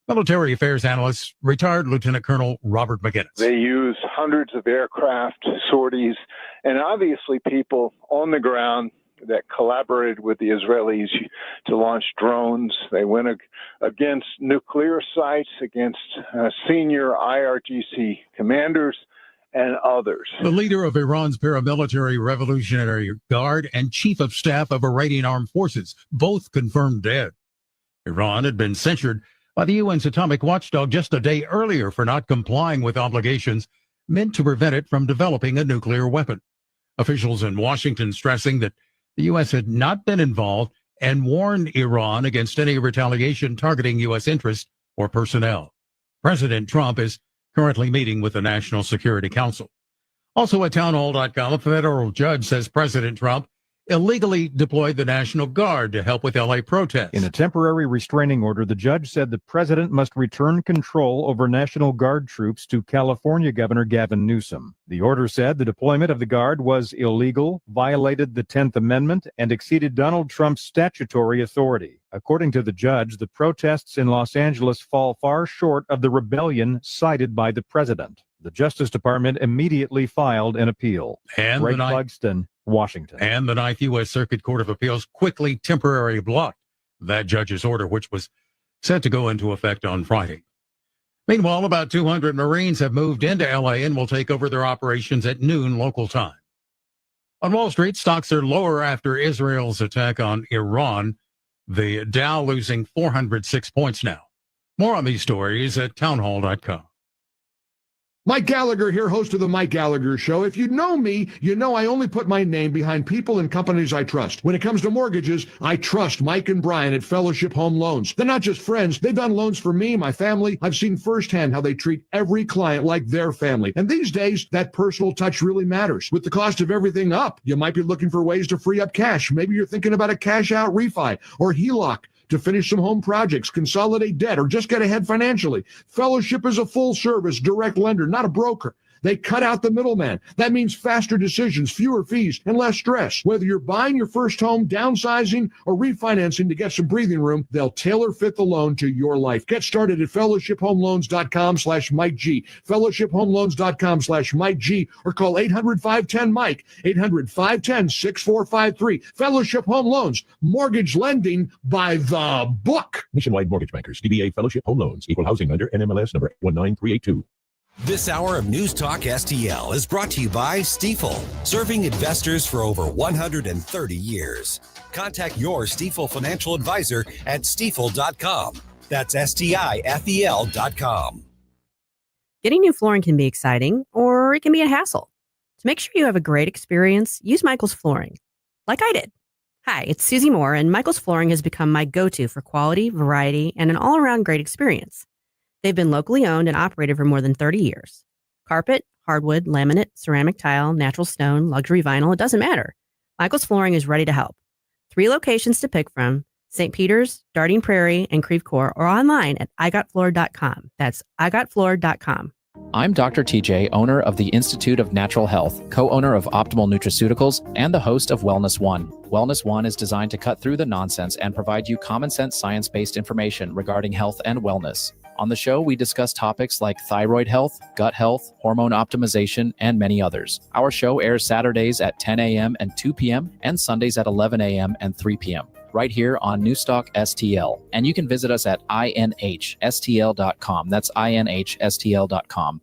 Military affairs analyst, retired Lieutenant Colonel Robert McGinnis. They use hundreds of aircraft, sorties, and obviously people on the ground that collaborated with the Israelis to launch drones. They went against nuclear sites, against senior IRGC commanders, and others. The leader of Iran's paramilitary Revolutionary Guard and chief of staff of Iranian armed forces, both confirmed dead. Iran had been censured by the UN's atomic watchdog just a day earlier for not complying with obligations meant to prevent it from developing a nuclear weapon. Officials in Washington stressing that the U.S. had not been involved and warned Iran against any retaliation targeting U.S. interests or personnel. President Trump is currently meeting with the National Security Council. Also at townhall.com, a federal judge says President Trump illegally deployed the National Guard to help with L.A. protests. In a temporary restraining order, the judge said the president must return control over National Guard troops to California Governor Gavin Newsom. The order said the deployment of the Guard was illegal, violated the 10th Amendment, and exceeded Donald Trump's statutory authority. According to the judge, the protests in Los Angeles fall far short of the rebellion cited by the president. The Justice Department immediately filed an appeal. And Greg Clugston, Washington. And the Ninth U.S. Circuit Court of Appeals quickly temporarily blocked that judge's order, which was set to go into effect on Friday. Meanwhile, about 200 Marines have moved into L.A. and will take over their operations at noon local time. On Wall Street, stocks are lower after Israel's attack on Iran, the Dow losing 406 points now. More on these stories at townhall.com. Mike Gallagher here, host of the Mike Gallagher Show. If you know me, you know I only put my name behind people and companies I trust. When it comes to mortgages, I trust Mike and Brian at Fellowship Home Loans. They're not just friends. They've done loans for me, my family. I've seen firsthand how they treat every client like their family. And these days, that personal touch really matters. With the cost of everything up, you might be looking for ways to free up cash. Maybe you're thinking about a cash out refi or HELOC to finish some home projects, consolidate debt, or just get ahead financially. Fellowship is a full-service direct lender, not a broker. They cut out the middleman. That means faster decisions, fewer fees, and less stress. Whether you're buying your first home, downsizing, or refinancing to get some breathing room, they'll tailor fit the loan to your life. Get started at fellowshiphomeloans.com/Mike G. fellowshiphomeloans.com/Mike G, or call 800-510-MIKE, 800-510-6453. Fellowship Home Loans, mortgage lending by the book. Nationwide Mortgage Bankers, DBA Fellowship Home Loans, Equal Housing Lender, NMLS number 19382. This hour of News Talk STL is brought to you by Stifel, serving investors for over 130 years. Contact your Stifel financial advisor at stifel.com. That's STIFEL.com. Getting new flooring can be exciting, or it can be a hassle. To make sure you have a great experience, use Michael's Flooring, like I did. Hi, it's Susie Moore, and Michael's Flooring has become my go-to for quality, variety, and an all-around great experience. They've been locally owned and operated for more than 30 years. Carpet, hardwood, laminate, ceramic tile, natural stone, luxury vinyl, it doesn't matter. Michael's Flooring is ready to help. 3 locations to pick from: St. Peter's, Darting Prairie, and Creve Coeur, or online at igotfloor.com. That's igotfloor.com. I'm Dr. TJ, owner of the Institute of Natural Health, co-owner of Optimal Nutraceuticals, and the host of Wellness One. Wellness One is designed to cut through the nonsense and provide you common sense science-based information regarding health and wellness. On the show, we discuss topics like thyroid health, gut health, hormone optimization, and many others. Our show airs Saturdays at 10 a.m. and 2 p.m. and Sundays at 11 a.m. and 3 p.m. right here on NewstalkSTL. And you can visit us at inhstl.com. That's inhstl.com.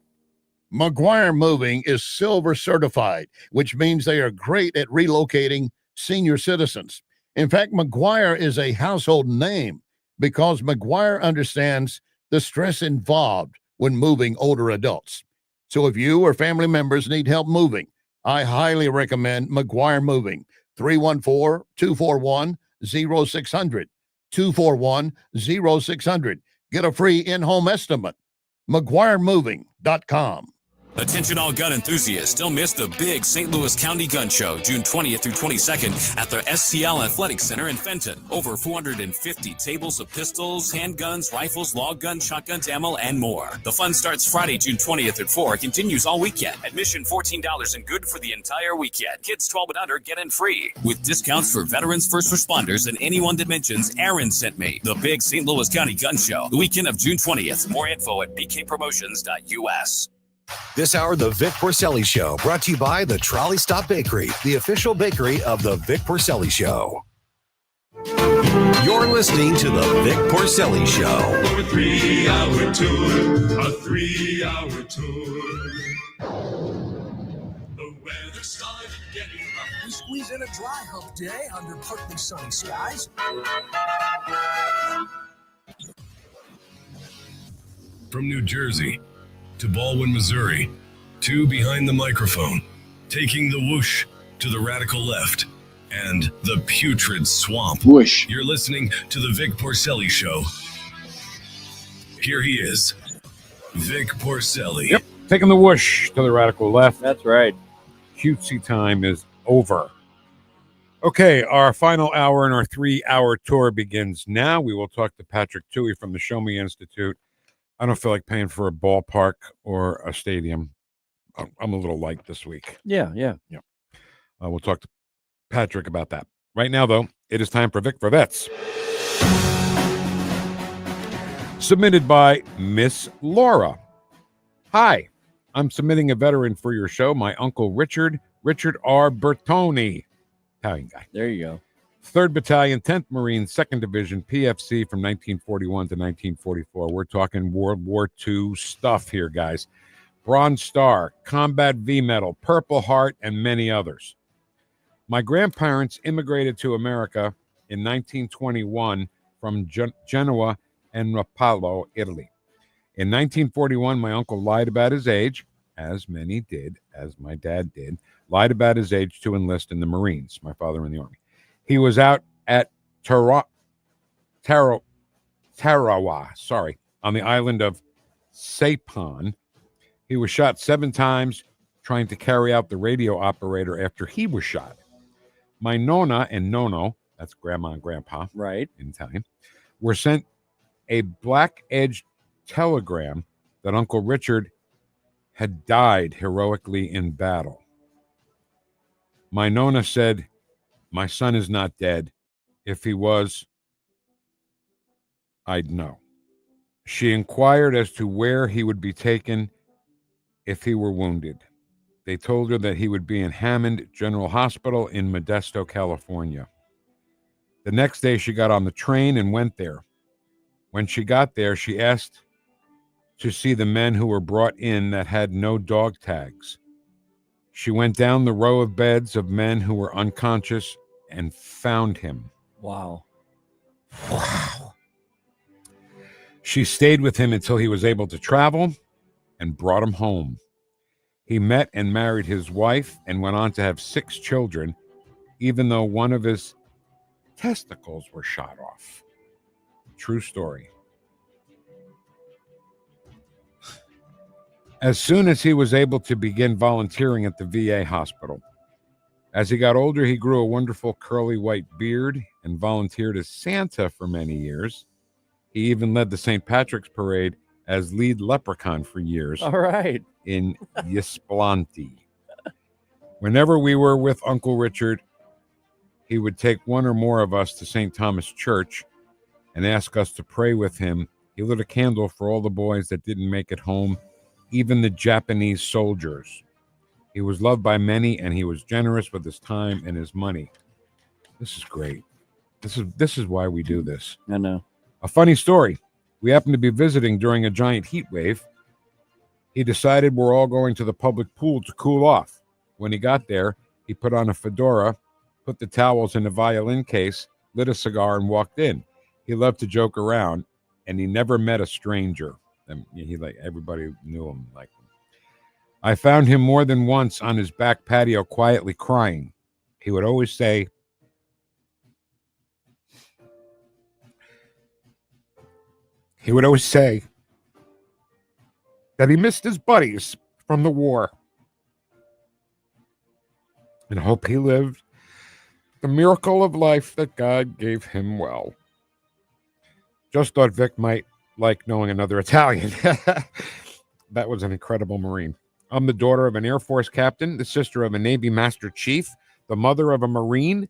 McGuire Moving is Silver certified, which means they are great at relocating senior citizens. In fact, McGuire is a household name because McGuire understands the stress involved when moving older adults. So if you or family members need help moving, I highly recommend McGuire Moving. 314-241-0600. 241-0600. Get a free in-home estimate. McGuireMoving.com. Attention all gun enthusiasts, don't miss the big St. Louis County Gun Show, June 20th through 22nd at the STL Athletic Center in Fenton. Over 450 tables of pistols, handguns, rifles, log guns, shotguns, ammo, and more. The fun starts Friday, June 20th at 4, continues all weekend. Admission $14 and good for the entire weekend. Kids 12 and under get in free. With discounts for veterans, first responders, and anyone that mentions Aaron sent me. The big St. Louis County Gun Show, the weekend of June 20th. More info at bkpromotions.us. This hour, the Vic Porcelli Show, brought to you by the Trolley Stop Bakery, the official bakery of the Vic Porcelli Show. You're listening to the Vic Porcelli Show. A 3-hour tour, a 3-hour tour. The weather started getting rough. We squeeze in a dry hump day under partly sunny skies. From New Jersey to Baldwin, Missouri, two behind the microphone, taking the whoosh to the radical left and the putrid swamp. Whoosh. You're listening to the Vic Porcelli Show. Here he is, Vic Porcelli. Yep, taking the whoosh to the radical left. That's right. Cutesy time is over. Okay, our final hour in our 3-hour tour begins now. We will talk to Patrick Touhey from the Show Me Institute. I don't feel like paying for a ballpark or a stadium. I'm a little light this week. Yeah. We'll talk to Patrick about that. Right now, though, it is time for Vic for Vets. Submitted by Miss Laura. Hi, I'm submitting a veteran for your show, my Uncle Richard R. Bertoni. Italian guy. There you go. 3rd Battalion, 10th Marine, 2nd Division, PFC from 1941 to 1944. We're talking World War II stuff here, guys. Bronze Star, Combat V Medal, Purple Heart, and many others. My grandparents immigrated to America in 1921 from Genoa and Rapallo, Italy. In 1941, my uncle lied about his age, as many did, as my dad did, lied about his age to enlist in the Marines, my father in the Army. He was out at Tarawa, on the island of Saipan. He was shot 7 times trying to carry out the radio operator after he was shot. My nonna and nono, that's grandma and grandpa, right, in Italian, were sent a black-edged telegram that Uncle Richard had died heroically in battle. My nonna said, "My son is not dead. If he was, I'd know." She inquired as to where he would be taken if he were wounded. They told her that he would be in Hammond General Hospital in Modesto, California. The next day, she got on the train and went there. When she got there, she asked to see the men who were brought in that had no dog tags. She went down the row of beds of men who were unconscious and found him. Wow. She stayed with him until he was able to travel and brought him home. He met and married his wife and went on to have 6 children, even though one of his testicles were shot off. True story. As soon as he was able to begin volunteering at the VA hospital, as he got older, he grew a wonderful curly white beard and volunteered as Santa for many years. He even led the St. Patrick's Parade as lead leprechaun for years. All right. In Ysplanti. Whenever we were with Uncle Richard, he would take one or more of us to St. Thomas Church and ask us to pray with him. He lit a candle for all the boys that didn't make it home, even the Japanese soldiers. He was loved by many, and he was generous with his time and his money. This is great. This is why we do this. I know. A funny story. We happened to be visiting during a giant heat wave. He decided we're all going to the public pool to cool off. When he got there, he put on a fedora, put the towels in a violin case, lit a cigar, and walked in. He loved to joke around, and he never met a stranger. And everybody knew him, liked him. I found him more than once on his back patio quietly crying. He would always say, that he missed his buddies from the war. And hope he lived the miracle of life that God gave him well. Just thought Vic might like knowing another Italian. That was an incredible Marine. I'm the daughter of an Air Force captain, the sister of a Navy Master Chief, the mother of a Marine,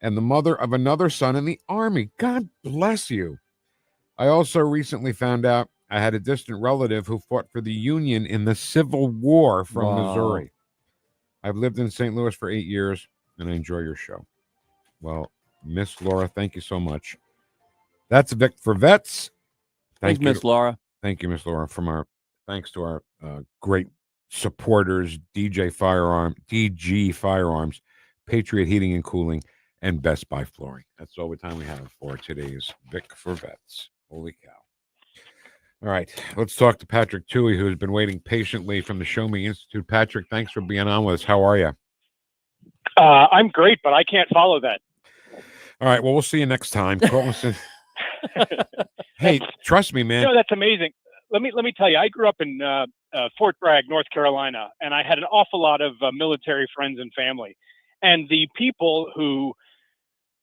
and the mother of another son in the Army. God bless you. I also recently found out I had a distant relative who fought for the Union in the Civil War from Missouri. I've lived in St. Louis for 8 years, and I enjoy your show. Well, Miss Laura, thank you so much. That's Vic for Vets. Thanks, Miss Laura. Thank you, Miss Laura. Thanks to our great supporters, DG Firearms, Patriot Heating and Cooling, and Best Buy Flooring. That's all the time we have for today's Vic for Vets. Holy cow. All right, let's talk to Patrick Touhey, who's been waiting patiently from the Show Me Institute. Patrick, thanks for being on with us. How are you? I'm great, but I can't follow that. All right, well, we'll see you next time. Hey, trust me, man. No, that's amazing. Let me tell you, I grew up in Fort Bragg, North Carolina, and I had an awful lot of military friends and family. And the people who,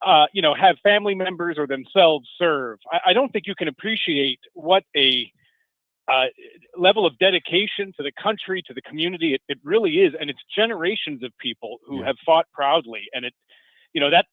have family members or themselves serve, I don't think you can appreciate what a level of dedication to the country, to the community. It really is. And it's generations of people who have fought proudly. And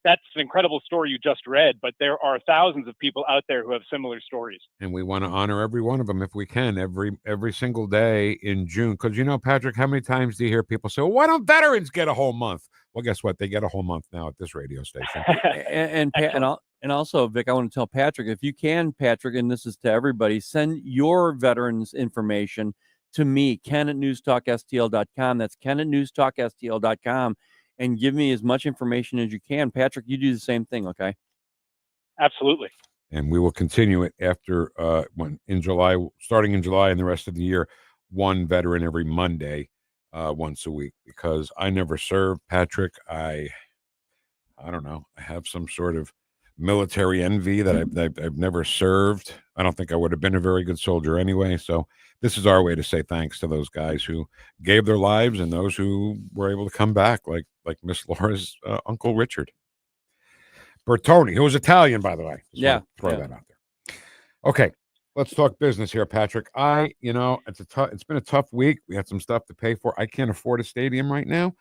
that's an incredible story you just read, but there are thousands of people out there who have similar stories. And we want to honor every one of them if we can, every single day in June. Because, Patrick, how many times do you hear people say, well, why don't veterans get a whole month? Well, guess what? They get a whole month now at this radio station. and also, Vic, I want to tell Patrick, if you can, Patrick, and this is to everybody, send your veterans information to me, Ken at NewstalkSTL.com. That's Ken at NewstalkSTL.com. And give me as much information as you can. Patrick, you do the same thing, okay? Absolutely. And we will continue it after starting in July and the rest of the year, one veteran every Monday, once a week, because I never served, Patrick. I don't know. I have some sort of military envy that I've never served. I don't think I would have been a very good soldier anyway. So this is our way to say thanks to those guys who gave their lives and those who were able to come back, like Miss Laura's Uncle Richard Bertoni, who was Italian, by the way. Throw that out there. Okay, let's talk business here, Patrick. It's been a tough week. We had some stuff to pay for. I can't afford a stadium right now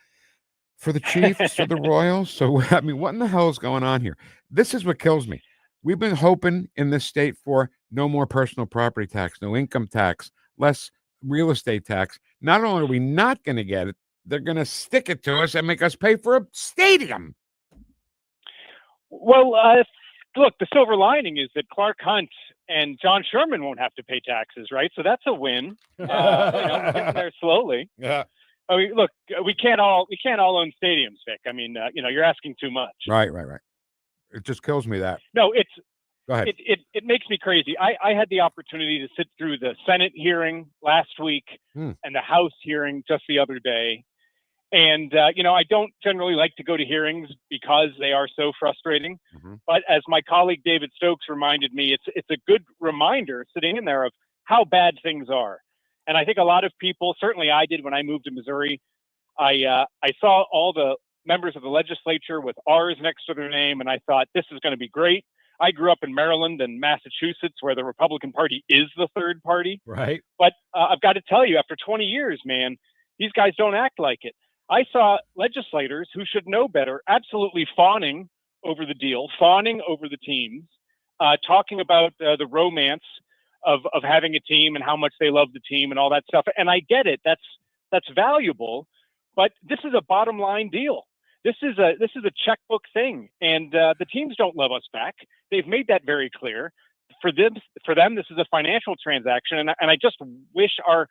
for the Chiefs or the Royals. So, what in the hell is going on here? This is what kills me. We've been hoping in this state for no more personal property tax, no income tax, less real estate tax. Not only are we not going to get it, they're going to stick it to us and make us pay for a stadium. Well, look, the silver lining is that Clark Hunt and John Sherman won't have to pay taxes, right? So that's a win. We're getting there slowly. Yeah. I mean, look, we can't all own stadiums, Vic. I mean, you're asking too much. Right. It just kills me that. No, Go ahead. It makes me crazy. I had the opportunity to sit through the Senate hearing last week and the House hearing just the other day. And, I don't generally like to go to hearings because they are so frustrating. Mm-hmm. But as my colleague David Stokes reminded me, it's a good reminder sitting in there of how bad things are. And I think a lot of people, certainly I did when I moved to Missouri, I saw all the members of the legislature with R's next to their name, and I thought, this is going to be great. I grew up in Maryland and Massachusetts, where the Republican Party is the third party. Right. But I've got to tell you, after 20 years, man, these guys don't act like it. I saw legislators who should know better absolutely fawning over the deal, fawning over the teams, talking about the romance of having a team and how much they love the team and all that stuff. And I get it. That's valuable, but this is a bottom line deal. This is a checkbook thing, and the teams don't love us back. They've made that very clear. For them, this is a financial transaction, and I just wish our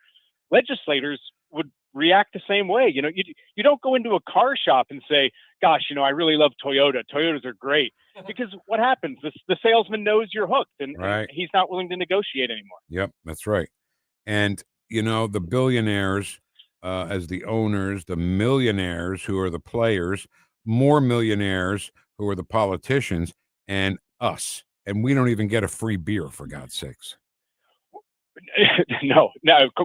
legislators would react the same way. You don't go into a car shop and say, "Gosh, I really love Toyota. Toyotas are great." Because what happens? The salesman knows you're hooked, and he's not willing to negotiate anymore. Yep, that's right. And the billionaires as the owners, the millionaires who are the players, more millionaires who are the politicians, and us. And we don't even get a free beer, for God's sakes. No,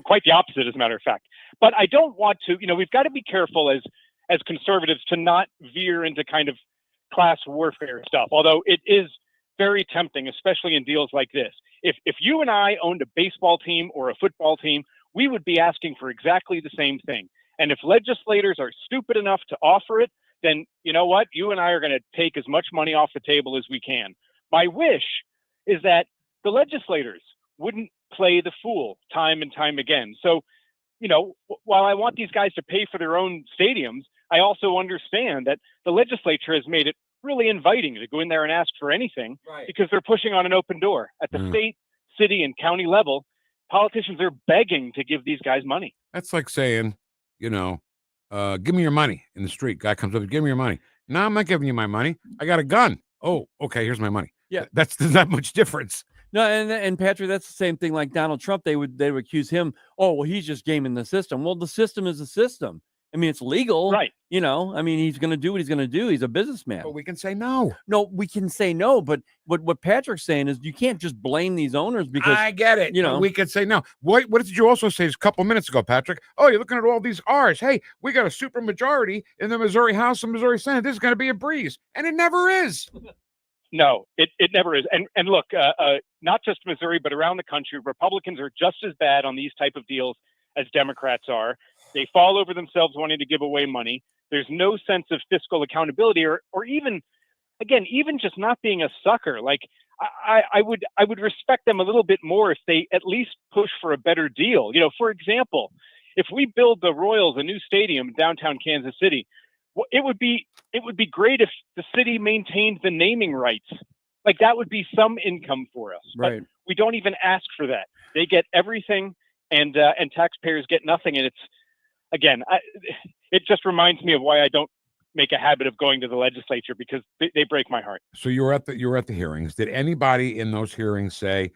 quite the opposite, as a matter of fact. But I don't want to, we've got to be careful as conservatives to not veer into kind of class warfare stuff, although it is very tempting, especially in deals like this. If you and I owned a baseball team or a football team, we would be asking for exactly the same thing. And if legislators are stupid enough to offer it, then you know what? You and I are going to take as much money off the table as we can. My wish is that the legislators wouldn't play the fool time and time again. So, while I want these guys to pay for their own stadiums, I also understand that the legislature has made it really inviting to go in there and ask for anything, because they're pushing on an open door. At the state, city, and county level, politicians are begging to give these guys money. That's like saying, give me your money in the street. Guy comes up, give me your money. No, I'm not giving you my money. I got a gun. Oh, okay, here's my money. Yeah. There's not much difference. No, and Patrick, that's the same thing like Donald Trump. They would accuse him, oh, well, he's just gaming the system. Well, the system is a system. I mean, it's legal. Right. He's going to do what he's going to do. He's a businessman. But we can say no. No, we can say no. But what Patrick's saying is you can't just blame these owners because I get it. We could say no. What did you also say a couple minutes ago, Patrick? Oh, you're looking at all these R's. Hey, we got a super majority in the Missouri House and Missouri Senate. This is going to be a breeze. And it never is. No, it never is. And look, not just Missouri, but around the country, Republicans are just as bad on these type of deals as Democrats are. They fall over themselves wanting to give away money. There's no sense of fiscal accountability or even just not being a sucker. Like I would respect them a little bit more if they at least push for a better deal. For example, if we build the Royals a new stadium in downtown Kansas City, it would be great if the city maintained the naming rights. Like that would be some income for us. Right. But we don't even ask for that. They get everything, and taxpayers get nothing. And it's it just reminds me of why I don't make a habit of going to the legislature, because they break my heart. So you were at the hearings. Did anybody in those hearings say,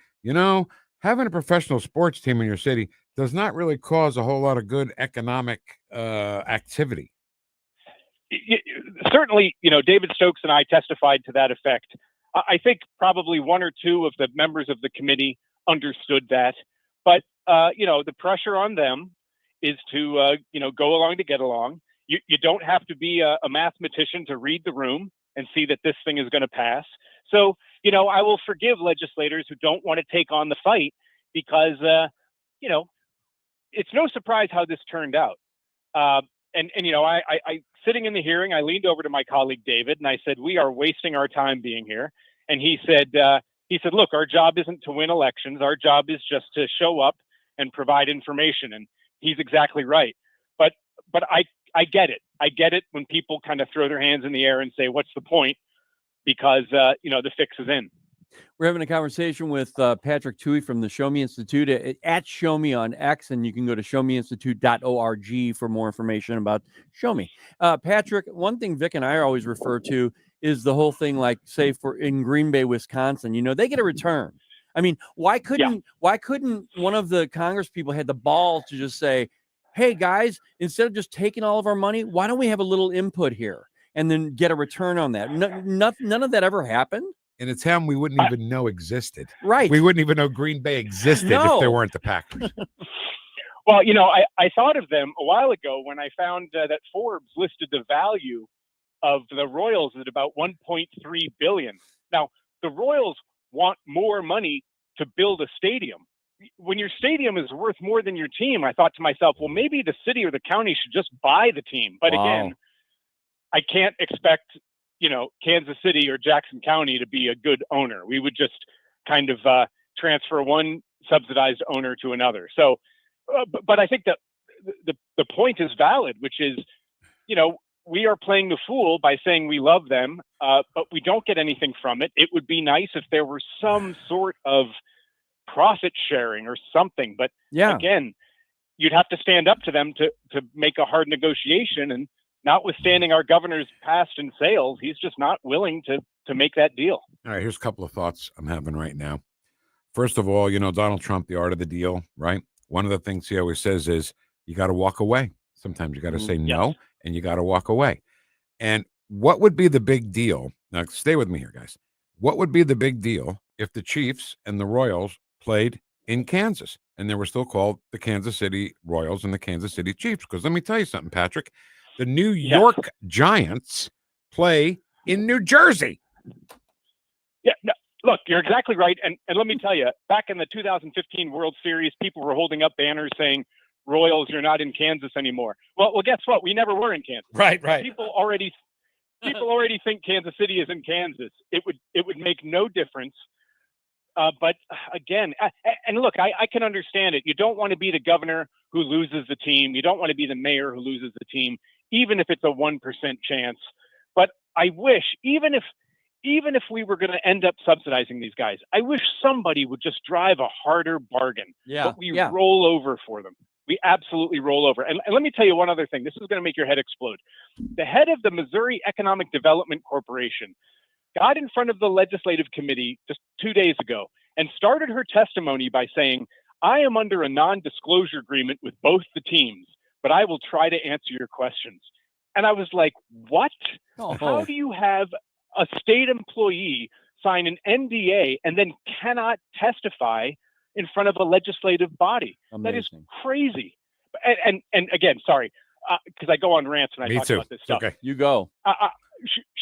having a professional sports team in your city does not really cause a whole lot of good economic activity? Certainly, David Stokes and I testified to that effect. I think probably one or two of the members of the committee understood that, but the pressure on them is to go along to get along. You don't have to be a mathematician to read the room and see that this thing is going to pass. So I will forgive legislators who don't want to take on the fight, because it's no surprise how this turned out. I sitting in the hearing, I leaned over to my colleague David and I said, "We are wasting our time being here." And he said, "Look, our job isn't to win elections. Our job is just to show up and provide information." And he's exactly right. But I get it. I get it when people kind of throw their hands in the air and say, "What's the point?" Because the fix is in. We're having a conversation with Patrick Touhey from the Show Me Institute at Show Me on X, and you can go to showmeinstitute.org for more information about Show Me. Patrick, one thing Vic and I always refer to is the whole thing, like, say, in Green Bay, Wisconsin, they get a return. I mean, why couldn't one of the Congress people had the balls to just say, "Hey guys, instead of just taking all of our money, why don't we have a little input here and then get a return on that?" None of that ever happened. In a town we wouldn't even know existed. Right. We wouldn't even know Green Bay existed if there weren't the Packers. Well, I thought of them a while ago when I found that Forbes listed the value of the Royals at about $1.3 billion. Now, the Royals want more money to build a stadium. When your stadium is worth more than your team, I thought to myself, well, maybe the city or the county should just buy the team. But again, I can't expect Kansas City or Jackson County to be a good owner. We would just kind of transfer one subsidized owner to another. So, but I think that the point is valid, which is, we are playing the fool by saying we love them, but we don't get anything from it. It would be nice if there were some sort of profit sharing or something. But again, you'd have to stand up to them to make a hard negotiation. And notwithstanding our governor's past in sales, he's just not willing to make that deal. All right, here's a couple of thoughts I'm having right now. First of all, Donald Trump, the art of the deal, right? One of the things he always says is you got to walk away. Sometimes you got to say no, and you got to walk away. And what would be the big deal? Now, stay with me here, guys. What would be the big deal if the Chiefs and the Royals played in Kansas, and they were still called the Kansas City Royals and the Kansas City Chiefs. Because let me tell you something, Patrick, the New York Giants play in New Jersey. Yeah, no, look, you're exactly right. And let me tell you, back in the 2015 World Series, people were holding up banners saying, Royals, you're not in Kansas anymore. Well, guess what? We never were in Kansas. Right. People already think Kansas City is in Kansas. It would make no difference. But again, and look, I can understand it. You don't want to be the governor who loses the team. You don't want to be the mayor who loses the team, even if it's a 1% chance. But I wish, even if we were going to end up subsidizing these guys, I wish somebody would just drive a harder bargain. But we roll over for them. We absolutely roll over. And let me tell you one other thing. This is going to make your head explode. The head of the Missouri Economic Development Corporation got in front of the legislative committee just 2 days ago and started her testimony by saying, I am under a non-disclosure agreement with both the teams, but I will try to answer your questions. And I was like, what? How do you have a state employee sign an NDA and then cannot testify in front of a legislative body? Amazing. That is crazy. And again, sorry, because I go on rants when I talk about this stuff. Okay, you go.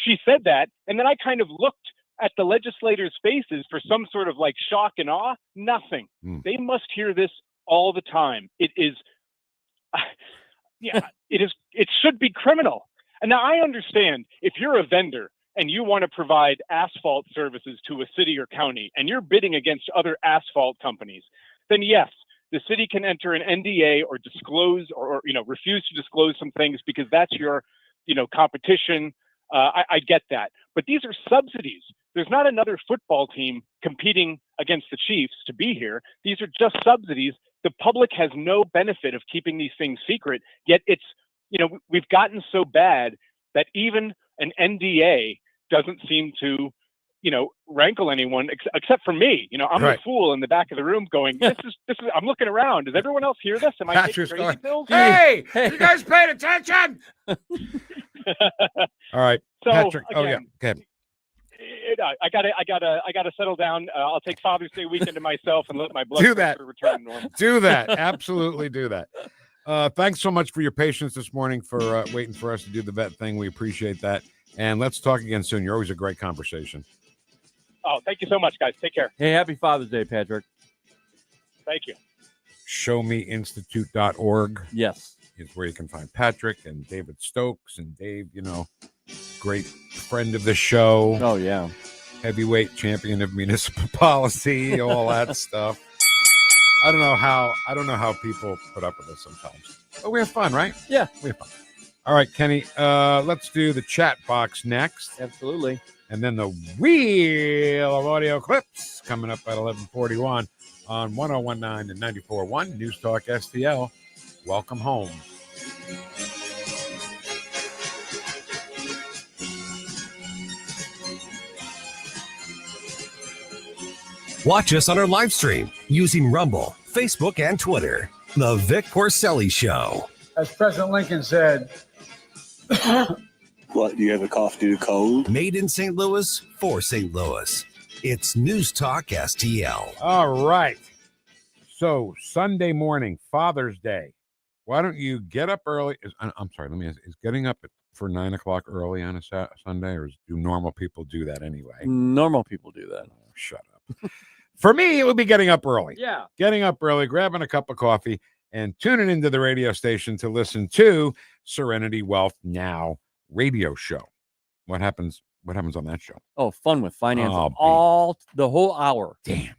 She said that, and then I kind of looked at the legislators' faces for some sort of like shock and awe. Nothing. They must hear this all the time. It is, it should be criminal. And now I understand if you're a vendor and you want to provide asphalt services to a city or county, and you're bidding against other asphalt companies, then yes, the city can enter an NDA or disclose or refuse to disclose some things because that's your, competition. I get that. But these are subsidies. There's not another football team competing against the Chiefs to be here. These are just subsidies. The public has no benefit of keeping these things secret, yet it's, we've gotten so bad that even an NDA doesn't seem to, rankle anyone except for me. I'm the fool in the back of the room going, this is, I'm looking around. Does everyone else hear this? Am I taking crazy pills? Hey, you guys paid attention? All right. So, Patrick. again, Go ahead. I gotta settle down. I'll take Father's Day weekend to myself and let my blood pressure return to normal. Do that. Absolutely do that. Thanks so much for your patience this morning, for waiting for us to do the vet thing. We appreciate that. And let's talk again soon. You're always a great conversation. Oh, thank you so much, guys. Take care. Hey, happy Father's Day, Patrick. Thank you. ShowMeInstitute.org. Yes. Is where you can find Patrick and David Stokes. And Dave, great friend of the show. Oh, yeah. Heavyweight champion of municipal policy, all that stuff. I don't know how people put up with us sometimes. But we have fun, right? Yeah. We have fun. All right, Kenny, let's do the chat box next. Absolutely. And then the wheel of audio clips coming up at 11:41 on 101.9 and 94.1 News Talk STL. Welcome home. Watch us on our live stream using Rumble, Facebook, and Twitter. The Vic Porcelli Show. As President Lincoln said, what, do you have a cough due to cold? Made in St. Louis for St. Louis. It's News Talk STL. All right. So Sunday morning, Father's Day. Why don't you get up early? I'm sorry, let me ask, is getting up for 9 o'clock early on a Sunday, or do normal people do that anyway? Normal people do that. Oh, shut up. For me, it would be getting up early. Yeah. Getting up early, grabbing a cup of coffee, and tuning into the radio station to listen to Serenity Wealth Now radio show. What happens on that show? Oh, fun with finance the whole hour. Damn.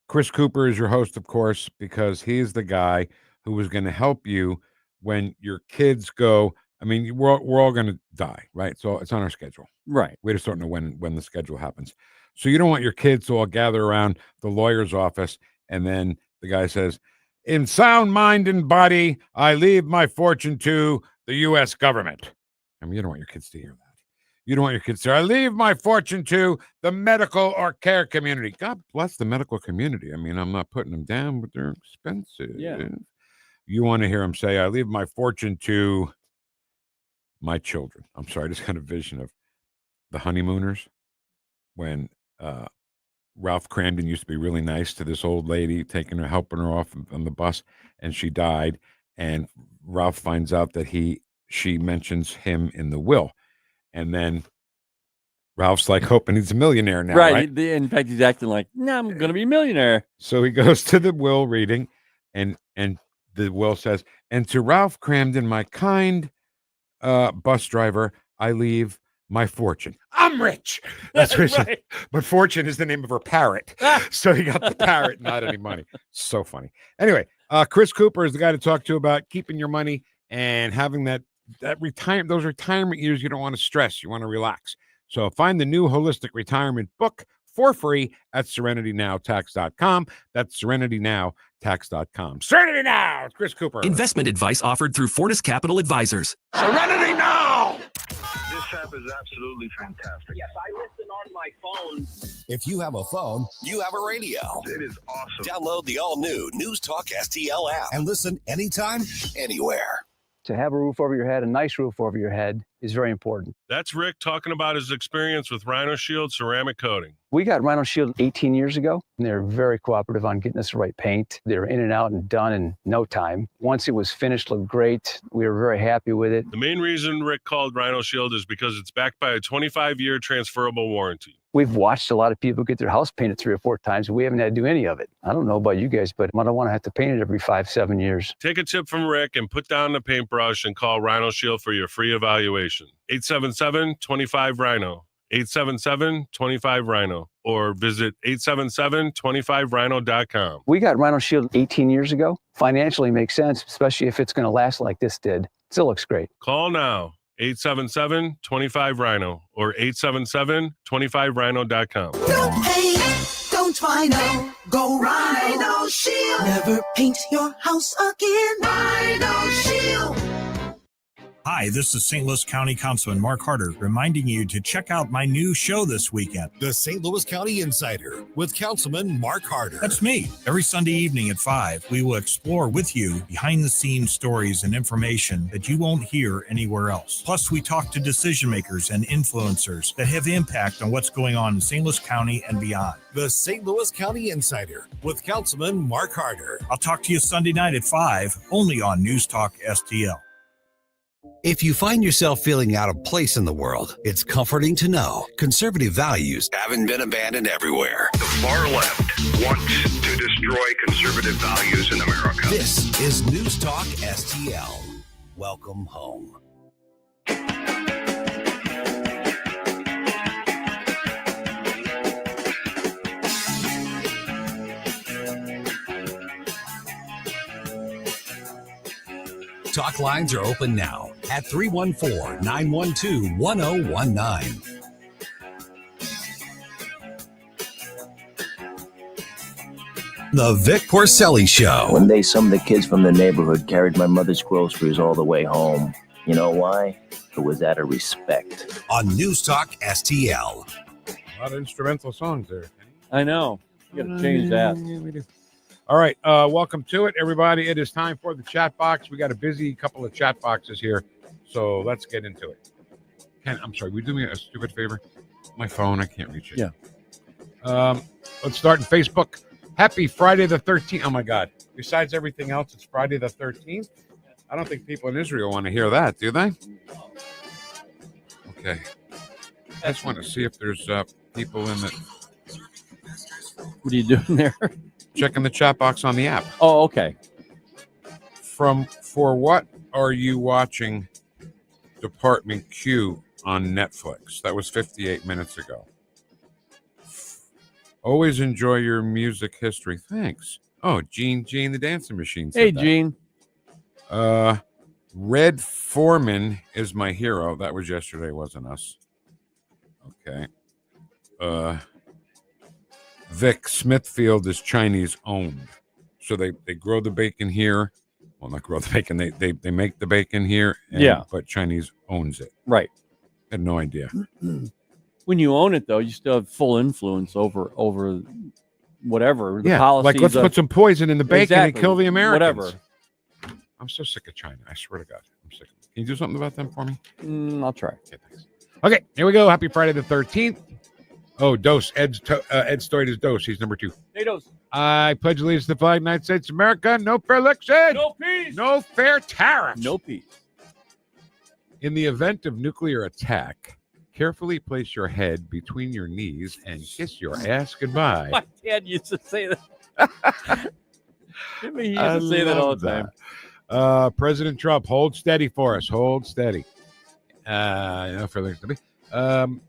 Chris Cooper is your host, of course, because he's the guy who was going to help you when your kids go. I mean, we're all going to die, right? So it's on our schedule. Right. We just don't know when the schedule happens. So you don't want your kids to all gather around the lawyer's office, and then the guy says, in sound mind and body, I leave my fortune to the U.S. government. I mean, you don't want your kids to hear that. You don't want your kids to say, I leave my fortune to the medical or care community. God bless the medical community. I mean, I'm not putting them down, but they're expensive. Yeah. You want to hear them say, I leave my fortune to my children. I'm sorry, I just had a vision of the honeymooners when Ralph Cramden used to be really nice to this old lady, helping her off on the bus, and she died. And Ralph finds out that she mentions him in the will, and then Ralph's like hoping he's a millionaire now, right? In fact, he's acting like, no, I'm going to be a millionaire. So he goes to the will reading, and the will says, "And to Ralph Cramden, my kind bus driver, I leave my fortune." I'm rich. That's what right. But fortune is the name of her parrot. So he got the parrot, not any money. So funny. Anyway, Chris Cooper is the guy to talk to about keeping your money and having that those retirement years you don't want to stress. You want to relax. So find the new holistic retirement book for free at serenitynowtax.com. That's serenitynowtax.com. Serenity Now, it's Chris Cooper. Investment advice offered through Fortis Capital Advisors. Serenity Now! This app is absolutely fantastic. Yes, I listen on my phone. If you have a phone, you have a radio. It is awesome. Download the all-new News Talk STL app and listen anytime, anywhere. To have a roof over your head, a nice roof over your head, is very important. That's Rick talking about his experience with Rhino Shield ceramic coating. We got Rhino Shield 18 years ago, and they're very cooperative on getting us the right paint. They're in and out and done in no time. Once it was finished, looked great. We were very happy with it. The main reason Rick called Rhino Shield is because it's backed by a 25-year transferable warranty. We've watched a lot of people get their house painted 3 or 4 times, and we haven't had to do any of it. I don't know about you guys, but I don't want to have to paint it every 5-7 years. Take a tip from Rick and put down the paintbrush and call Rhino Shield for your free evaluation. 877-25-RHINO. 877-25-RHINO. Or visit 877-25rhino.com. We got Rhino Shield 18 years ago. Financially makes sense, especially if it's going to last like this did. Still looks great. Call now. 877-25-RHINO or 877-25rhino.com. Don't paint, don't Rhino, go Rhino Shield. Never paint your house again. Rhino Shield. Hi, this is St. Louis County Councilman Mark Harder reminding you to check out my new show this weekend. The St. Louis County Insider with Councilman Mark Harder. That's me. Every Sunday evening at 5, we will explore with you behind-the-scenes stories and information that you won't hear anywhere else. Plus, we talk to decision makers and influencers that have impact on what's going on in St. Louis County and beyond. The St. Louis County Insider with Councilman Mark Harder. I'll talk to you Sunday night at 5, only on News Talk STL. If you find yourself feeling out of place in the world, it's comforting to know conservative values haven't been abandoned everywhere. The far left wants to destroy conservative values in America. This is News Talk STL. Welcome home. Talk lines are open now at 314-912-1019. The Vic Porcelli Show. One day, some of the kids from the neighborhood carried my mother's groceries all the way home. You know why? It was out of respect. On News Talk STL. A lot of instrumental songs there. I know. You got to change that. Yeah, we do. All right, welcome to it, everybody. It is time for the chat box. We got a busy couple of chat boxes here, so let's get into it. Ken, I'm sorry, will you do me a stupid favor? My phone, I can't reach it. Yeah. Let's start in Facebook. Happy Friday the 13th. Oh, my God. Besides everything else, it's Friday the 13th. I don't think people in Israel want to hear that, do they? Okay. I just want to see if there's people in the... What are you doing there? Checking the chat box on the app. Oh, okay. For what are you watching Department Q on Netflix? That was 58 minutes ago. Always enjoy your music history. Thanks. Oh, Gene the Dancing Machine said Hey, that. Gene. Red Foreman is my hero. That was yesterday, wasn't us. Okay. Vic, Smithfield is Chinese owned. So they grow the bacon here. Well, not grow the bacon. They make the bacon here. Yeah. But Chinese owns it. Right. I had no idea. When you own it, though, you still have full influence over whatever. The policies like let's put some poison in the bacon and kill the Americans. Whatever. I'm so sick of China. I swear to God. I'm sick of it. Can you do something about them for me? I'll try. Okay, thanks. Okay, here we go. Happy Friday the 13th. Oh, Dose. Ed Stoid is Dose. He's number 2. Hey, Dose. I pledge allegiance to the flag of the United States of America. No fair election. No peace. No fair tariffs. No peace. In the event of nuclear attack, carefully place your head between your knees and kiss your ass goodbye. My dad used to say that. He used to say that all the time. President Trump, hold steady for us. Hold steady. No further to be.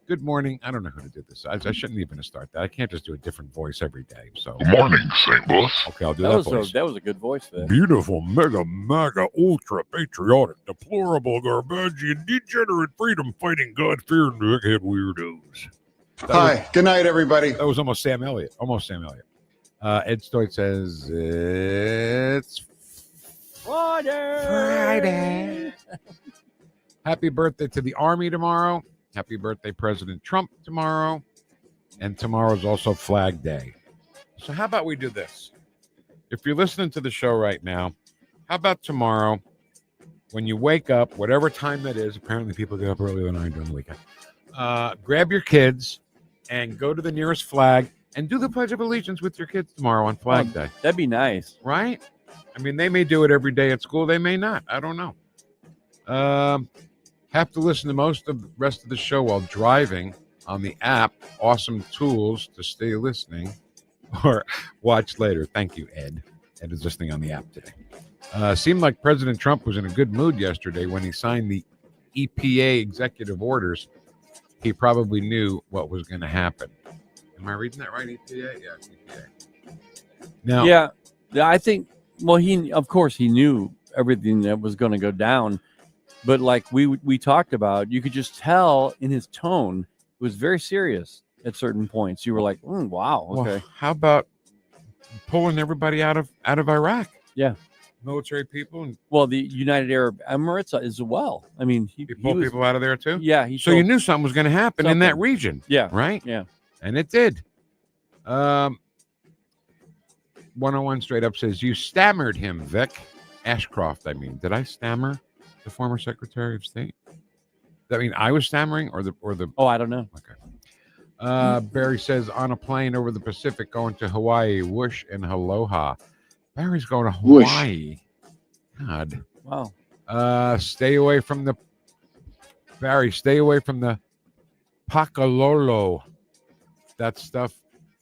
Good morning. I don't know who to do this. I shouldn't even start that. I can't just do a different voice every day. So good morning, St. Louis. Okay, I'll do that voice. That was a good voice for that. Beautiful, mega, ultra patriotic, deplorable, garbage, degenerate, freedom-fighting, God-fearing, dickhead weirdos. Hi. Good night, everybody. That was almost Sam Elliott. Ed Stoit says it's Friday. Happy birthday to the Army tomorrow. Happy birthday, President Trump, tomorrow. And tomorrow is also Flag Day. So how about we do this? If you're listening to the show right now, how about tomorrow, when you wake up, whatever time that is, apparently people get up earlier than I do during the weekend, grab your kids and go to the nearest flag and do the Pledge of Allegiance with your kids tomorrow on Flag Day. That'd be nice. Right? I mean, they may do it every day at school. They may not. I don't know. Have to listen to most of the rest of the show while driving on the app. Awesome tools to stay listening or watch later. Thank you, Ed. Ed is listening on the app today. Seemed like President Trump was in a good mood yesterday when he signed the EPA executive orders. He probably knew what was going to happen. Am I reading that right, EPA? Yeah, EPA. Now, yeah, I think, well, of course he knew everything that was going to go down. But like we talked about, you could just tell in his tone, it was very serious at certain points. You were like, wow, okay. Well, how about pulling everybody out of Iraq? Yeah. Military people. Well, the United Arab Emirates as well. I mean, he pulled people out of there too? Yeah. So you knew something was going to happen in that region. Yeah. Right? Yeah. And it did. 101 straight up says, you stammered him, Vic. Ashcroft, I mean. Did I stammer the former Secretary of State? That mean I was stammering or the Oh, I don't know. Okay. Barry says, on a plane over the Pacific going to Hawaii, whoosh and aloha. Barry's going to Hawaii. Whoosh. God. Wow. Stay away from the pakalolo. That stuff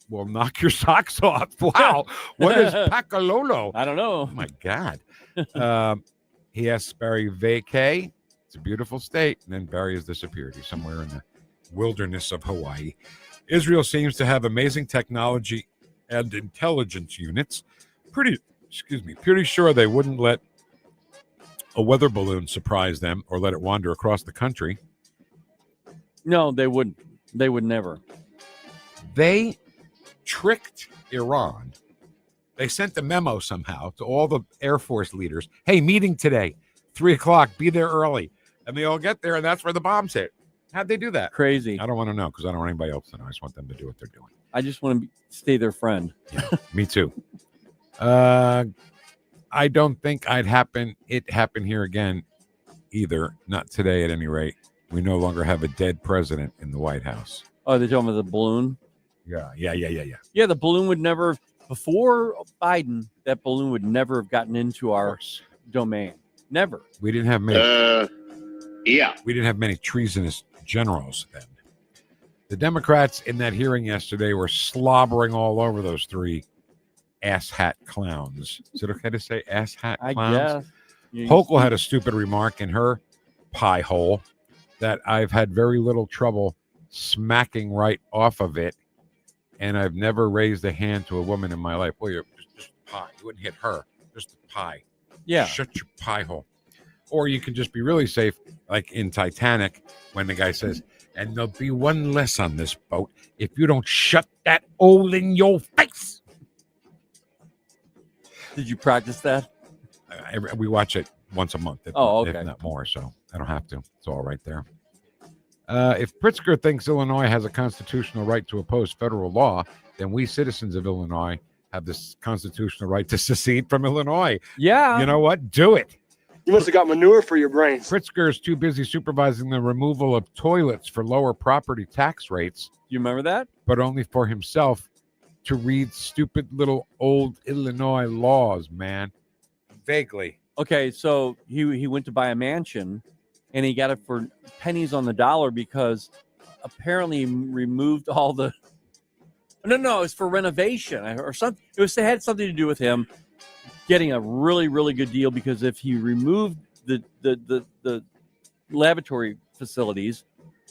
will knock your socks off. Wow. What is pakalolo? I don't know. Oh my God. He asks Barry, vacay. It's a beautiful state. And then Barry has disappeared. He's somewhere in the wilderness of Hawaii. Israel seems to have amazing technology and intelligence units. Pretty sure they wouldn't let a weather balloon surprise them or let it wander across the country. No, they wouldn't. They would never. They tricked Iran. They sent a memo somehow to all the Air Force leaders. Hey, meeting today, 3:00. Be there early. And they all get there, and that's where the bombs hit. How'd they do that? Crazy. I don't want to know because I don't want anybody else to know. I just want them to do what they're doing. I just want to stay their friend. Yeah, me too. I don't think it happen here again either. Not today, at any rate. We no longer have a dead president in the White House. Oh, they're talking about the balloon? Yeah. Yeah, the balloon would never, before Biden, that balloon would never have gotten into our domain. Never. We didn't have many. Yeah. We didn't have many treasonous generals then. The Democrats in that hearing yesterday were slobbering all over those three asshat clowns. Is it okay to say asshat clowns? I guess. Hochul had a stupid remark in her pie hole that I've had very little trouble smacking right off of it, and I've never raised a hand to a woman in my life. Well, you're just pie. You wouldn't hit her. Just a pie. Yeah. Shut your pie hole. Or you can just be really safe, like in Titanic, when the guy says, and there'll be one less on this boat if you don't shut that hole in your face. Did you practice that? We watch it once a month, if not more, so I don't have to. It's all right there. If Pritzker thinks Illinois has a constitutional right to oppose federal law, then we citizens of Illinois have this constitutional right to secede from Illinois. Yeah. You know what? Do it. You must have got manure for your brains. Pritzker is too busy supervising the removal of toilets for lower property tax rates. You remember that? But only for himself to read stupid little old Illinois laws, man. Vaguely. Okay, so he went to buy a mansion, and he got it for pennies on the dollar because apparently he removed all the. No, it's for renovation or something. It had something to do with him getting a really, really good deal because if he removed the laboratory facilities,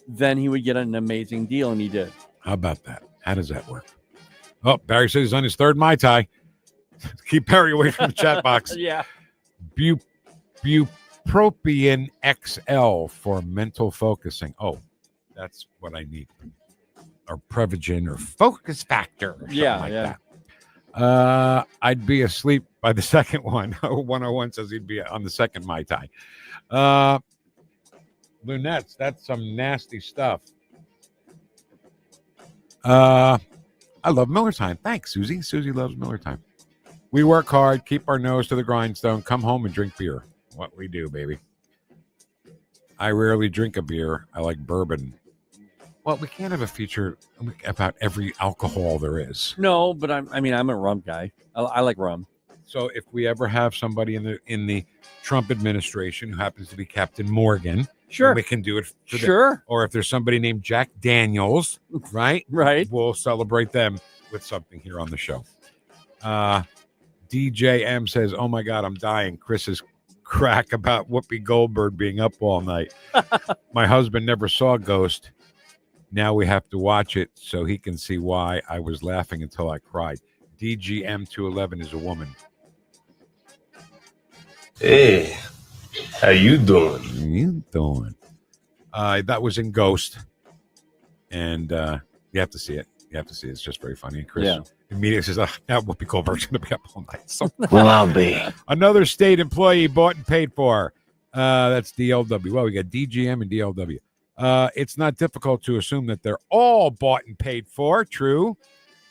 then he would get an amazing deal, and he did. How about that? How does that work? Oh, Barry says he's on his third Mai Tai. Keep Barry away from the chat box. Yeah. Bupropion XL for mental focusing. Oh, that's what I need. Or Prevagen or Focus Factor. Or that. I'd be asleep by the second one. 101 says he'd be on the second Mai Tai. Lunettes, that's some nasty stuff. I love Miller Time. Thanks, Susie. Susie loves Miller Time. We work hard, keep our nose to the grindstone, come home and drink beer. What we do, baby. I rarely drink a beer. I like bourbon. Well, we can't have a feature about every alcohol there is. No, but I'm a rum guy. I like rum. So if we ever have somebody in the Trump administration who happens to be Captain Morgan, sure, we can do it. Sure. Or if there's somebody named Jack Daniels, right? Right. We'll celebrate them with something here on the show. DJM says, "Oh my God, I'm dying." Chris's crack about Whoopi Goldberg being up all night. My husband never saw Ghost. Now we have to watch it so he can see why I was laughing until I cried. DGM211 is a woman. Hey, how you doing? That was in Ghost. And you have to see it. You have to see it. It's just very funny. And Chris immediately says, now Whoopi Goldberg's going to be up all night. So, well, I'll be. Another state employee bought and paid for. That's DLW. Well, we got DGM and DLW. It's not difficult to assume that they're all bought and paid for. True.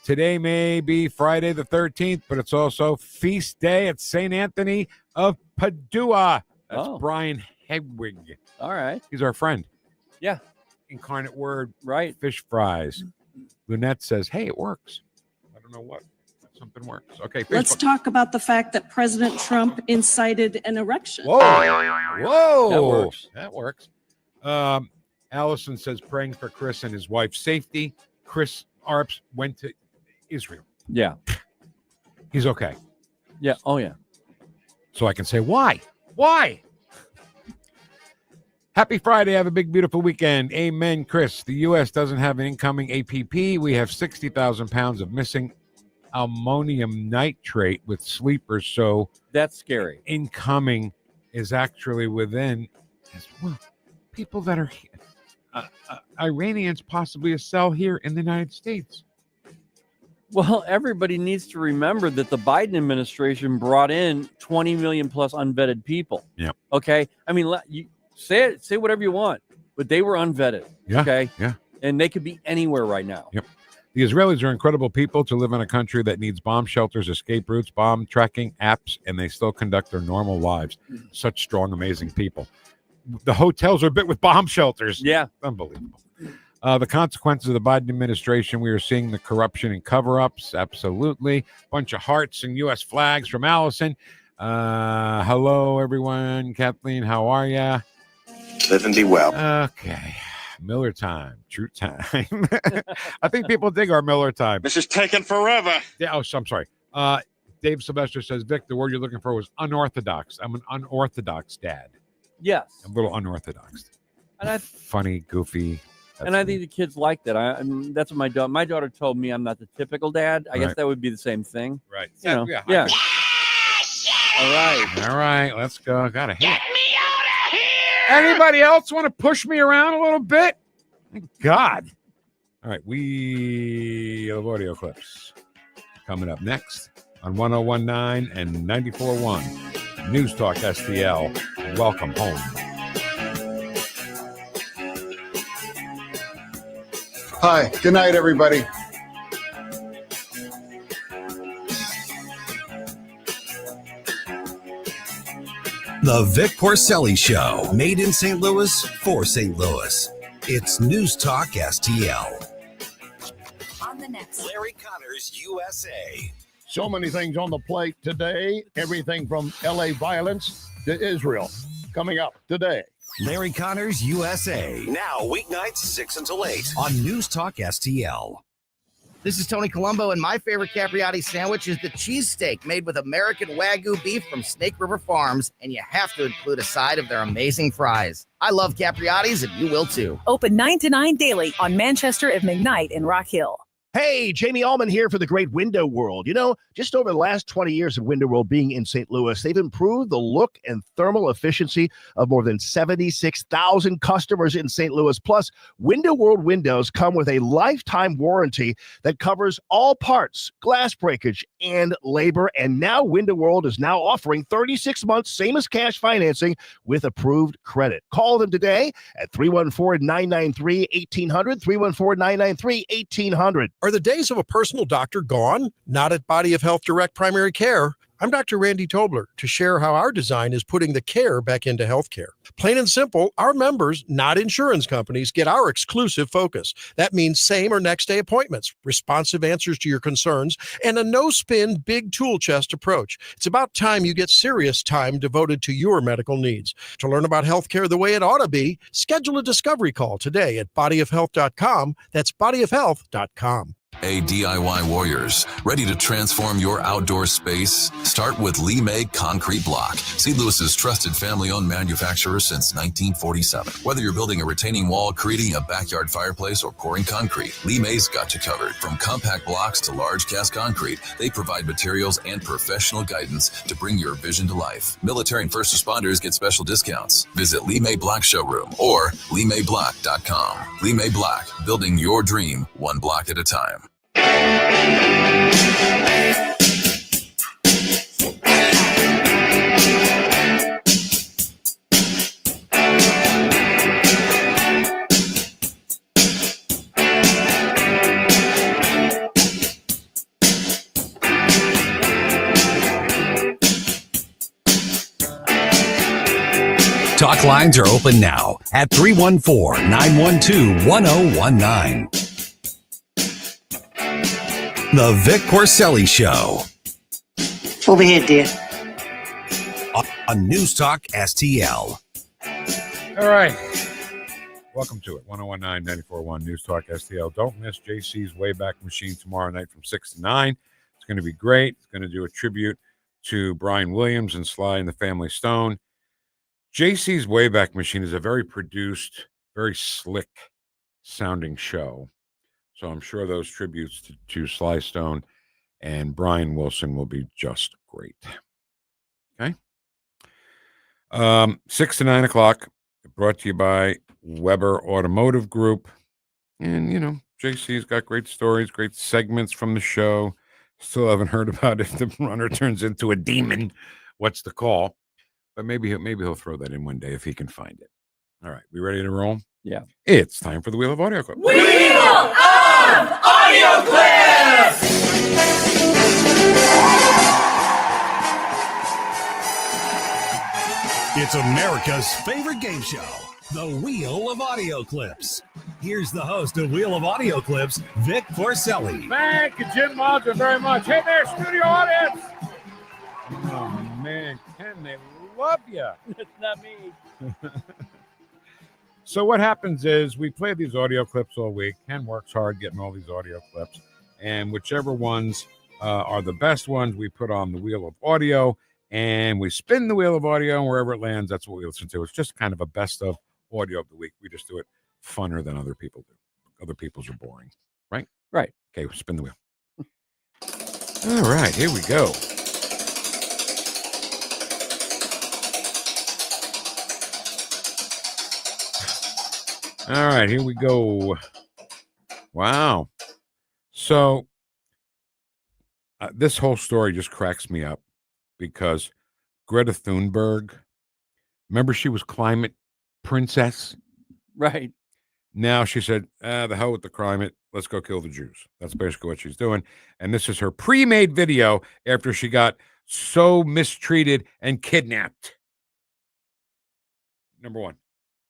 Today may be Friday the 13th, but it's also feast day at St. Anthony of Padua. That's Brian Hedwig. All right. He's our friend. Yeah. Incarnate Word. Right. Fish fries. Lunette says, hey, it works. I don't know what. Something works. Okay. Let's talk about the fact that President Trump incited an erection. Whoa. That works. That works. Allison says, praying for Chris and his wife's safety. Chris Arps went to Israel. Yeah. He's okay. Yeah. Oh, yeah. So I can say, why? Why? Happy Friday. Have a big, beautiful weekend. Amen, Chris. The U.S. doesn't have an incoming APP. We have 60,000 pounds of missing ammonium nitrate with sleepers. So that's scary. Incoming is actually within as well. People that are Iranians possibly a cell here in the United States. Well, everybody needs to remember that the Biden administration brought in 20 million plus unvetted people. Yeah. Okay. I mean, you say whatever you want, but they were unvetted. Yeah. Okay. Yeah. And they could be anywhere right now. Yep. The Israelis are incredible people to live in a country that needs bomb shelters, escape routes, bomb tracking apps, and they still conduct their normal lives. Such strong, amazing people. The hotels are built with bomb shelters. Yeah. Unbelievable. The consequences of the Biden administration, we are seeing the corruption and cover-ups. Absolutely. Bunch of hearts and U.S. flags from Allison. Hello, everyone. Kathleen, how are ya? Live and be well. Okay. Miller time. True time. I think people dig our Miller time. This is taking forever. Yeah. Oh, so I'm sorry. Dave Sylvester says, Vic, the word you're looking for was unorthodox. I'm an unorthodox dad. Yes. A little unorthodox. And funny, goofy. And I think the kids like that. That's what my daughter told me. I'm not the typical dad. I guess that would be the same thing. Right. You know? Yeah. Yeah. All right. Let's go. Gotta hit. Get me out of here. Anybody else want to push me around a little bit? Thank God. All right. We have audio clips coming up next on 101.9 and 94.1 News Talk STL. Welcome home. Hi, good night, everybody. The Vic Porcelli Show, made in St. Louis for St. Louis. It's News Talk STL. On the next Larry Connors, USA. So many things on the plate today. Everything from LA violence to Israel. Coming up today. Larry Connors, USA. Now, weeknights 6 until 8 on News Talk STL. This is Tony Colombo, and my favorite Capriotti sandwich is the cheesesteak made with American Wagyu beef from Snake River Farms, and you have to include a side of their amazing fries. I love Capriotti's, and you will too. Open 9 to 9 daily on Manchester at McKnight in Rock Hill. Hey, Jamie Allman here for the Great Window World. You know, just over the last 20 years of Window World being in St. Louis, they've improved the look and thermal efficiency of more than 76,000 customers in St. Louis. Plus, Window World windows come with a lifetime warranty that covers all parts, glass breakage, and labor. And now Window World is now offering 36 months, same as cash financing with approved credit. Call them today at 314-993-1800, 314-993-1800. Are the days of a personal doctor gone? Not at Body of Health Direct Primary Care. I'm Dr. Randy Tobler to share how our design is putting the care back into healthcare. Plain and simple, our members, not insurance companies, get our exclusive focus. That means same or next day appointments, responsive answers to your concerns, and a no-spin, big tool chest approach. It's about time you get serious time devoted to your medical needs. To learn about healthcare the way it ought to be, schedule a discovery call today at bodyofhealth.com. That's bodyofhealth.com. Hey, DIY warriors, ready to transform your outdoor space? Start with Lee May Concrete Block, St. Louis's trusted family-owned manufacturer since 1947. Whether you're building a retaining wall, creating a backyard fireplace, or pouring concrete, Lee May's got you covered. From compact blocks to large cast concrete, they provide materials and professional guidance to bring your vision to life. Military and first responders get special discounts. Visit Lee May Block Showroom or LeeMayBlock.com. Lee May Block, building your dream one block at a time. Talk lines are open now at 314-912-1019. The Vic Porcelli Show. Over here, dear. On News Talk STL. All right. Welcome to it. 1019-94.1 News Talk STL. Don't miss JC's Wayback Machine tomorrow night from 6 to 9. It's going to be great. It's going to do a tribute to Brian Williams and Sly and the Family Stone. JC's Wayback Machine is a very produced, very slick sounding show. So I'm sure those tributes to Sly Stone and Brian Wilson will be just great. Okay. 6 to 9 o'clock, brought to you by Weber Automotive Group. And, you know, JC's got great stories, great segments from the show. Still haven't heard about if the runner turns into a demon. What's the call? But maybe he'll throw that in one day if he can find it. All right, we ready to roll? Yeah. It's time for the Wheel of Audio Clips. Wheel of Audio Clips! It's America's favorite game show, the Wheel of Audio Clips. Here's the host of Wheel of Audio Clips, Vic Porcelli. Thank you, Jim Malta, very much. Hey there, studio audience. Oh, man, Ken, they love you. It's not me. So what happens is we play these audio clips all week. Ken works hard getting all these audio clips. And whichever ones are the best ones, we put on the Wheel of Audio. And we spin the Wheel of Audio, and wherever it lands, that's what we listen to. It's just kind of a best of audio of the week. We just do it funner than other people do. Other people's are boring, right? Right. Okay, we'll spin the wheel. All right, here we go. All right, here we go. Wow. So this whole story just cracks me up because Greta Thunberg, remember she was climate princess? Right. Now she said, the hell with the climate. Let's go kill the Jews. That's basically what she's doing. And this is her pre-made video after she got so mistreated and kidnapped. Number one.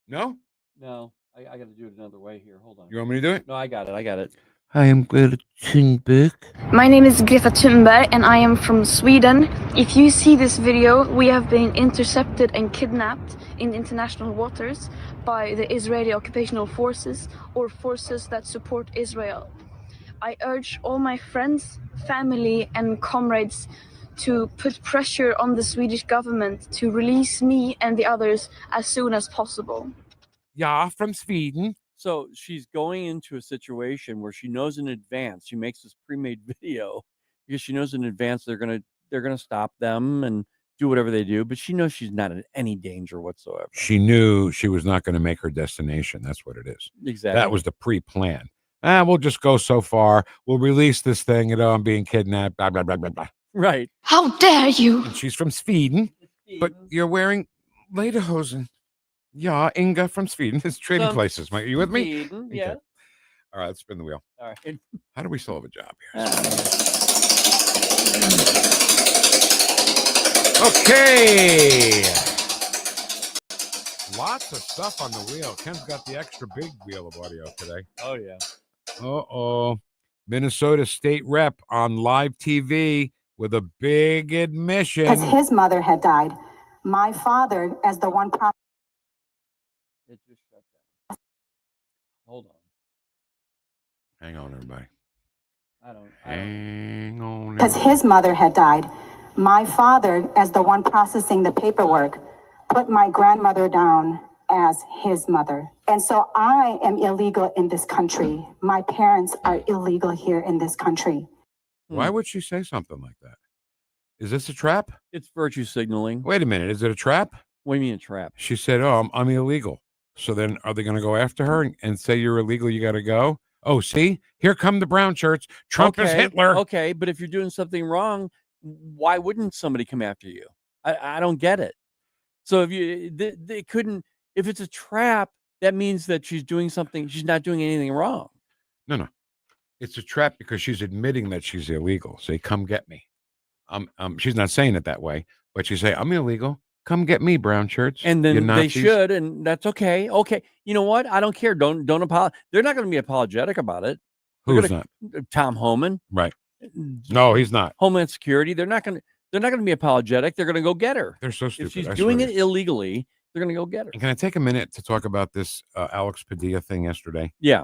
No? No, I got to do it another way here. Hold on. You want me to do it? No, I got it. I am Greta Thunberg. My name is Greta Thunberg and I am from Sweden. If you see this video, we have been intercepted and kidnapped in international waters by the Israeli occupational forces or forces that support Israel. I urge all my friends, family and comrades to put pressure on the Swedish government to release me and the others as soon as possible. Yeah, from Sweden. So she's going into a situation where she knows in advance. She makes this pre-made video because she knows in advance they're gonna stop them and do whatever they do. But she knows she's not in any danger whatsoever. She knew she was not going to make her destination. That's what it is. Exactly. That was the pre-plan. We'll just go so far. We'll release this thing. I'm being kidnapped. Blah, blah, blah, blah, blah. Right. How dare you? And she's from Sweden, but you're wearing lederhosen. Yeah, Inga from Sweden. It's trading places. Are you with me? Sweden, yeah. Okay. All right, let's spin the wheel. All right. How do we still have a job here? Okay. Lots of stuff on the wheel. Ken's got the extra big wheel of audio today. Oh, yeah. Uh-oh. Minnesota State Rep on live TV with a big admission. Because his mother had died. My father, as the one... It just shut down. Hold on. Hang on, everybody. Hang on. Because his mother had died. My father, as the one processing the paperwork, put my grandmother down as his mother. And so I am illegal in this country. My parents are illegal here in this country. Why would she say something like that? Is this a trap? It's virtue signaling. Wait a minute. Is it a trap? What do you mean a trap? She said, I'm illegal. So then are they going to go after her and say you're illegal, you got to go? Oh, see? Here come the brown shirts. Trump is Hitler. Okay, but if you're doing something wrong, why wouldn't somebody come after you? I don't get it. So if they couldn't, if it's a trap, that means that she's doing something, she's not doing anything wrong. No. It's a trap because she's admitting that she's illegal. Say, come get me. She's not saying it that way, but she say, I'm illegal. Come get me, brown shirts. And then they should, and that's okay. Okay. You know what? I don't care. Don't apologize. They're not going to be apologetic about it. Who's not? Tom Homan. Right. No, he's not. Homeland Security. They're not going to be apologetic. They're going to go get her. They're so stupid. If she's doing it illegally, they're going to go get her. And can I take a minute to talk about this Alex Padilla thing yesterday? Yeah.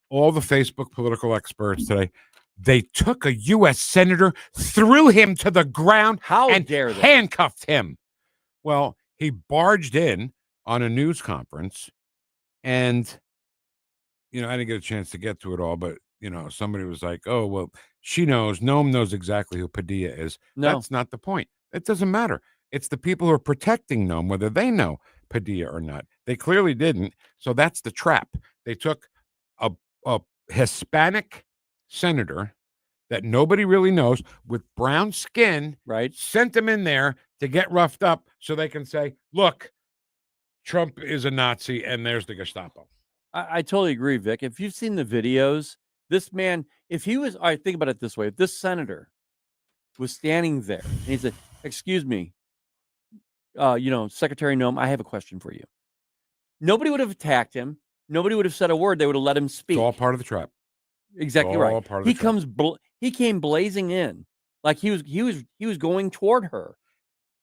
All the Facebook political experts today, they took a U.S. senator, threw him to the ground, and dare they? Handcuffed him. Well, he barged in on a news conference, and, I didn't get a chance to get to it all, but, somebody was like, oh, well, Noam knows exactly who Padilla is. No. That's not the point. It doesn't matter. It's the people who are protecting Noam, whether they know Padilla or not. They clearly didn't, so that's the trap. They took a Hispanic senator that nobody really knows with brown skin, right? Sent him in there to get roughed up so they can say, look, Trump is a Nazi and there's the Gestapo. I totally agree, Vic. If you've seen the videos, this man, if he was, I think about it this way, if this senator was standing there and he said, excuse me, Secretary Noam, I have a question for you. Nobody would have attacked him. Nobody would have said a word. They would have let him speak. It's all part of the trap. Exactly right. He came blazing in like he was going toward her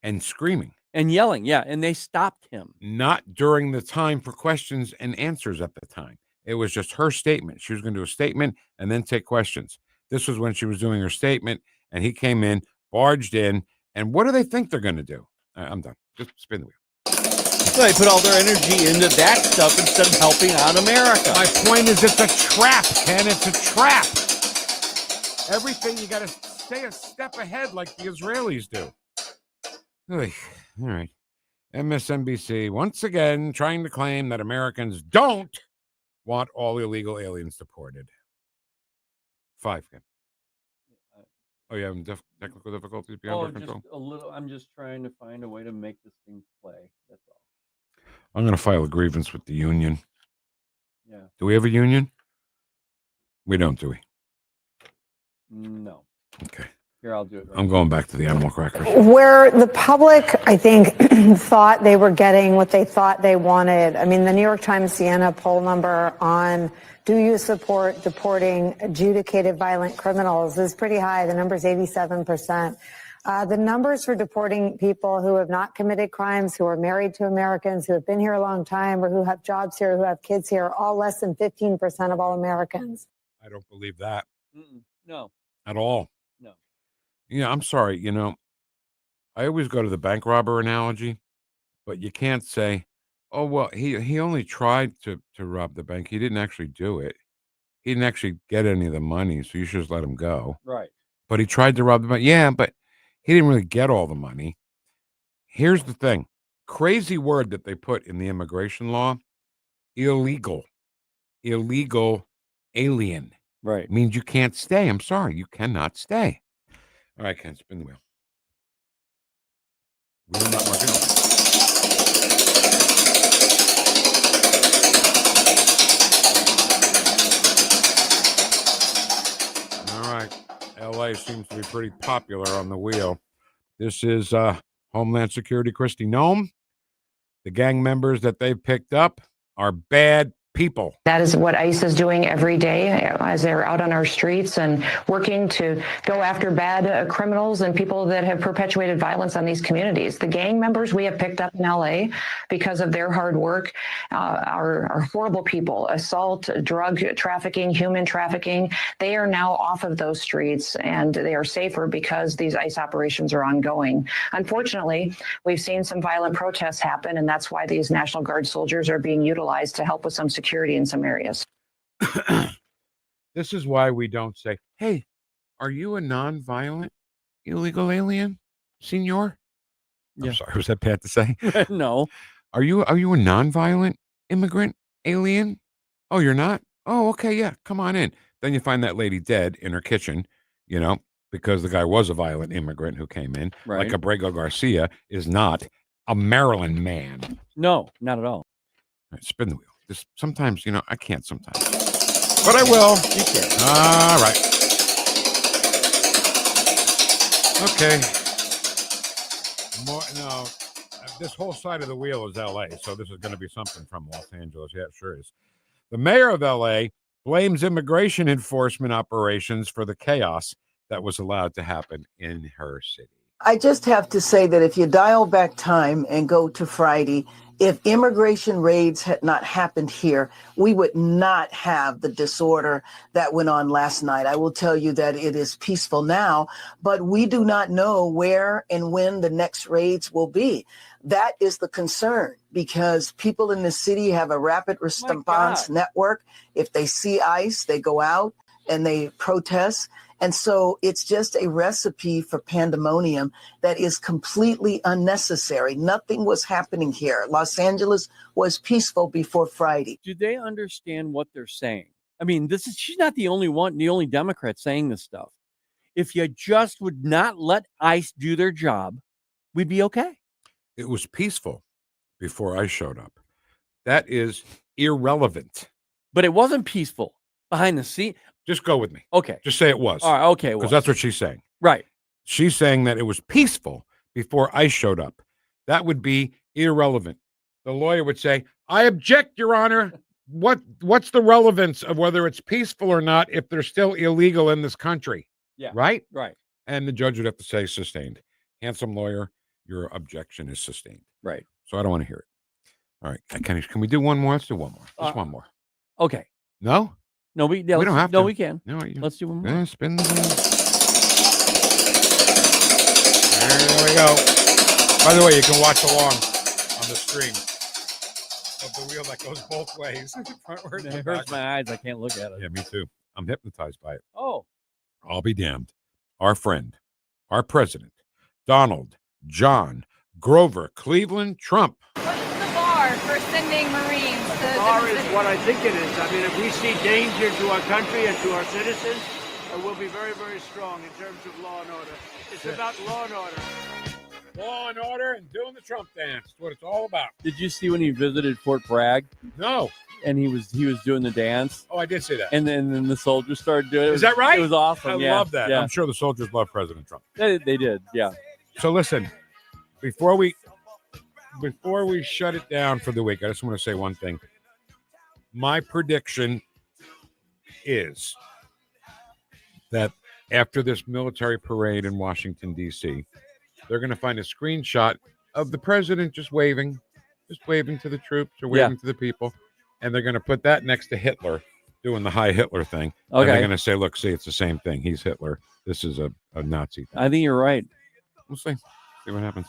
and screaming and yelling. Yeah, and they stopped him. Not during the time for questions and answers at the time. It was just her statement. She was going to do a statement and then take questions. This was when she was doing her statement, and he came in, barged in, and what do they think they're going to do? I'm done. Just spin the wheel. So they put all their energy into that stuff instead of helping out America. My point is, it's a trap, Ken. It's a trap. Everything, you got to stay a step ahead like the Israelis do. All right. MSNBC, once again, trying to claim that Americans don't want all illegal aliens deported. 5, Ken. Oh, you having technical difficulties beyond control? Just a little. I'm just trying to find a way to make this thing play. That's all. I'm going to file a grievance with the union. Yeah. Do we have a union? We don't, do we? No. Okay. Here, I'll do it. I'm going back to the animal crackers. Where the public, I think, thought they were getting what they thought they wanted. I mean, the New York Times Siena poll number on do you support deporting adjudicated violent criminals is pretty high. The number is 87%. The numbers for deporting people who have not committed crimes, who are married to Americans, who have been here a long time, or who have jobs here, who have kids here, all less than 15% of all Americans. I don't believe that. No. At all. No. Yeah, I'm sorry. I always go to the bank robber analogy, but you can't say, oh, well, he only tried to rob the bank. He didn't actually do it. He didn't actually get any of the money, so you should just let him go. Right. But he tried to rob the bank. Yeah, but he didn't really get all the money. Here's the thing. Crazy word that they put in the immigration law, illegal. Illegal alien. Right. Means you can't stay. I'm sorry. You cannot stay. All right, Ken, spin the wheel. Wheel not working. All right. LA seems to be pretty popular on the wheel. This is Homeland Security Kristi Noem. The gang members that they've picked up are bad people. That is what ICE is doing every day as they're out on our streets and working to go after bad criminals and people that have perpetuated violence on these communities. The gang members we have picked up in LA because of their hard work are horrible people. Assault, drug trafficking, human trafficking. They are now off of those streets and they are safer because these ICE operations are ongoing. Unfortunately, we've seen some violent protests happen, and that's why these National Guard soldiers are being utilized to help with some security in some areas. This is why we don't say, hey, are you a non-violent illegal alien, senor? Yeah. I'm sorry, was that bad to say? No. Are you a non-violent immigrant alien? Oh, you're not? Oh, okay, yeah, come on in. Then you find that lady dead in her kitchen, because the guy was a violent immigrant who came in. Right. Like Abrego Garcia is not a Maryland man. No, not at all. All right, spin the wheel. Just sometimes, I can't sometimes. But I will. You can. All right. Okay. This whole side of the wheel is LA, so this is going to be something from Los Angeles. Yeah, it sure is. The mayor of LA blames immigration enforcement operations for the chaos that was allowed to happen in her city. I just have to say that if you dial back time and go to Friday, if immigration raids had not happened here, we would not have the disorder that went on last night. I will tell you that it is peaceful now, but we do not know where and when the next raids will be. That is the concern, because people in the city have a rapid response network. If they see ICE, they go out and they protest. And so it's just a recipe for pandemonium that is completely unnecessary. Nothing was happening here. Los Angeles was peaceful before Friday. Do they understand what they're saying? I mean, she's not the only one, the only Democrat saying this stuff. If you just would not let ICE do their job, we'd be okay. It was peaceful before I showed up. That is irrelevant. But it wasn't peaceful behind the scene. Just go with me. Okay. Just say it was. All right, okay. Because that's what she's saying. Right. She's saying that it was peaceful before I showed up. That would be irrelevant. The lawyer would say, I object, Your Honor. What's the relevance of whether it's peaceful or not if they're still illegal in this country? Yeah. Right? Right. And the judge would have to say sustained. Handsome lawyer, your objection is sustained. Right. So I don't want to hear it. All right. Can we do one more? Let's do one more. Just one more. Okay. No? No, we don't have to. No, we can. No, Let's do one more. Spin the wheel. There we go. By the way, you can watch along on the stream of the wheel that goes both ways. It hurts my eyes. I can't look at it. Yeah, me too. I'm hypnotized by it. Oh. I'll be damned. Our friend, our president, Donald John Grover Cleveland Trump. What's the bar for sending Marines to The bar is what I think it is. I mean, if we see danger to our country and to our citizens, we'll be very, very strong in terms of law and order. It's about law and order. Law and order and doing the Trump dance. That's what it's all about. Did you see when he visited Fort Bragg? No. And he was doing the dance. Oh, I did see that. And then the soldiers started doing it. Is that right? It was awesome. I love that. Yeah. I'm sure the soldiers love President Trump. They did. Yeah. So listen, before we shut it down for the week, I just want to say one thing. My prediction is that after this military parade in Washington, D.C., they're going to find a screenshot of the president just waving to the troops or waving to the people. And they're going to put that next to Hitler doing the Heil Hitler thing. Okay. And they're going to say, look, see, it's the same thing. He's Hitler. This is a Nazi thing. I think you're right. We'll see. See what happens.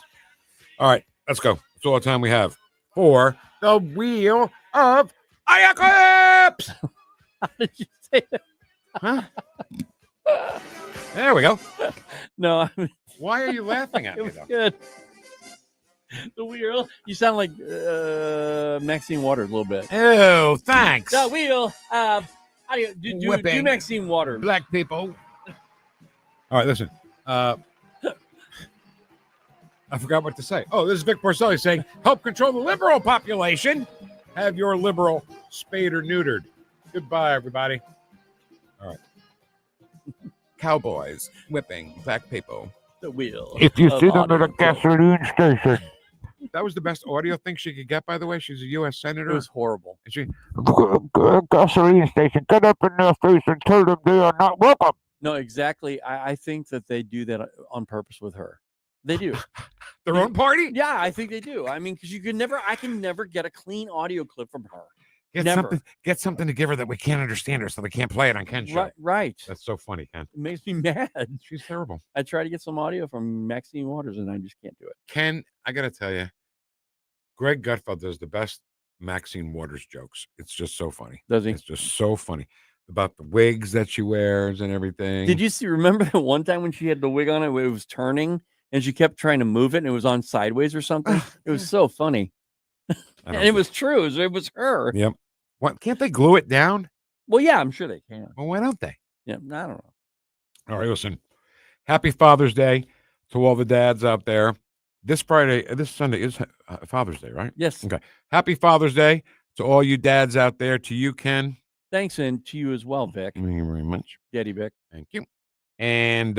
All right, let's go. That's all the time we have for the Wheel of Apocalypse. How did you say that? Huh? There we go. No, I mean, why are you laughing at it me, was though? good. The wheel. You sound like Maxine Waters a little bit. Oh, thanks. The wheel. How do you do Whipping Maxine Waters? Black people. All right, listen. I forgot what to say. Oh, this is Vic Porcelli saying, help control the liberal population. Have your liberal spayed or neutered. Goodbye, everybody. All right. Cowboys whipping black people. The wheel. If you of see them at a auto gasoline station. That was the best audio thing she could get, by the way. She's a U.S. senator. It was horrible. And she, gasoline station, get up in their face and tell them they are not welcome. No, exactly. I think that they do that on purpose with her. They do. Their own party? Yeah, I think they do. I mean, because I can never get a clean audio clip from her. Get something to give her that we can't understand her, so we can't play it on Ken's show. Right. That's so funny, Ken. It makes me mad. She's terrible. I try to get some audio from Maxine Waters, and I just can't do it. Ken, I got to tell you, Greg Gutfeld does the best Maxine Waters jokes. It's just so funny. Does he? It's just so funny. About the wigs that she wears and everything. Did you remember the one time when she had the wig on it, it was turning, and she kept trying to move it, and it was on sideways or something? It was so funny. And it was true. It was her. Yep. What, can't they glue it down? Well, yeah, I'm sure they can. Well, why don't they? Yeah, I don't know. All right, listen. Happy Father's Day to all the dads out there. This Sunday is Father's Day, right? Yes. Okay. Happy Father's Day to all you dads out there. To you, Ken. Thanks, and to you as well, Vic. Thank you very much. Daddy Vic. Thank you. And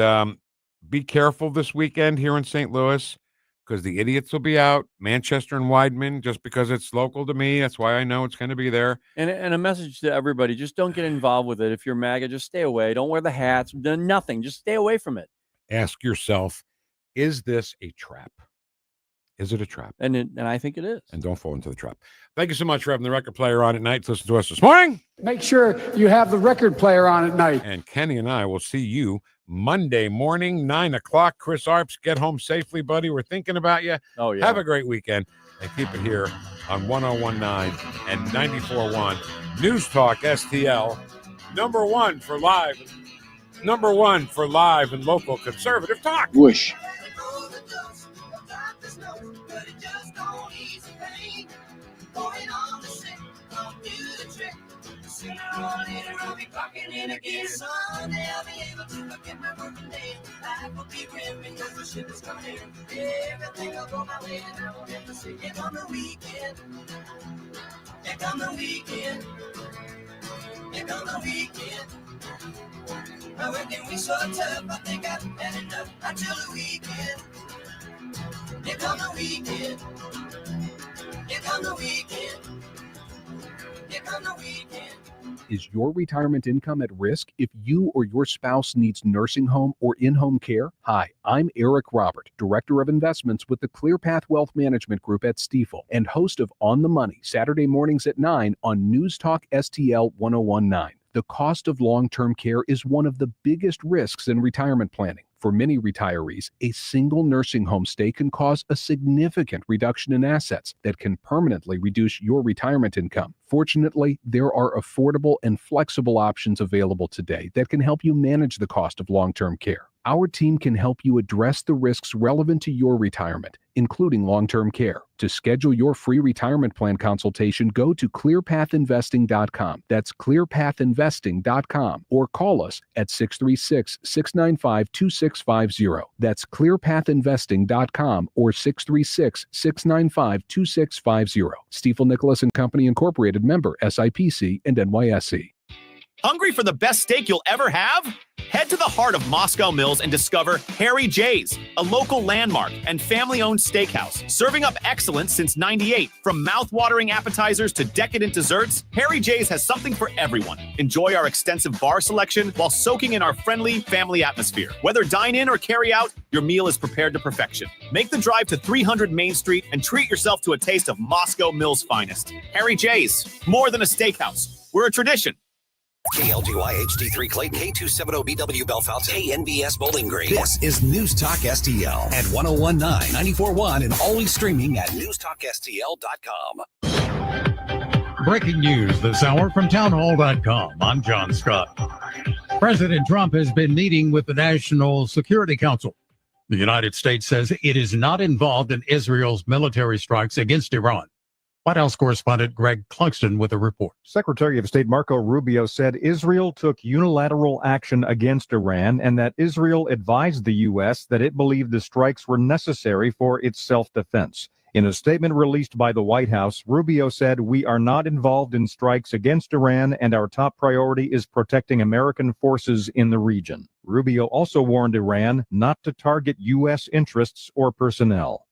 be careful this weekend here in St. Louis, because the idiots will be out. Manchester and Weidman, just because it's local to me. That's why I know it's going to be there. And a message to everybody, just don't get involved with it. If you're MAGA, just stay away. Don't wear the hats. Do nothing. Just stay away from it. Ask yourself, is this a trap? Is it a trap? And I think it is. And don't fall into the trap. Thank you so much for having the record player on at night to listen to us this morning. Make sure you have the record player on at night. And Kenny and I will see you Monday morning, 9 o'clock. Chris Arps, get home safely, buddy. We're thinking about you. Oh, yeah. Have a great weekend. And keep it here on 101.9 and 94.1 News Talk STL. Number one for live and local conservative talk. Whoosh. Sooner or later I'll be clocking in again. Someday I'll be able to look at my working day. Life will be grim because the ship is coming in. Everything will go my way and I won't have to say it on the weekend. Here come the weekend. Here come the weekend. My working week's so tough, I think I've had enough until the weekend. Here come the weekend. Here come the weekend. Here come the weekend. Is your retirement income at risk if you or your spouse needs nursing home or in-home care? Hi, I'm Eric Robert, Director of Investments with the ClearPath Wealth Management Group at Stifel and host of On the Money, Saturday mornings at 9 on News Talk STL 1019. The cost of long-term care is one of the biggest risks in retirement planning. For many retirees, a single nursing home stay can cause a significant reduction in assets that can permanently reduce your retirement income. Fortunately, there are affordable and flexible options available today that can help you manage the cost of long-term care. Our team can help you address the risks relevant to your retirement, including long-term care. To schedule your free retirement plan consultation, go to clearpathinvesting.com. That's clearpathinvesting.com, or call us at 636-695-2650. That's clearpathinvesting.com or 636-695-2650. Stiefel Nicholas and Company Incorporated, member SIPC and NYSE. Hungry for the best steak you'll ever have? Head to the heart of Moscow Mills and discover Harry J's, a local landmark and family-owned steakhouse, serving up excellence since '98. From mouth-watering appetizers to decadent desserts, Harry J's has something for everyone. Enjoy our extensive bar selection while soaking in our friendly family atmosphere. Whether dine in or carry out, your meal is prepared to perfection. Make the drive to 300 Main Street and treat yourself to a taste of Moscow Mills' finest. Harry J's, more than a steakhouse. We're a tradition. KLGY HD3 Clayton, K270BW Belfast, KNBS Bowling Green. This is News Talk STL at 1019, 94.1, and always streaming at NewstalkSTL.com. Breaking news this hour from townhall.com. I'm John Scott. President Trump has been meeting with the National Security Council. The United States says it is not involved in Israel's military strikes against Iran. White House correspondent Greg Clugston with a report. Secretary of State Marco Rubio said Israel took unilateral action against Iran and that Israel advised the U.S. that it believed the strikes were necessary for its self-defense. In a statement released by the White House, Rubio said, "We are not involved in strikes against Iran, and our top priority is protecting American forces in the region." Rubio also warned Iran not to target U.S. interests or personnel.